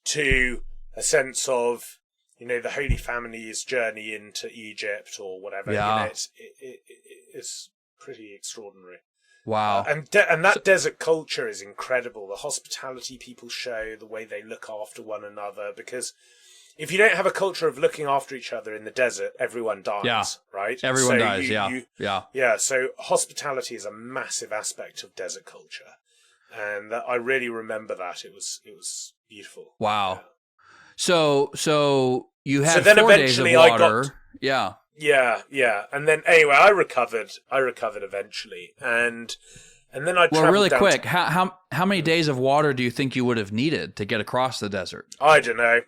to a sense of, the Holy Family's journey into Egypt or whatever. Yeah. It's pretty extraordinary. Wow. And that desert culture is incredible. The hospitality people show, the way they look after one another, because if you don't have a culture of looking after each other in the desert, everyone dies, right? Everyone dies, yeah. So hospitality is a massive aspect of desert culture. And I really remember that. It was beautiful. Wow. So you had 4 days of water. Yeah. And then anyway, I recovered eventually. And then I traveled really quick, how many days of water do you think you would have needed to get across the desert? I don't know.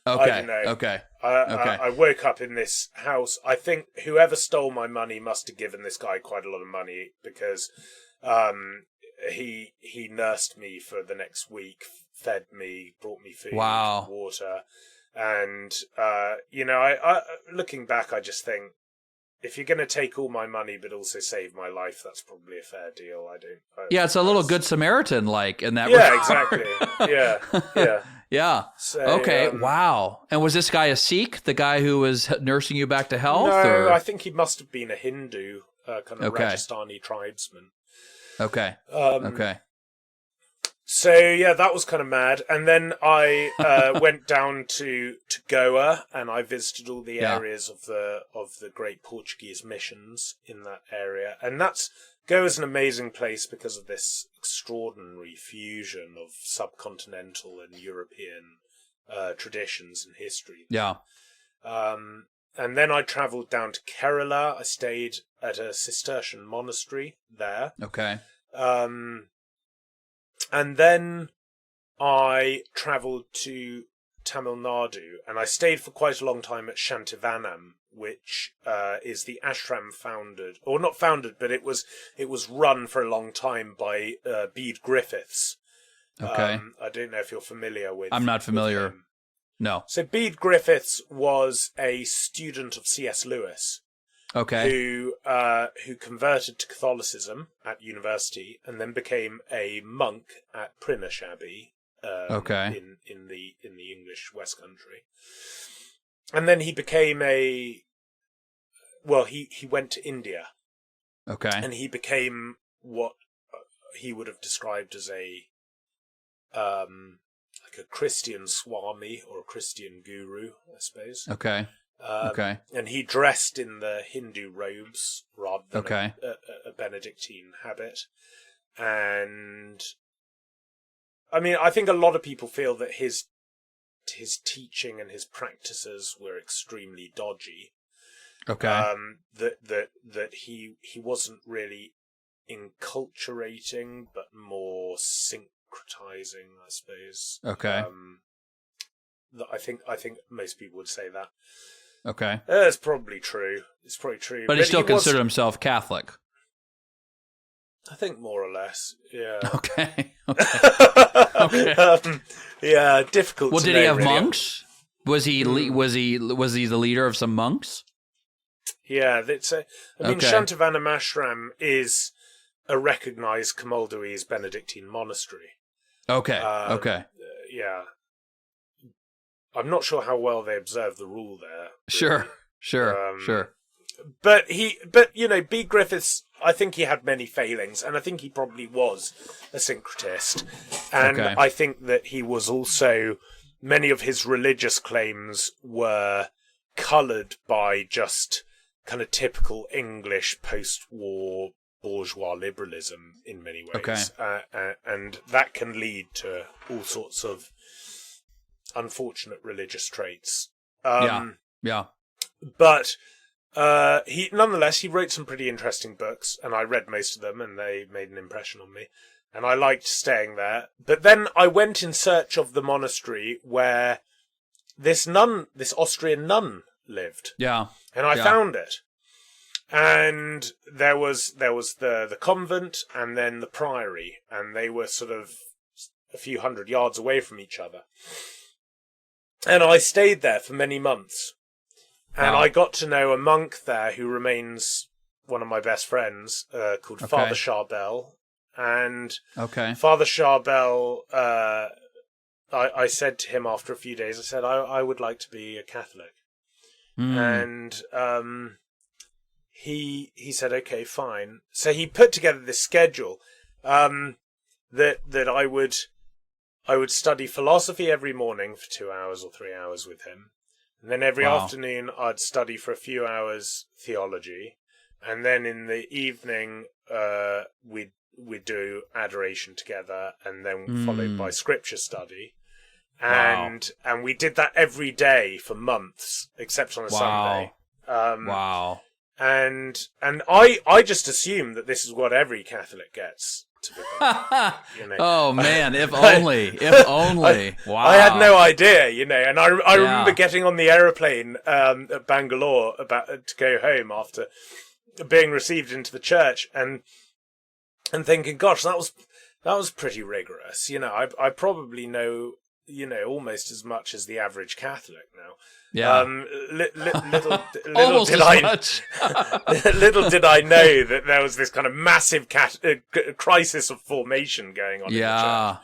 Okay. I woke up in this house. I think whoever stole my money must have given this guy quite a lot of money, because he nursed me for the next week, fed me, brought me food, water, and I looking back, I just think, if you're going to take all my money but also save my life, that's probably a fair deal. It's a little Good Samaritan like in that regard. Exactly. Yeah. So, okay. Wow. And was this guy a Sikh, the guy who was nursing you back to health? No, I think he must have been a Hindu, kind of Rajasthani tribesman. Okay. Okay. So that was kind of mad. And then I went down to Goa, and I visited all the areas of the great Portuguese missions in that area. And Goa's an amazing place because of this extraordinary fusion of subcontinental and European traditions and history. Yeah. And then I travelled down to Kerala. I stayed at a Cistercian monastery there. Okay. And then I travelled to Tamil Nadu, and I stayed for quite a long time at Shantivanam, which is the ashram founded, or not founded, but it was run for a long time by Bede Griffiths. Okay. I don't know if you're familiar with. I'm not familiar. No. So Bede Griffiths was a student of C.S. Lewis. Okay. Who converted to Catholicism at university and then became a monk at Prinish Abbey. In the English West Country, and then he became he went to India. Okay. And he became what he would have described as like a Christian Swami or a Christian guru, I suppose. Okay. And he dressed in the Hindu robes rather than a Benedictine habit. And I mean, I think a lot of people feel that his his teaching and his practices were extremely dodgy. Okay. That he wasn't really enculturating, but more syncretizing, I suppose. Okay. I think most people would say that. Okay. It's probably true. But he still considered himself Catholic. I think more or less. Yeah. Okay. Okay. Yeah, difficult. Well, to did know, he have really. monks? Was he the leader of some monks? Yeah, Okay. Shantavanamashram is a recognised Camaldolese Benedictine monastery. Okay. Okay. Yeah. I'm not sure how well they observe the rule there. Sure. Sure. But B. Griffiths, I think he had many failings, and I think he probably was a syncretist. And Okay. I think that he was also, many of his religious claims were coloured by just kind of typical English post-war bourgeois liberalism in many ways. Okay. And that can lead to all sorts of unfortunate religious traits. Yeah. But he wrote some pretty interesting books, and I read most of them, and they made an impression on me. And I liked staying there. But then I went in search of the monastery where this Austrian nun lived. Yeah. And I found it. And there was the convent and then the priory, and they were sort of a few hundred yards away from each other. And I stayed there for many months. And I got to know a monk there who remains one of my best friends, called Father Charbel. And Father Charbel, I said to him after a few days, I said, I would like to be a Catholic. And he said, okay, fine. So he put together this schedule that I would study philosophy every morning for 2 hours or 3 hours with him. And then every afternoon I'd study for a few hours theology. And then in the evening we'd do adoration together, and then followed by scripture study. And we did that every day for months, except on a Sunday. And I just assume that this is what every Catholic gets. Oh man, if only. Wow. I had no idea, and I remember getting on the aeroplane at Bangalore to go home after being received into the church and thinking, gosh, that was pretty rigorous. I probably know almost as much as the average Catholic now. Yeah. Little Almost did as much. little did I know that there was this kind of massive crisis of formation going on. Yeah.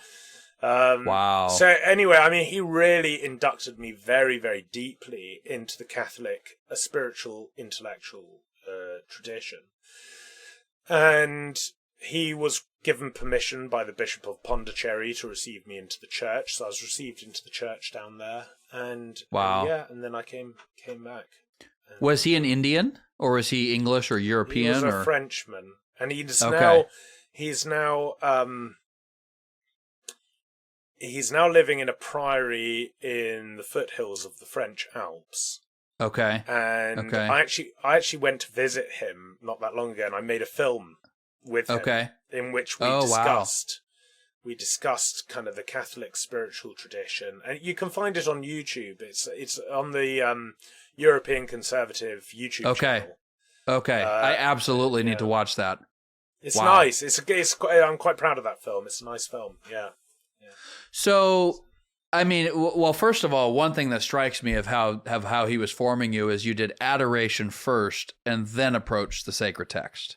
In the church. Wow. So anyway, he really inducted me very, very deeply into the Catholic, spiritual, intellectual tradition, and he was given permission by the Bishop of Pondicherry to receive me into the church. So I was received into the church down there, and then I came back. Was he an Indian, or was he English or European? He was a Frenchman, and he's now living in a priory in the foothills of the French Alps. Okay. And I actually went to visit him not that long ago, and I made a film with him in which we discussed kind of the Catholic spiritual tradition, and you can find it on YouTube. It's on the European Conservative YouTube channel. Okay. I absolutely need to watch that. It's nice. I'm quite proud of that film. It's a nice film. Yeah. So, well, first of all, one thing that strikes me of how he was forming you is you did adoration first and then approached the sacred text.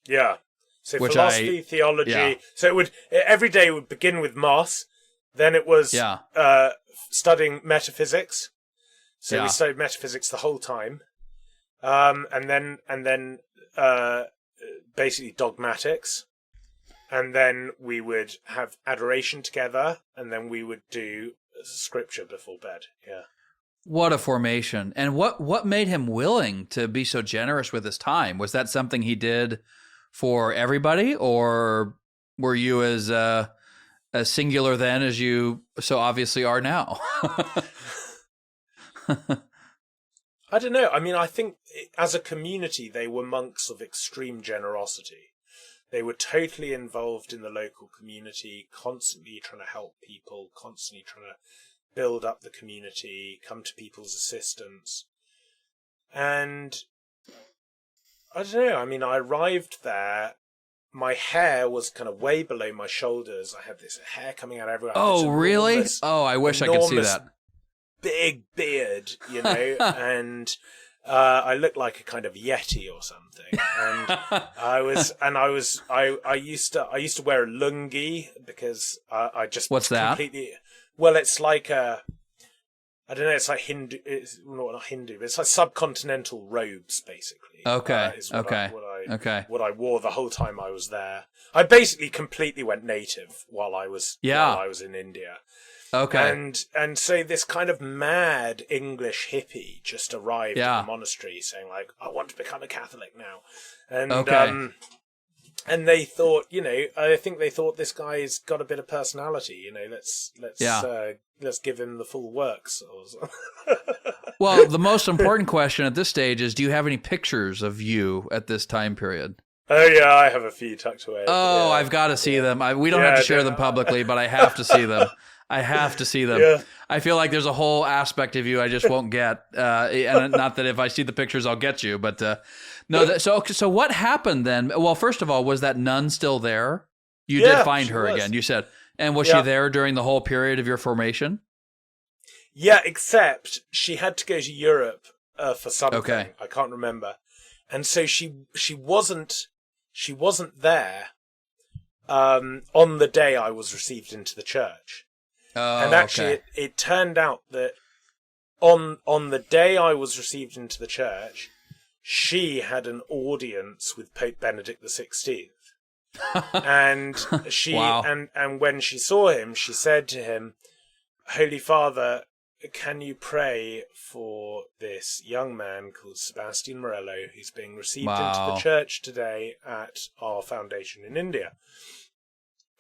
Yeah. So philosophy, theology. Yeah. So every day would begin with Mass. Then it was studying metaphysics. So we studied metaphysics the whole time. And then basically dogmatics. And then we would have adoration together, and then we would do scripture before bed. Yeah. What a formation. And what made him willing to be so generous with his time? Was that something he did for everybody, or were you as as singular then as you so obviously are now? I don't know. I mean, I think as a community, they were monks of extreme generosity. They were totally involved in the local community, constantly trying to help people, constantly trying to build up the community, come to people's assistance. And I don't know. I mean, I arrived there. My hair was kind of way below my shoulders. I had this hair coming out everywhere. Oh, really? Oh, I wish I could see that. Big beard, you know, and I looked like a kind of yeti or something. And I used to wear a lungi because I just What's that? Well, it's like I don't know. It's like Hindu. It's not Hindu, but it's like subcontinental robes, basically. Okay. What I wore the whole time I was there. I basically completely went native while I was in India. Okay. And so this kind of mad English hippie just arrived at the monastery saying like, I want to become a Catholic now. And and they thought, you know, I think they thought this guy's got a bit of personality, you know, let's give him the full works. Well, the most important question at this stage is, do you have any pictures of you at this time period? Oh, yeah, I have a few tucked away. Oh, yeah. I've got to see them. We don't have to share them publicly, but I have to see them. I have to see them. Yeah. I feel like there's a whole aspect of you I just won't get. And not that if I see the pictures, I'll get you. But no. So what happened then? Well, first of all, was that nun still there? You did find her again, you said. And was she there during the whole period of your formation? Yeah, except she had to go to Europe for something. Okay. I can't remember. And so she wasn't there on the day I was received into the church. Oh, and actually, it turned out that on the day I was received into the church, she had an audience with Pope Benedict XVI. And she and when she saw him, she said to him, "Holy Father, can you pray for this young man called Sebastian Morello, who's being received into the church today at our foundation in India?"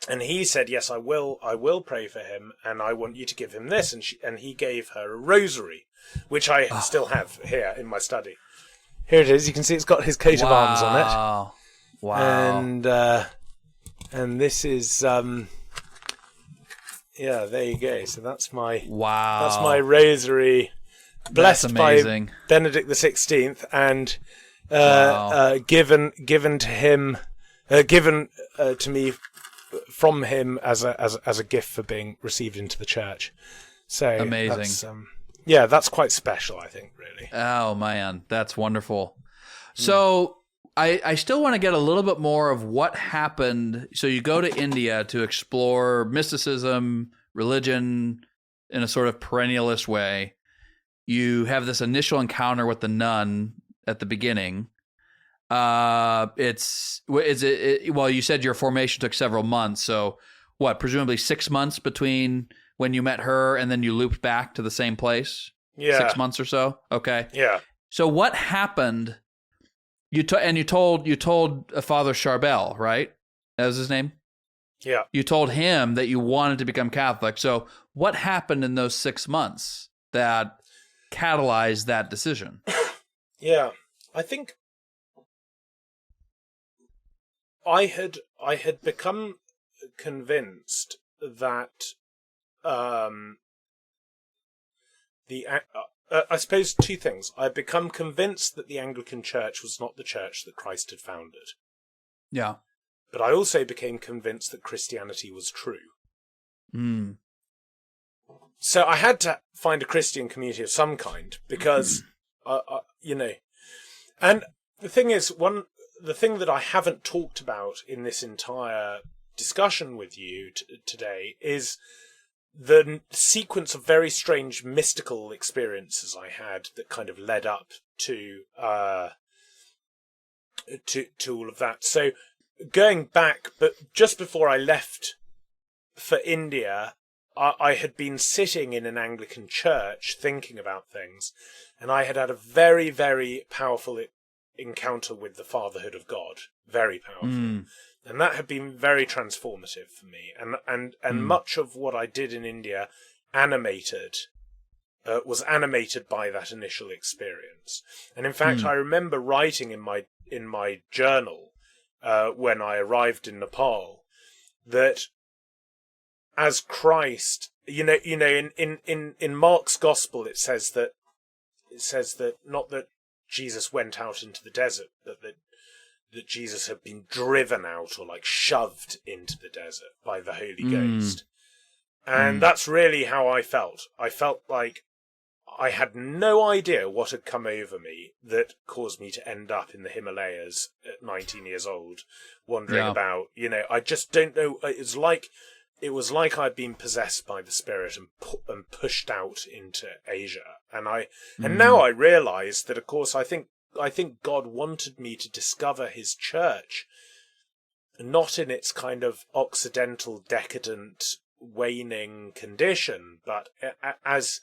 And he said, "Yes, I will pray for him, and I want you to give him this." And he gave her a rosary, which I still have here in my study. Here it is. You can see it's got his coat of arms on it. Wow. And this is there you go. So that's my rosary, blessed by Benedict XVI, and given to him, to me from him as a gift for being received into the church. So amazing. That's quite special, I think, really. Oh man, that's wonderful. So I still want to get a little bit more of what happened. So you go to India to explore mysticism, religion in a sort of perennialist way. You have this initial encounter with the nun at the beginning. Well, you said your formation took several months. So what, presumably 6 months between when you met her and then you looped back to the same place? Yeah. 6 months or so? Okay. Yeah. So what happened? You told Father Charbel, right? That was his name? Yeah. You told him that you wanted to become Catholic. So what happened in those 6 months that catalyzed that decision? Yeah. I think I had become convinced that I suppose two things. I had become convinced that the Anglican Church was not the church that Christ had founded. Yeah. But I also became convinced that Christianity was true. Mm. So I had to find a Christian community of some kind because, and the thing is, the thing that I haven't talked about in this entire discussion with you today is the sequence of very strange mystical experiences I had that kind of led up to all of that. So going back, but just before I left for India, I had been sitting in an Anglican church thinking about things, and I had a very, very powerful encounter with the fatherhood of God. Very powerful. And that had been very transformative for me. And much of what I did in India was animated by that initial experience. And in fact, I remember writing in my journal when I arrived in Nepal that as Christ, in Mark's Gospel, it says that not that Jesus went out into the desert, but that Jesus had been driven out or like shoved into the desert by the Holy Ghost. And that's really how I felt. I felt like I had no idea what had come over me that caused me to end up in the Himalayas at 19 years old, wandering about. I just don't know. It was like I'd been possessed by the Spirit and pushed out into Asia. And now I realise that, of course, I think God wanted me to discover his church, not in its kind of Occidental, decadent, waning condition, but as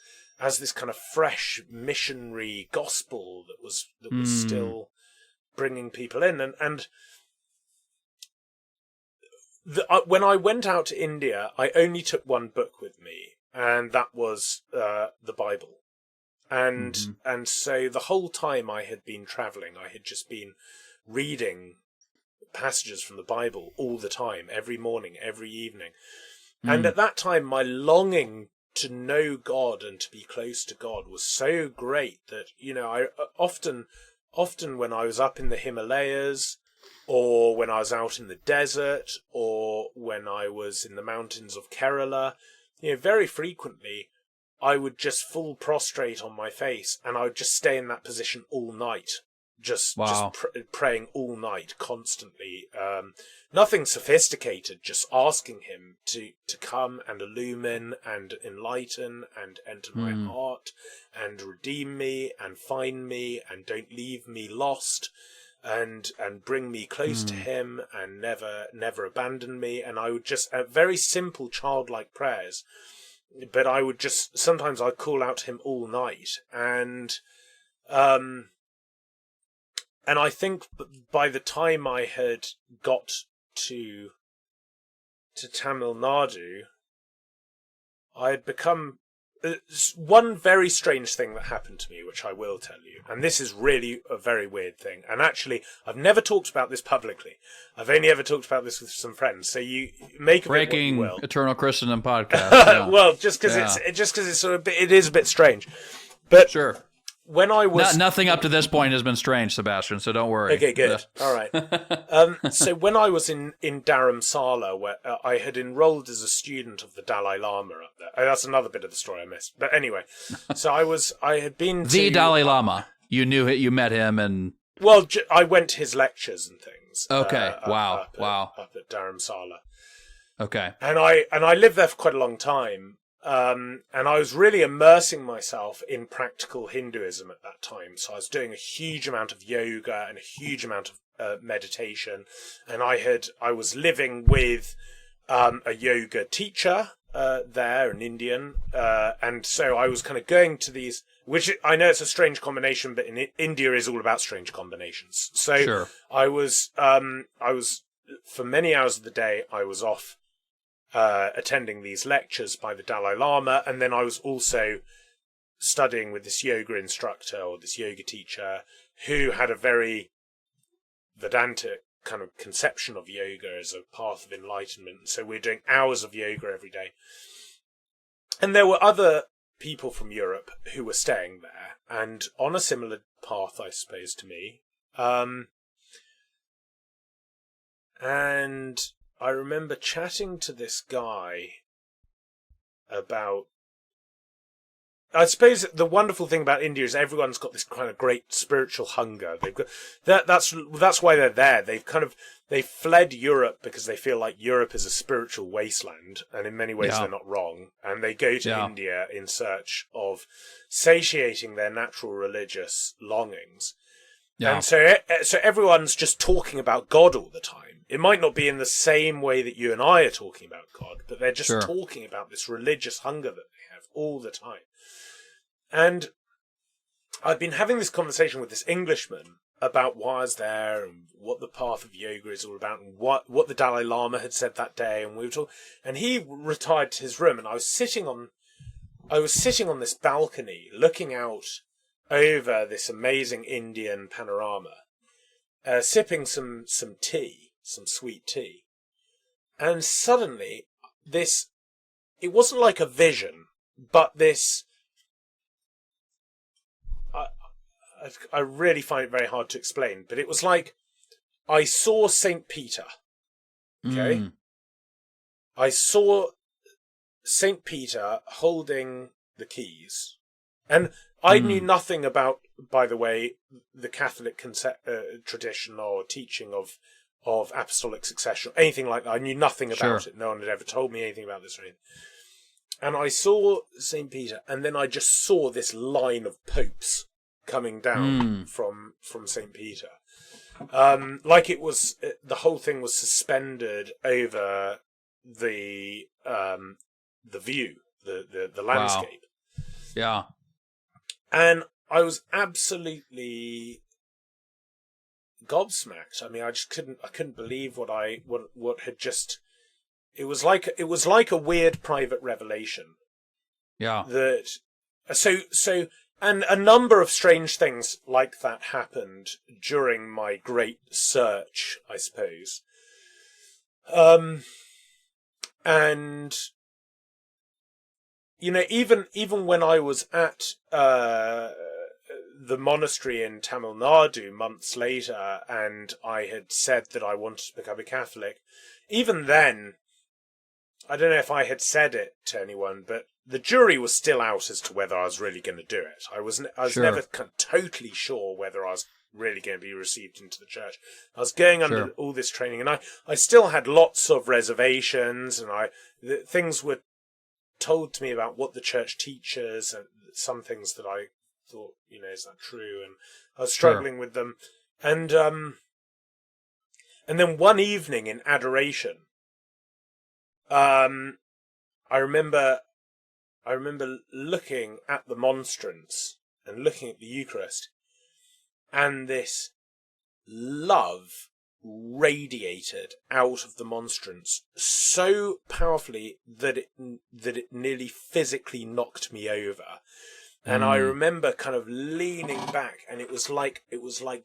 this kind of fresh missionary gospel that was still bringing people in. And when I went out to India, I only took one book with me, and that was the Bible. And so the whole time I had been travelling, I had just been reading passages from the Bible all the time, every morning, every evening. And at that time, my longing to know God and to be close to God was so great that, I often when I was up in the Himalayas, or when I was out in the desert, or when I was in the mountains of Kerala, very frequently I would just fall prostrate on my face, and I would just stay in that position all night, just praying all night, constantly. Nothing sophisticated, just asking him to come and illumine and enlighten and enter my heart and redeem me and find me and don't leave me lost and bring me close to him and never abandon me. And I would just, very simple childlike prayers, but I would just, sometimes I'd call out to him all night. And I think by the time I had got to Tamil Nadu, I had become one very strange thing that happened to me, which I will tell you. And this is really a very weird thing. And actually, I've never talked about this publicly. I've only ever talked about this with some friends. So you make of it what you will. Eternal Christendom podcast. Yeah. Well, just because it's sort of it is a bit strange. But sure. When I was... Nothing up to this point has been strange, Sebastian, so don't worry. Okay, good. All right. So when I was in Dharamsala, where I had enrolled as a student of the Dalai Lama up there. That's another bit of the story I missed. But anyway, so I had been to... The Dalai Lama. You knew it, you met him, and... Well, I went to his lectures and things. Okay, wow. Up at Dharamsala. Okay. And I lived there for quite a long time. And I was really immersing myself in practical Hinduism at that time. So I was doing a huge amount of yoga and a huge amount of meditation. And I was living with a yoga teacher there, an Indian. And so I was kind of going to these, which I know it's a strange combination, but in India is all about strange combinations. So sure. I was for many hours of the day, I was off attending these lectures by the Dalai Lama, and then I was also studying with this yoga instructor or this yoga teacher who had a very Vedantic kind of conception of yoga as a path of enlightenment. So we're doing hours of yoga every day. And there were other people from Europe who were staying there and on a similar path, I suppose, to me. And I remember chatting to this guy about... I suppose the wonderful thing about India is everyone's got this kind of great spiritual hunger. They've got that's why they're there. They've fled Europe because they feel like Europe is a spiritual wasteland, and in many ways they're not wrong. And they go to India in search of satiating their natural religious longings. Yeah. And so everyone's just talking about God all the time. It might not be in the same way that you and I are talking about God, but they're just talking about this religious hunger that they have all the time. And I've been having this conversation with this Englishman, about why I was there and what the path of yoga is all about and what the Dalai Lama had said that day. And we were talking, and he retired to his room, and I was sitting on this balcony looking out over this amazing Indian panorama, sipping some tea, some sweet tea. And suddenly it wasn't like a vision, but this, I really find it very hard to explain, but it was like I saw St. Peter. Okay? I saw St. Peter holding the keys. And I knew nothing about, by the way, the Catholic tradition or teaching of apostolic succession, anything like that. I knew nothing about it. No one had ever told me anything about this or anything. And I saw St. Peter, and then I just saw this line of popes coming down from St. Peter. Like it was, the whole thing was suspended over the view, the landscape. Wow. Yeah. And I was absolutely gobsmacked. I mean, I couldn't believe what had just, it was like a weird private revelation. Yeah. And a number of strange things like that happened during my great search, I suppose. And you know, even when I was at the monastery in Tamil Nadu months later, and I had said that I wanted to become a Catholic, even then, I don't know if I had said it to anyone, but the jury was still out as to whether I was really going to do it. I was never totally sure whether I was really going to be received into the church. I was going under all this training, and I still had lots of reservations, and things were told to me about what the church teaches, and some things that I thought, you know, is that true? And I was struggling with them. And then one evening in adoration, I remember looking at the monstrance and looking at the Eucharist, and this love radiated out of the monstrance so powerfully that it nearly physically knocked me over. And I remember kind of leaning back, and it was like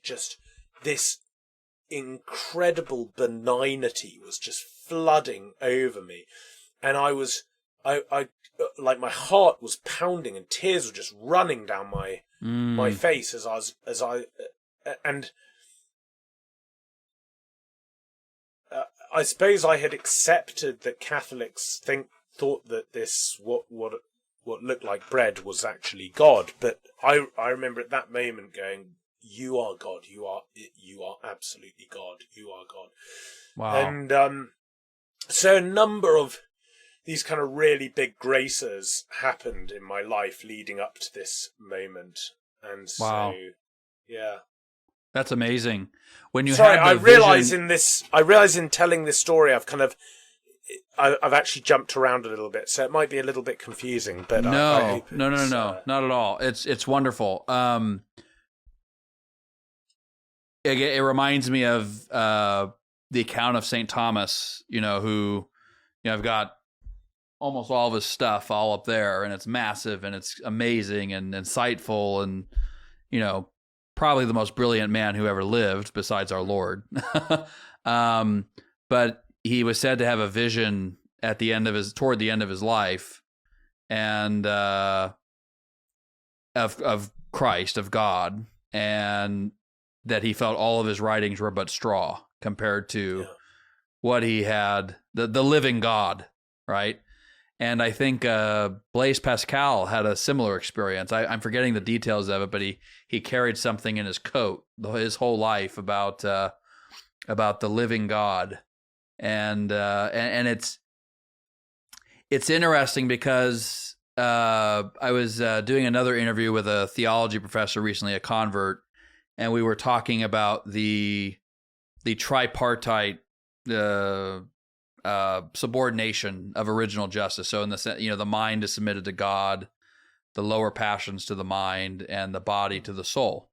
just this incredible benignity was just flooding over me, and I like my heart was pounding and tears were just running down my face I suppose I had accepted that Catholics thought that this what looked like bread was actually God, but I remember at that moment going, "You are God. You are absolutely God. You are God." Wow. And so a number of these kind of really big graces happened in my life leading up to this moment, and so yeah. That's amazing. When you I realize in telling this story, I've actually jumped around a little bit, so it might be a little bit confusing. But no, not at all. It's wonderful. It reminds me of the account of St. Thomas. You know, who, you know, I've got almost all of his stuff all up there, and it's massive and it's amazing and insightful, and you know, probably the most brilliant man who ever lived besides our Lord. But he was said to have a vision toward the end of his life, and of Christ, of God, and that he felt all of his writings were but straw compared to what he had, the living God, right? And I think Blaise Pascal had a similar experience. I'm forgetting the details of it, but he carried something in his coat his whole life about the living God, and it's interesting because I was doing another interview with a theology professor recently, a convert, and we were talking about the tripartite subordination of original justice. So in the sense, you know, the mind is submitted to God, the lower passions to the mind, and the body to the soul.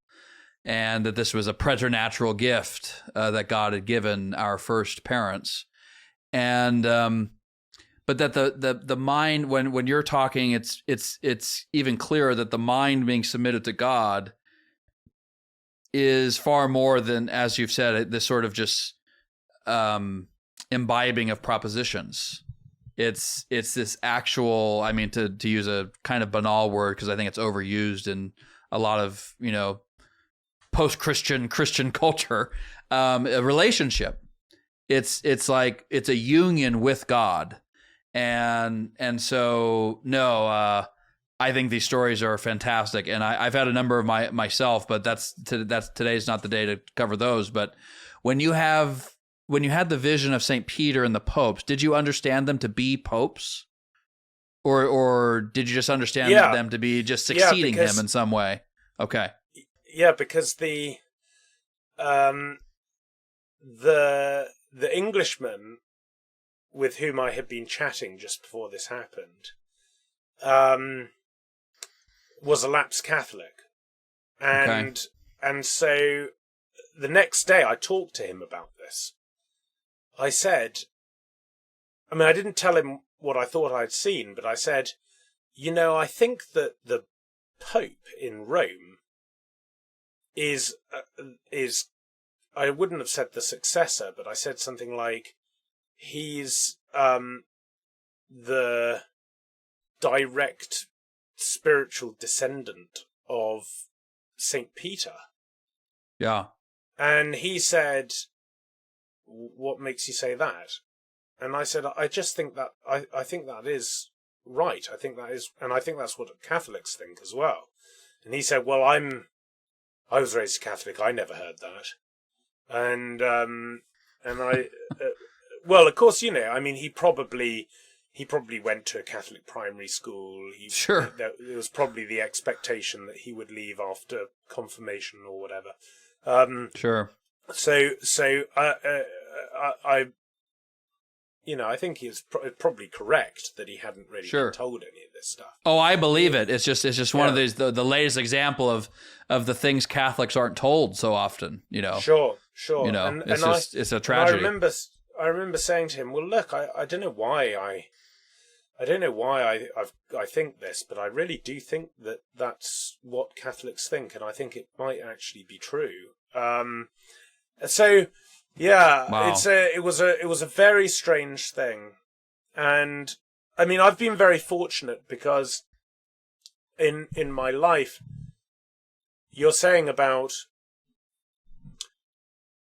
and that this was a preternatural gift that God had given our first parents. And but that the mind, when you're talking, it's even clearer that the mind being submitted to God is far more than, as you've said, this sort of just imbibing of propositions. It's this actual, I mean, to use a kind of banal word, because I think it's overused in a lot of, post-Christian Christian culture, a relationship. It's like it's a union with God. And so I think these stories are fantastic, and I've had a number of myself, but that's today's not the day to cover those. But when you had the vision of St. Peter and the popes, did you understand them to be popes, or did you just understand them to be just succeeding him in some way? Okay. Yeah, because the Englishman with whom I had been chatting just before this happened was a lapsed Catholic, and so the next day I talked to him about this. I said, I didn't tell him what I thought I'd seen, but I said, I think that the Pope in Rome is I wouldn't have said the successor, but I said something like he's the direct spiritual descendant of St. Peter. Yeah. And he said, what makes you say that? And I said, I just think that, I think that is right. I think that is, and I think that's what Catholics think as well. And he said, well, I was raised Catholic. I never heard that. And I, well, of course, he probably went to a Catholic primary school. Sure. There was probably the expectation that he would leave after confirmation or whatever. Sure. So I think he's probably correct that he hadn't really been told any of this stuff. Oh, I believe it. It's just one of these the latest example of the things Catholics aren't told so often. Sure. It's a tragedy. I remember saying to him, "Well, look, I don't know why I think this, but I really do think that that's what Catholics think, and I think it might actually be true." So yeah, wow. It was a very strange thing, and I've been very fortunate because in my life, you're saying about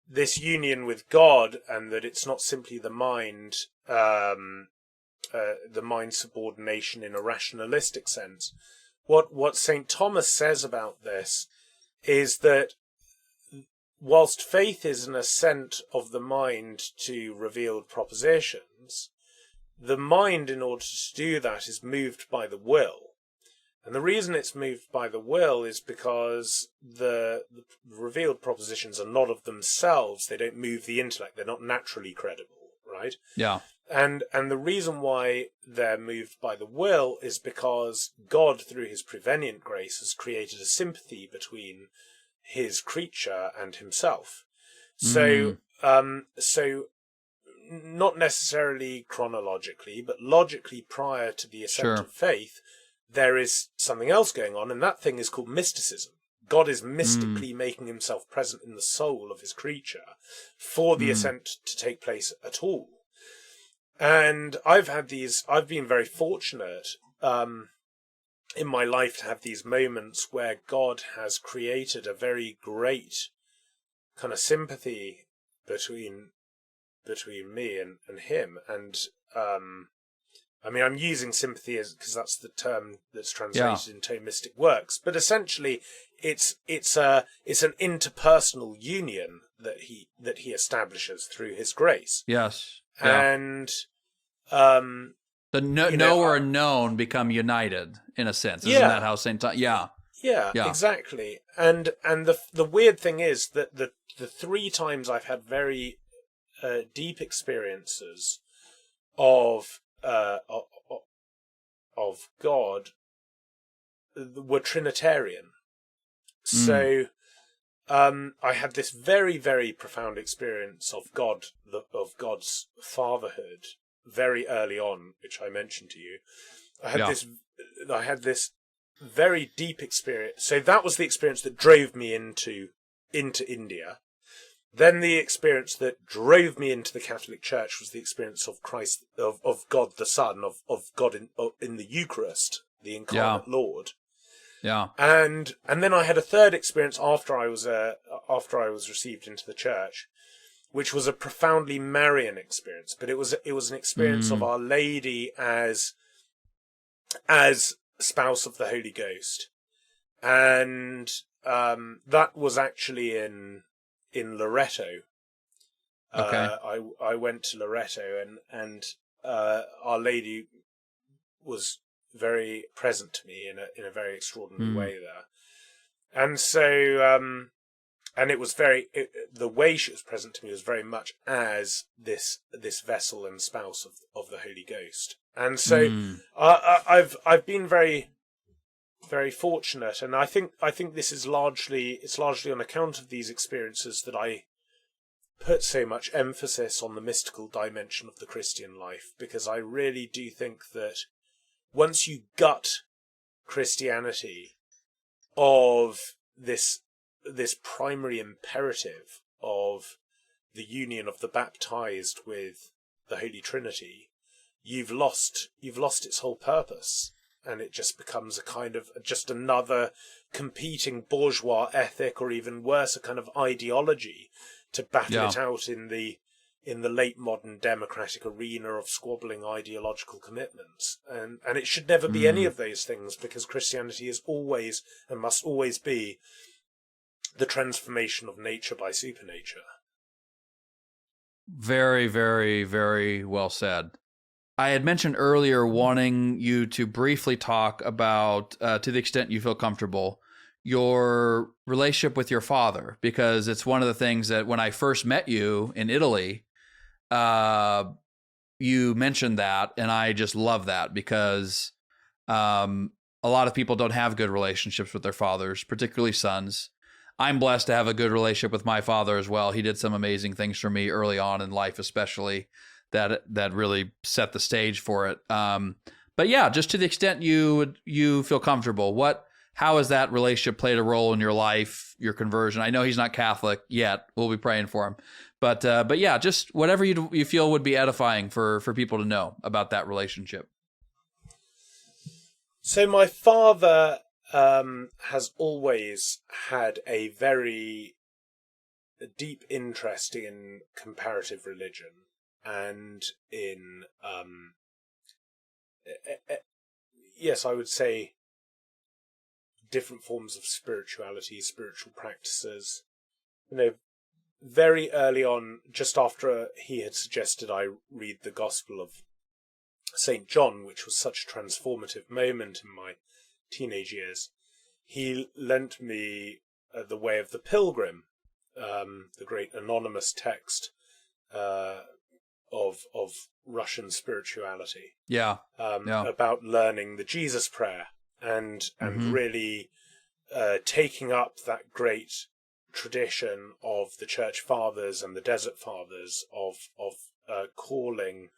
this union with God, and that it's not simply the mind subordination in a rationalistic sense. What St. Thomas says about this is that whilst faith is an assent of the mind to revealed propositions, the mind, in order to do that, is moved by the will. And the reason it's moved by the will is because the revealed propositions are not of themselves. They don't move the intellect. They're not naturally credible, right? Yeah. And the reason why they're moved by the will is because God, through his prevenient grace, has created a sympathy between his creature and himself. So not necessarily chronologically, but logically prior to the assent of faith, there is something else going on, and that thing is called mysticism. God is mystically making himself present in the soul of his creature for the assent to take place at all. And I've been very fortunate in my life to have these moments where God has created a very great kind of sympathy between me and him. And I'm using sympathy because that's the term that's translated in Thomistic works. But essentially, it's an interpersonal union that he establishes through his grace. Yes. Yeah. And the knower and known become united in a sense. Isn't that how St. Thomas? Yeah, exactly. And the weird thing is that the three times I've had very deep experiences of God were Trinitarian. So I had this very, very profound experience of God, of God's fatherhood, very early on, which I mentioned to you. I had this very deep experience. So that was the experience that drove me into India. Then the experience that drove me into the Catholic Church was the experience of Christ, of God the Son, of God in the Eucharist, the incarnate Lord. Yeah. And then I had a third experience after I was received into the church, which was a profoundly Marian experience. But it was an experience of Our Lady as spouse of the Holy Ghost, and that was actually in Loreto. Okay. I went to Loreto, and Our Lady was very present to me in a very extraordinary way there, and so and it was the way she was present to me was very much as this vessel and spouse of the Holy Ghost, and so I've been very, very fortunate, and I think this is largely on account of these experiences that I put so much emphasis on the mystical dimension of the Christian life, because I really do think that once you gut Christianity of this primary imperative of the union of the baptized with the Holy Trinity, you've lost its whole purpose, and it just becomes a kind of just another competing bourgeois ethic, or even worse, a kind of ideology to battle it out in the late modern democratic arena of squabbling ideological commitments. And it should never be any of those things, because Christianity is always and must always be the transformation of nature by supernature. Very, very, very well said. I had mentioned earlier wanting you to briefly talk about, to the extent you feel comfortable, your relationship with your father, because it's one of the things that when I first met you in Italy, you mentioned that, and I just love that, because a lot of people don't have good relationships with their fathers, particularly sons. I'm blessed to have a good relationship with my father as well. He did some amazing things for me early on in life, especially that really set the stage for it. But yeah, just to the extent you feel comfortable, how has that relationship played a role in your life, your conversion? I know he's not Catholic yet. We'll be praying for him. But yeah, just whatever you feel would be edifying for people to know about that relationship. So my father has always had a very deep interest in comparative religion and in, yes, I would say different forms of spirituality, spiritual practices. Very early on, just after he had suggested I read the Gospel of St. John, which was such a transformative moment in my teenage years, he lent me The Way of the Pilgrim, the great anonymous text of Russian spirituality. About learning the Jesus prayer and really taking up that great tradition of the Church Fathers and the Desert Fathers of calling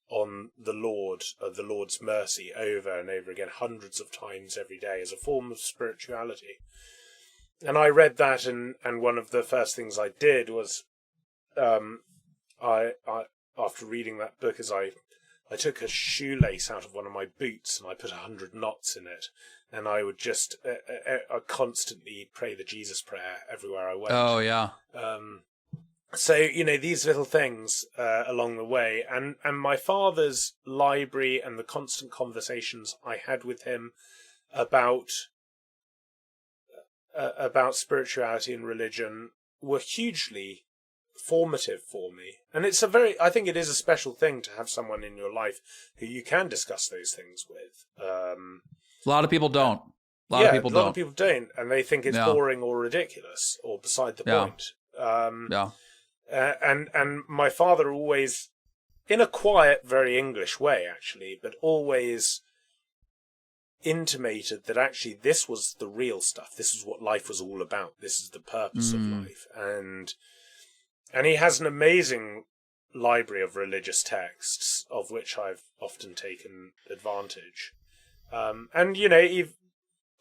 on the Lord's mercy over and over again, hundreds of times every day, as a form of spirituality. And I read that, and one of the first things I did was, I after reading that book, is I took a shoelace out of one of my boots and I put 100 knots in it, and I would just constantly pray the Jesus prayer everywhere I went. Oh yeah. So, these little things along the way, and my father's library and the constant conversations I had with him about spirituality and religion were hugely formative for me. And I think it is a special thing to have someone in your life who you can discuss those things with. A lot of people don't. A lot of people don't, and they think it's boring or ridiculous or beside the point. And my father always, in a quiet, very English way actually, but always intimated that actually this was the real stuff. This is what life was all about. This is the purpose of life. And he has an amazing library of religious texts, of which I've often taken advantage. And, you know,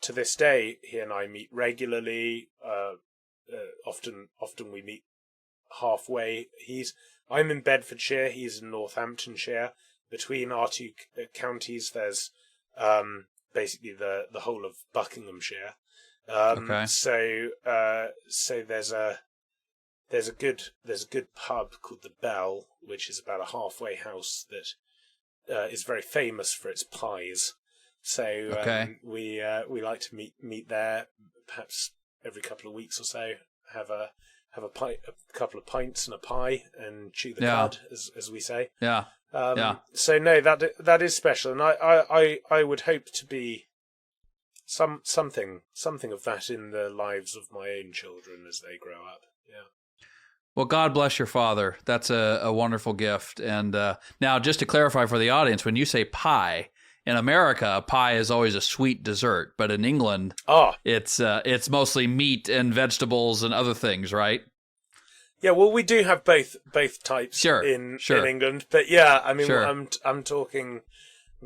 to this day, he and I meet regularly. Often we meet halfway. I'm in Bedfordshire, he's in Northamptonshire. Between our two counties, there's basically the whole of Buckinghamshire. Okay. So there's a good pub called the Bell, which is about a halfway house that is very famous for its pies. So we like to meet there, perhaps every couple of weeks or so. Have a couple of pints and a pie, and chew the cud, as we say. Yeah. So no, that is special, and I would hope to be something of that in the lives of my own children as they grow up. Yeah. Well, God bless your father. That's a wonderful gift. And now, just to clarify for the audience, when you say pie, in America, pie is always a sweet dessert, but in England, it's mostly meat and vegetables and other things, right? Yeah, well, we do have both types in England, but yeah, I mean, I'm talking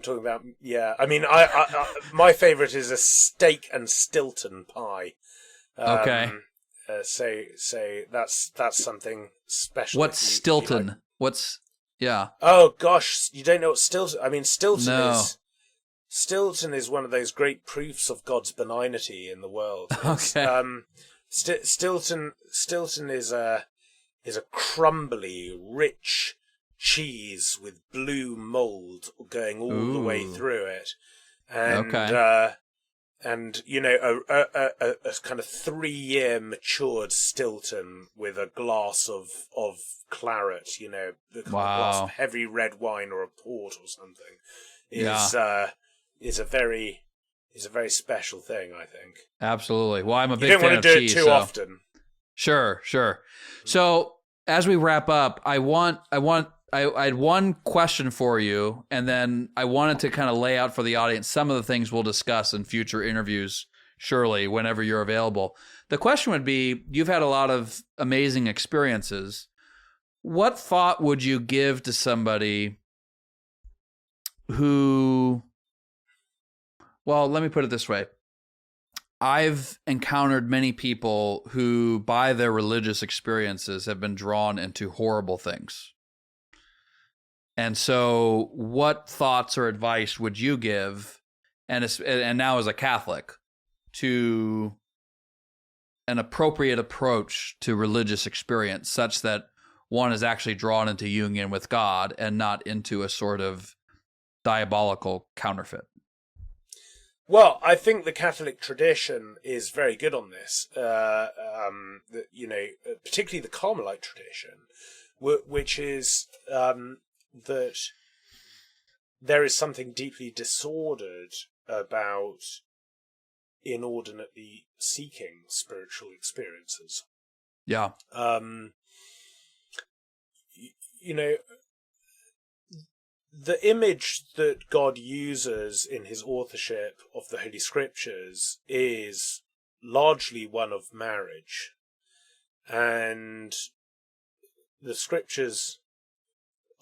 about, yeah. I mean, I my favourite is a steak and Stilton pie. Okay. So that's something special. What's Stilton? Yeah. Oh gosh, you don't know what Stilton? I mean, Stilton is one of those great proofs of God's benignity in the world. Okay. Stilton is a crumbly, rich cheese with blue mold going all the way through it, and you know a kind of 3-year matured Stilton with a glass of claret, you know, a glass of heavy red wine or a port or something, is a very special thing, I think. Absolutely. Well, I'm a big fan of cheese. You don't want to do it too often. Sure. So as we wrap up, I had one question for you, and then I wanted to kind of lay out for the audience some of the things we'll discuss in future interviews, surely, whenever you're available. The question would be, you've had a lot of amazing experiences. What thought would you give to somebody who, well, let me put it this way. I've encountered many people who, by their religious experiences, have been drawn into horrible things. And so what thoughts or advice would you give, and now as a Catholic, to an appropriate approach to religious experience such that one is actually drawn into union with God and not into a sort of diabolical counterfeit? Well, I think the Catholic tradition is very good on this. You know, particularly the Carmelite tradition, which is that there is something deeply disordered about inordinately seeking spiritual experiences. Yeah. You know, the image that God uses in his authorship of the Holy Scriptures is largely one of marriage. And the Scriptures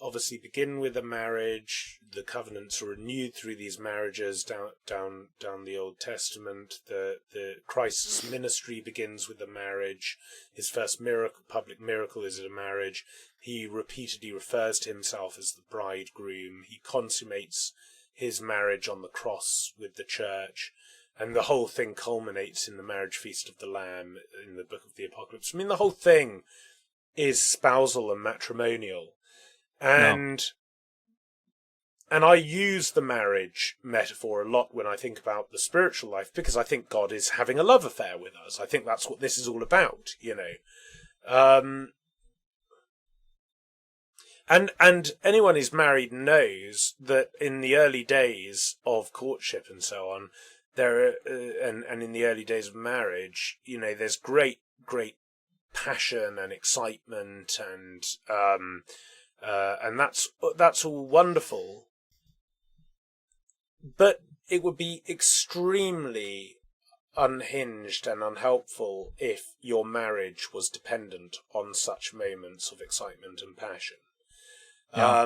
obviously begin with a marriage. The covenants are renewed through these marriages down the Old Testament. The Christ's ministry begins with a marriage. His first public miracle is at a marriage. He repeatedly refers to himself as the bridegroom. He consummates his marriage on the cross with the church. And the whole thing culminates in the marriage feast of the Lamb in the book of the Apocalypse. I mean, the whole thing is spousal and matrimonial. And I use the marriage metaphor a lot when I think about the spiritual life, because I think God is having a love affair with us. I think that's what this is all about, you know. And anyone who's married knows that in the early days of courtship and so on, and in the early days of marriage, you know, there's great passion and excitement, and that's all wonderful. But it would be extremely unhinged and unhelpful if your marriage was dependent on such moments of excitement and passion. Yeah.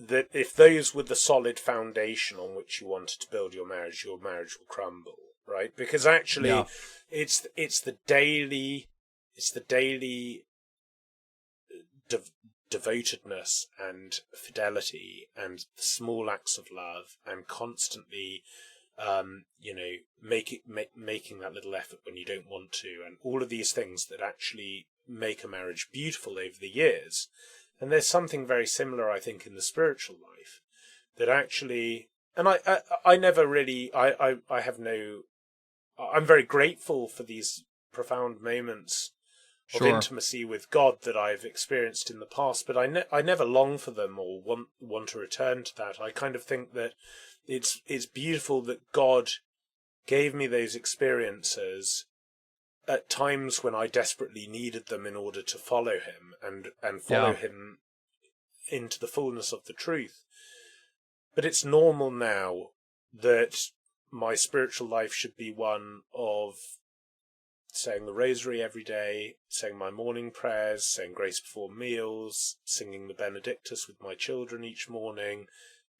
That if those were the solid foundation on which you wanted to build your marriage will crumble, right? Because actually, it's the daily devotedness and fidelity and small acts of love and constantly making that little effort when you don't want to, and all of these things that actually make a marriage beautiful over the years. And there's something very similar, I think, in the spiritual life that actually, and I never really, I'm very grateful for these profound moments of intimacy with God that I've experienced in the past, but I never long for them or want to return to that. I kind of think that it's beautiful that God gave me those experiences at times when I desperately needed them in order to follow him and follow him into the fullness of the truth. But it's normal now that my spiritual life should be one of saying the rosary every day, saying my morning prayers, saying grace before meals, singing the Benedictus with my children each morning,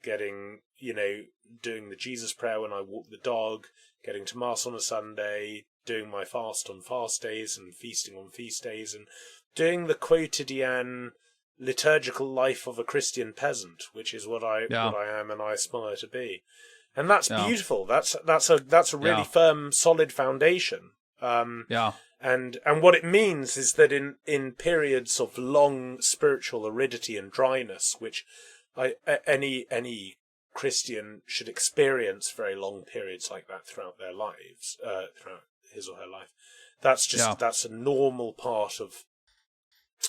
doing the Jesus prayer when I walk the dog, getting to Mass on a Sunday, doing my fast on fast days and feasting on feast days, and doing the quotidian liturgical life of a Christian peasant, which is what I am and I aspire to be. And that's beautiful. That's a really firm, solid foundation. And what it means is that in periods of long spiritual aridity and dryness, which any Christian should experience very long periods like that throughout their lives, throughout his or her life. That's a normal part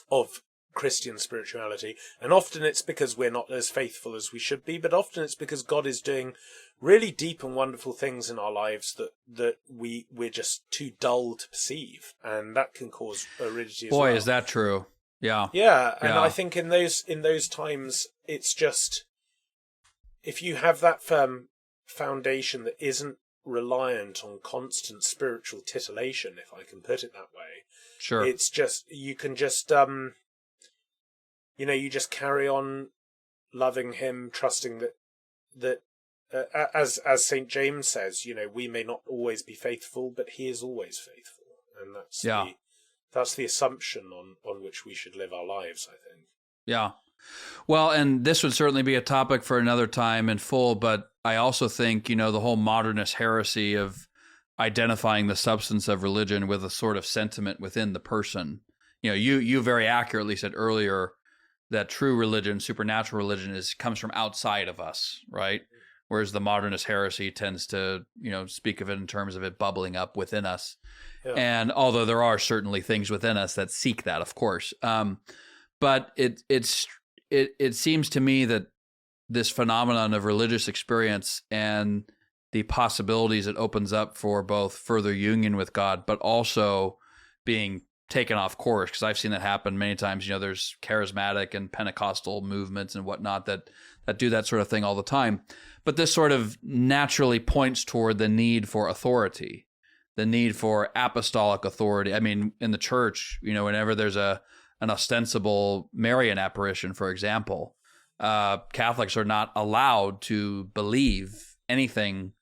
of Christian spirituality. And often it's because we're not as faithful as we should be, but often it's because God is doing really deep and wonderful things in our lives that we're just too dull to perceive, and that can cause aridity as well. Boy, is that true. Yeah. Yeah, and I think in those times, it's just, if you have that firm foundation that isn't reliant on constant spiritual titillation, if I can put it that way, sure, it's just, you can just, you just carry on loving him, trusting that as St. James says, we may not always be faithful, but he is always faithful, and that's the assumption on which we should live our lives, I think. Yeah. Well, and this would certainly be a topic for another time in full, but I also think, the whole modernist heresy of identifying the substance of religion with a sort of sentiment within the person. You very accurately said earlier that true religion, supernatural religion, comes from outside of us, right? Whereas the modernist heresy tends to, speak of it in terms of it bubbling up within us. Yeah. And although there are certainly things within us that seek that, of course. But it seems to me that this phenomenon of religious experience and the possibilities it opens up for both further union with God, but also being taken off course, because I've seen that happen many times. There's charismatic and Pentecostal movements and whatnot that do that sort of thing all the time. But this sort of naturally points toward the need for authority, the need for apostolic authority. I mean, in the church, whenever there's an ostensible Marian apparition, for example, Catholics are not allowed to believe anything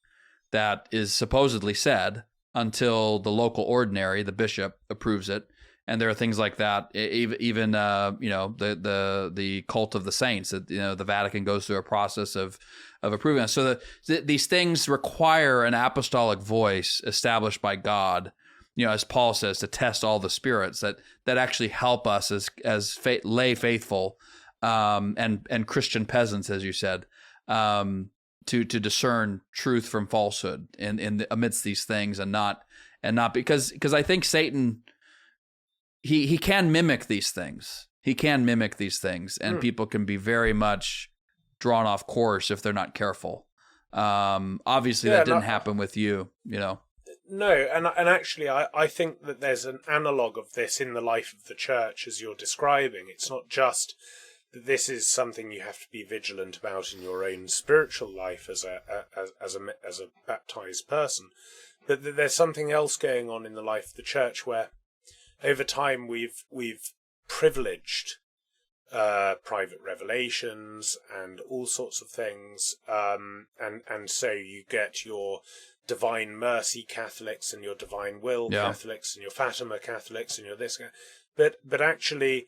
that is supposedly said until the local ordinary, the bishop, approves it. And there are things like that. Even the cult of the saints. That the Vatican goes through a process of approving it. So these things require an apostolic voice established by God. As Paul says, to test all the spirits that actually help us as lay faithful and Christian peasants, as you said, to discern truth from falsehood in amidst these things, and not because I think Satan. He can mimic these things. And people can be very much drawn off course if they're not careful. Obviously, that didn't happen with you, No, and actually, I think that there's an analogue of this in the life of the church as you're describing. It's not just this is something you have to be vigilant about in your own spiritual life as a baptized person. But there's something else going on in the life of the church where, over time, we've privileged private revelations and all sorts of things, and so you get your Divine Mercy Catholics and your Divine Will Catholics and your Fatima Catholics and your this. But actually,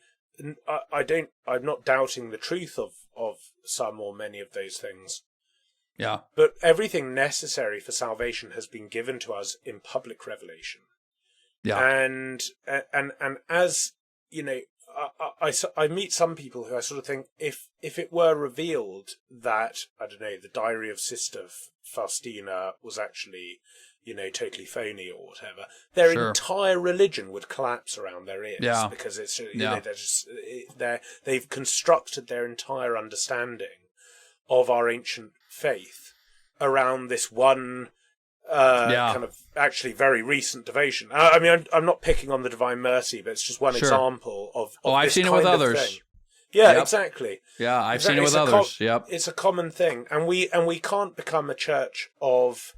I'm not doubting the truth of some or many of those things. Yeah. But everything necessary for salvation has been given to us in public revelation. Yeah. And as you know, I meet some people who I sort of think if it were revealed that, I don't know, the diary of Sister Faustina was actually, totally phony or whatever, their entire religion would collapse around their ears. Yeah. Because it's they've constructed their entire understanding of our ancient faith around this one kind of actually very recent devotion. I mean, I'm not picking on the Divine Mercy, but it's just one example of I've this seen it kind with of others. thing. Yeah, exactly. Yeah, I've seen it with others. It's a common thing, and we can't become a church of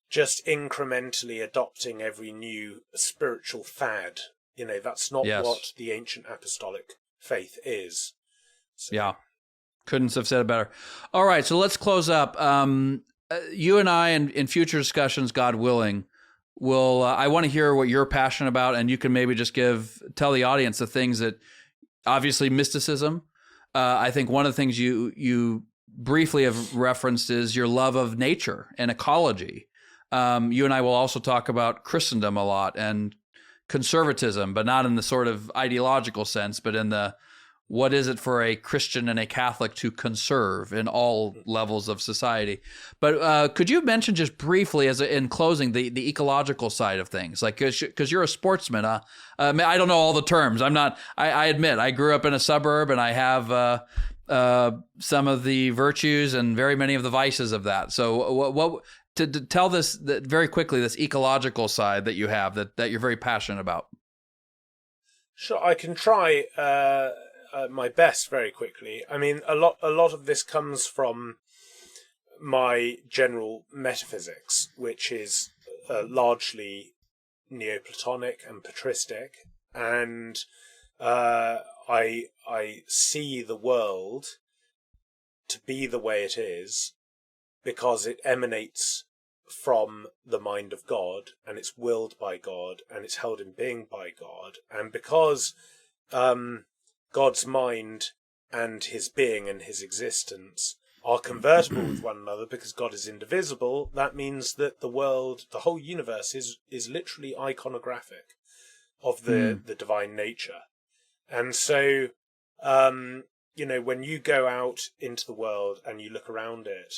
just incrementally adopting every new spiritual fad. That's not what the ancient apostolic faith is. So. Yeah, couldn't have said it better. All right, so let's close up. You and I, in future discussions, God willing, will I want to hear what you're passionate about, and you can maybe just tell the audience the things that, obviously, mysticism. I think one of the things you briefly have referenced is your love of nature and ecology. You and I will also talk about Christendom a lot and conservatism, but not in the sort of ideological sense, but in the what is it for a Christian and a Catholic to conserve in all levels of society. But could you mention just briefly, in closing, the ecological side of things? Like, because you're a sportsman, I don't know all the terms. I admit, I grew up in a suburb and I have some of the virtues and very many of the vices of that. So what to tell this very quickly, this ecological side that you have that you're very passionate about. Sure, I can try my best very quickly. I mean, a lot of this comes from my general metaphysics, which is largely Neoplatonic and patristic, and I see the world to be the way it is because it emanates from the mind of God, and it's willed by God, and it's held in being by God, and because God's mind and his being and his existence are convertible with one another because God is indivisible, that means that the world, the whole universe, is literally iconographic of the divine nature. And so, when you go out into the world and you look around it,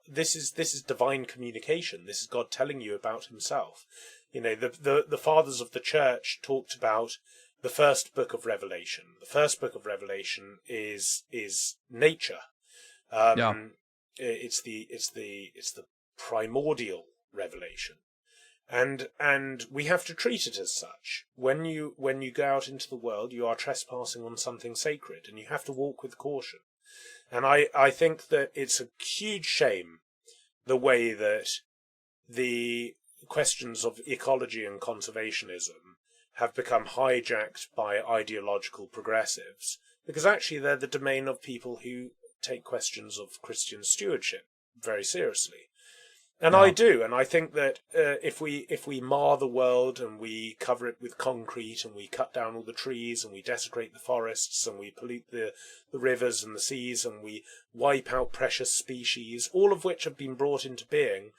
this is divine communication. This is God telling you about himself. The fathers of the church talked about the first book of Revelation. The first book of Revelation is nature. It's the primordial revelation, and we have to treat it as such. When you go out into the world, you are trespassing on something sacred, and you have to walk with caution. And I think that it's a huge shame the way that the questions of ecology and conservationism have become hijacked by ideological progressives, because actually they're the domain of people who take questions of Christian stewardship very seriously. And I do, and I think that if we mar the world and we cover it with concrete and we cut down all the trees and we desecrate the forests and we pollute the rivers and the seas and we wipe out precious species, all of which have been brought into being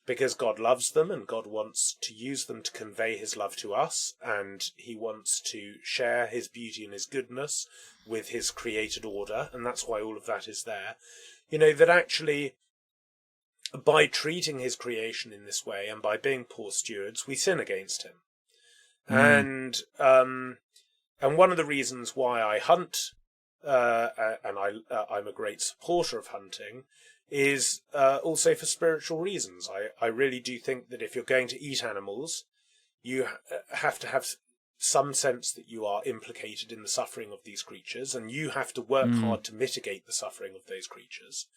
because God loves them and God wants to use them to convey his love to us, and he wants to share his beauty and his goodness with his created order, and that's why all of that is there. That actually, by treating his creation in this way and by being poor stewards, we sin against him. And one of the reasons why I hunt, and I'm a great supporter of hunting, is also for spiritual reasons. I really do think that if you're going to eat animals, you have to have some sense that you are implicated in the suffering of these creatures, and you have to work hard to mitigate the suffering of those creatures.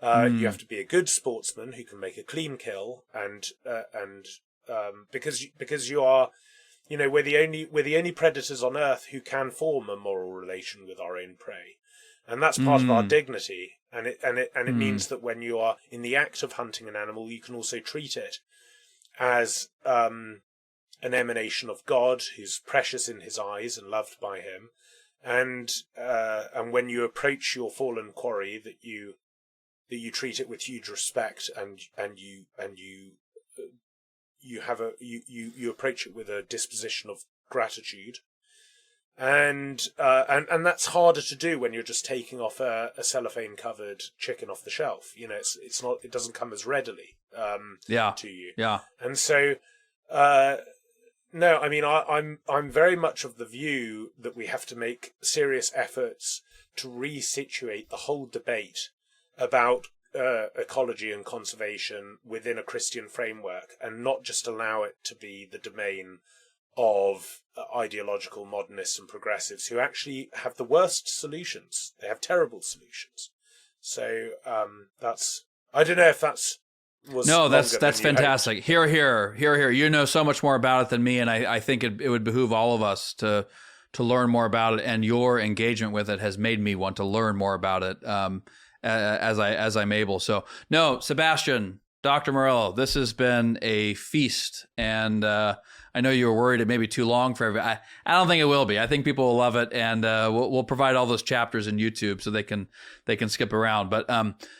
You have to be a good sportsman who can make a clean kill, and because you are, we're the only predators on Earth who can form a moral relation with our own prey, and that's part of our dignity. And it means that when you are in the act of hunting an animal, you can also treat it as an emanation of God, who's precious in his eyes and loved by him, and when you approach your fallen quarry, that you treat it with huge respect, and you approach it with a disposition of gratitude, and that's harder to do when you're just taking off a cellophane covered chicken off the shelf. It doesn't come as readily to you. Yeah. And so no, I mean, I'm very much of the view that we have to make serious efforts to resituate the whole debate about ecology and conservation within a Christian framework, and not just allow it to be the domain of ideological modernists and progressives who actually have the worst solutions. They have terrible solutions. So I don't know if that's that's fantastic. Here. You know so much more about it than me, and I think it would behoove all of us to learn more about it. And your engagement with it has made me want to learn more about it as I'm able. So, no, Sebastian, Dr. Morello, this has been a feast, and I know you were worried it may be too long for everybody. I don't think it will be. I think people will love it, and we'll provide all those chapters in YouTube so they can skip around. But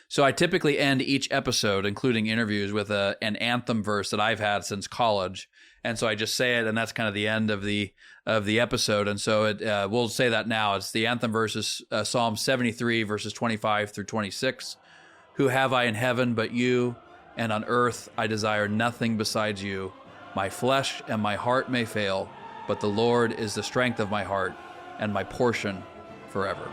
so I typically end each episode, including interviews, with an anthem verse that I've had since college, and so I just say it, and that's kind of the end of the episode. And so we'll say that now. It's the anthem verses, Psalm 73 verses 25 through 26. Who have I in heaven but you? And on earth I desire nothing besides you. My flesh and my heart may fail, but the Lord is the strength of my heart and my portion forever.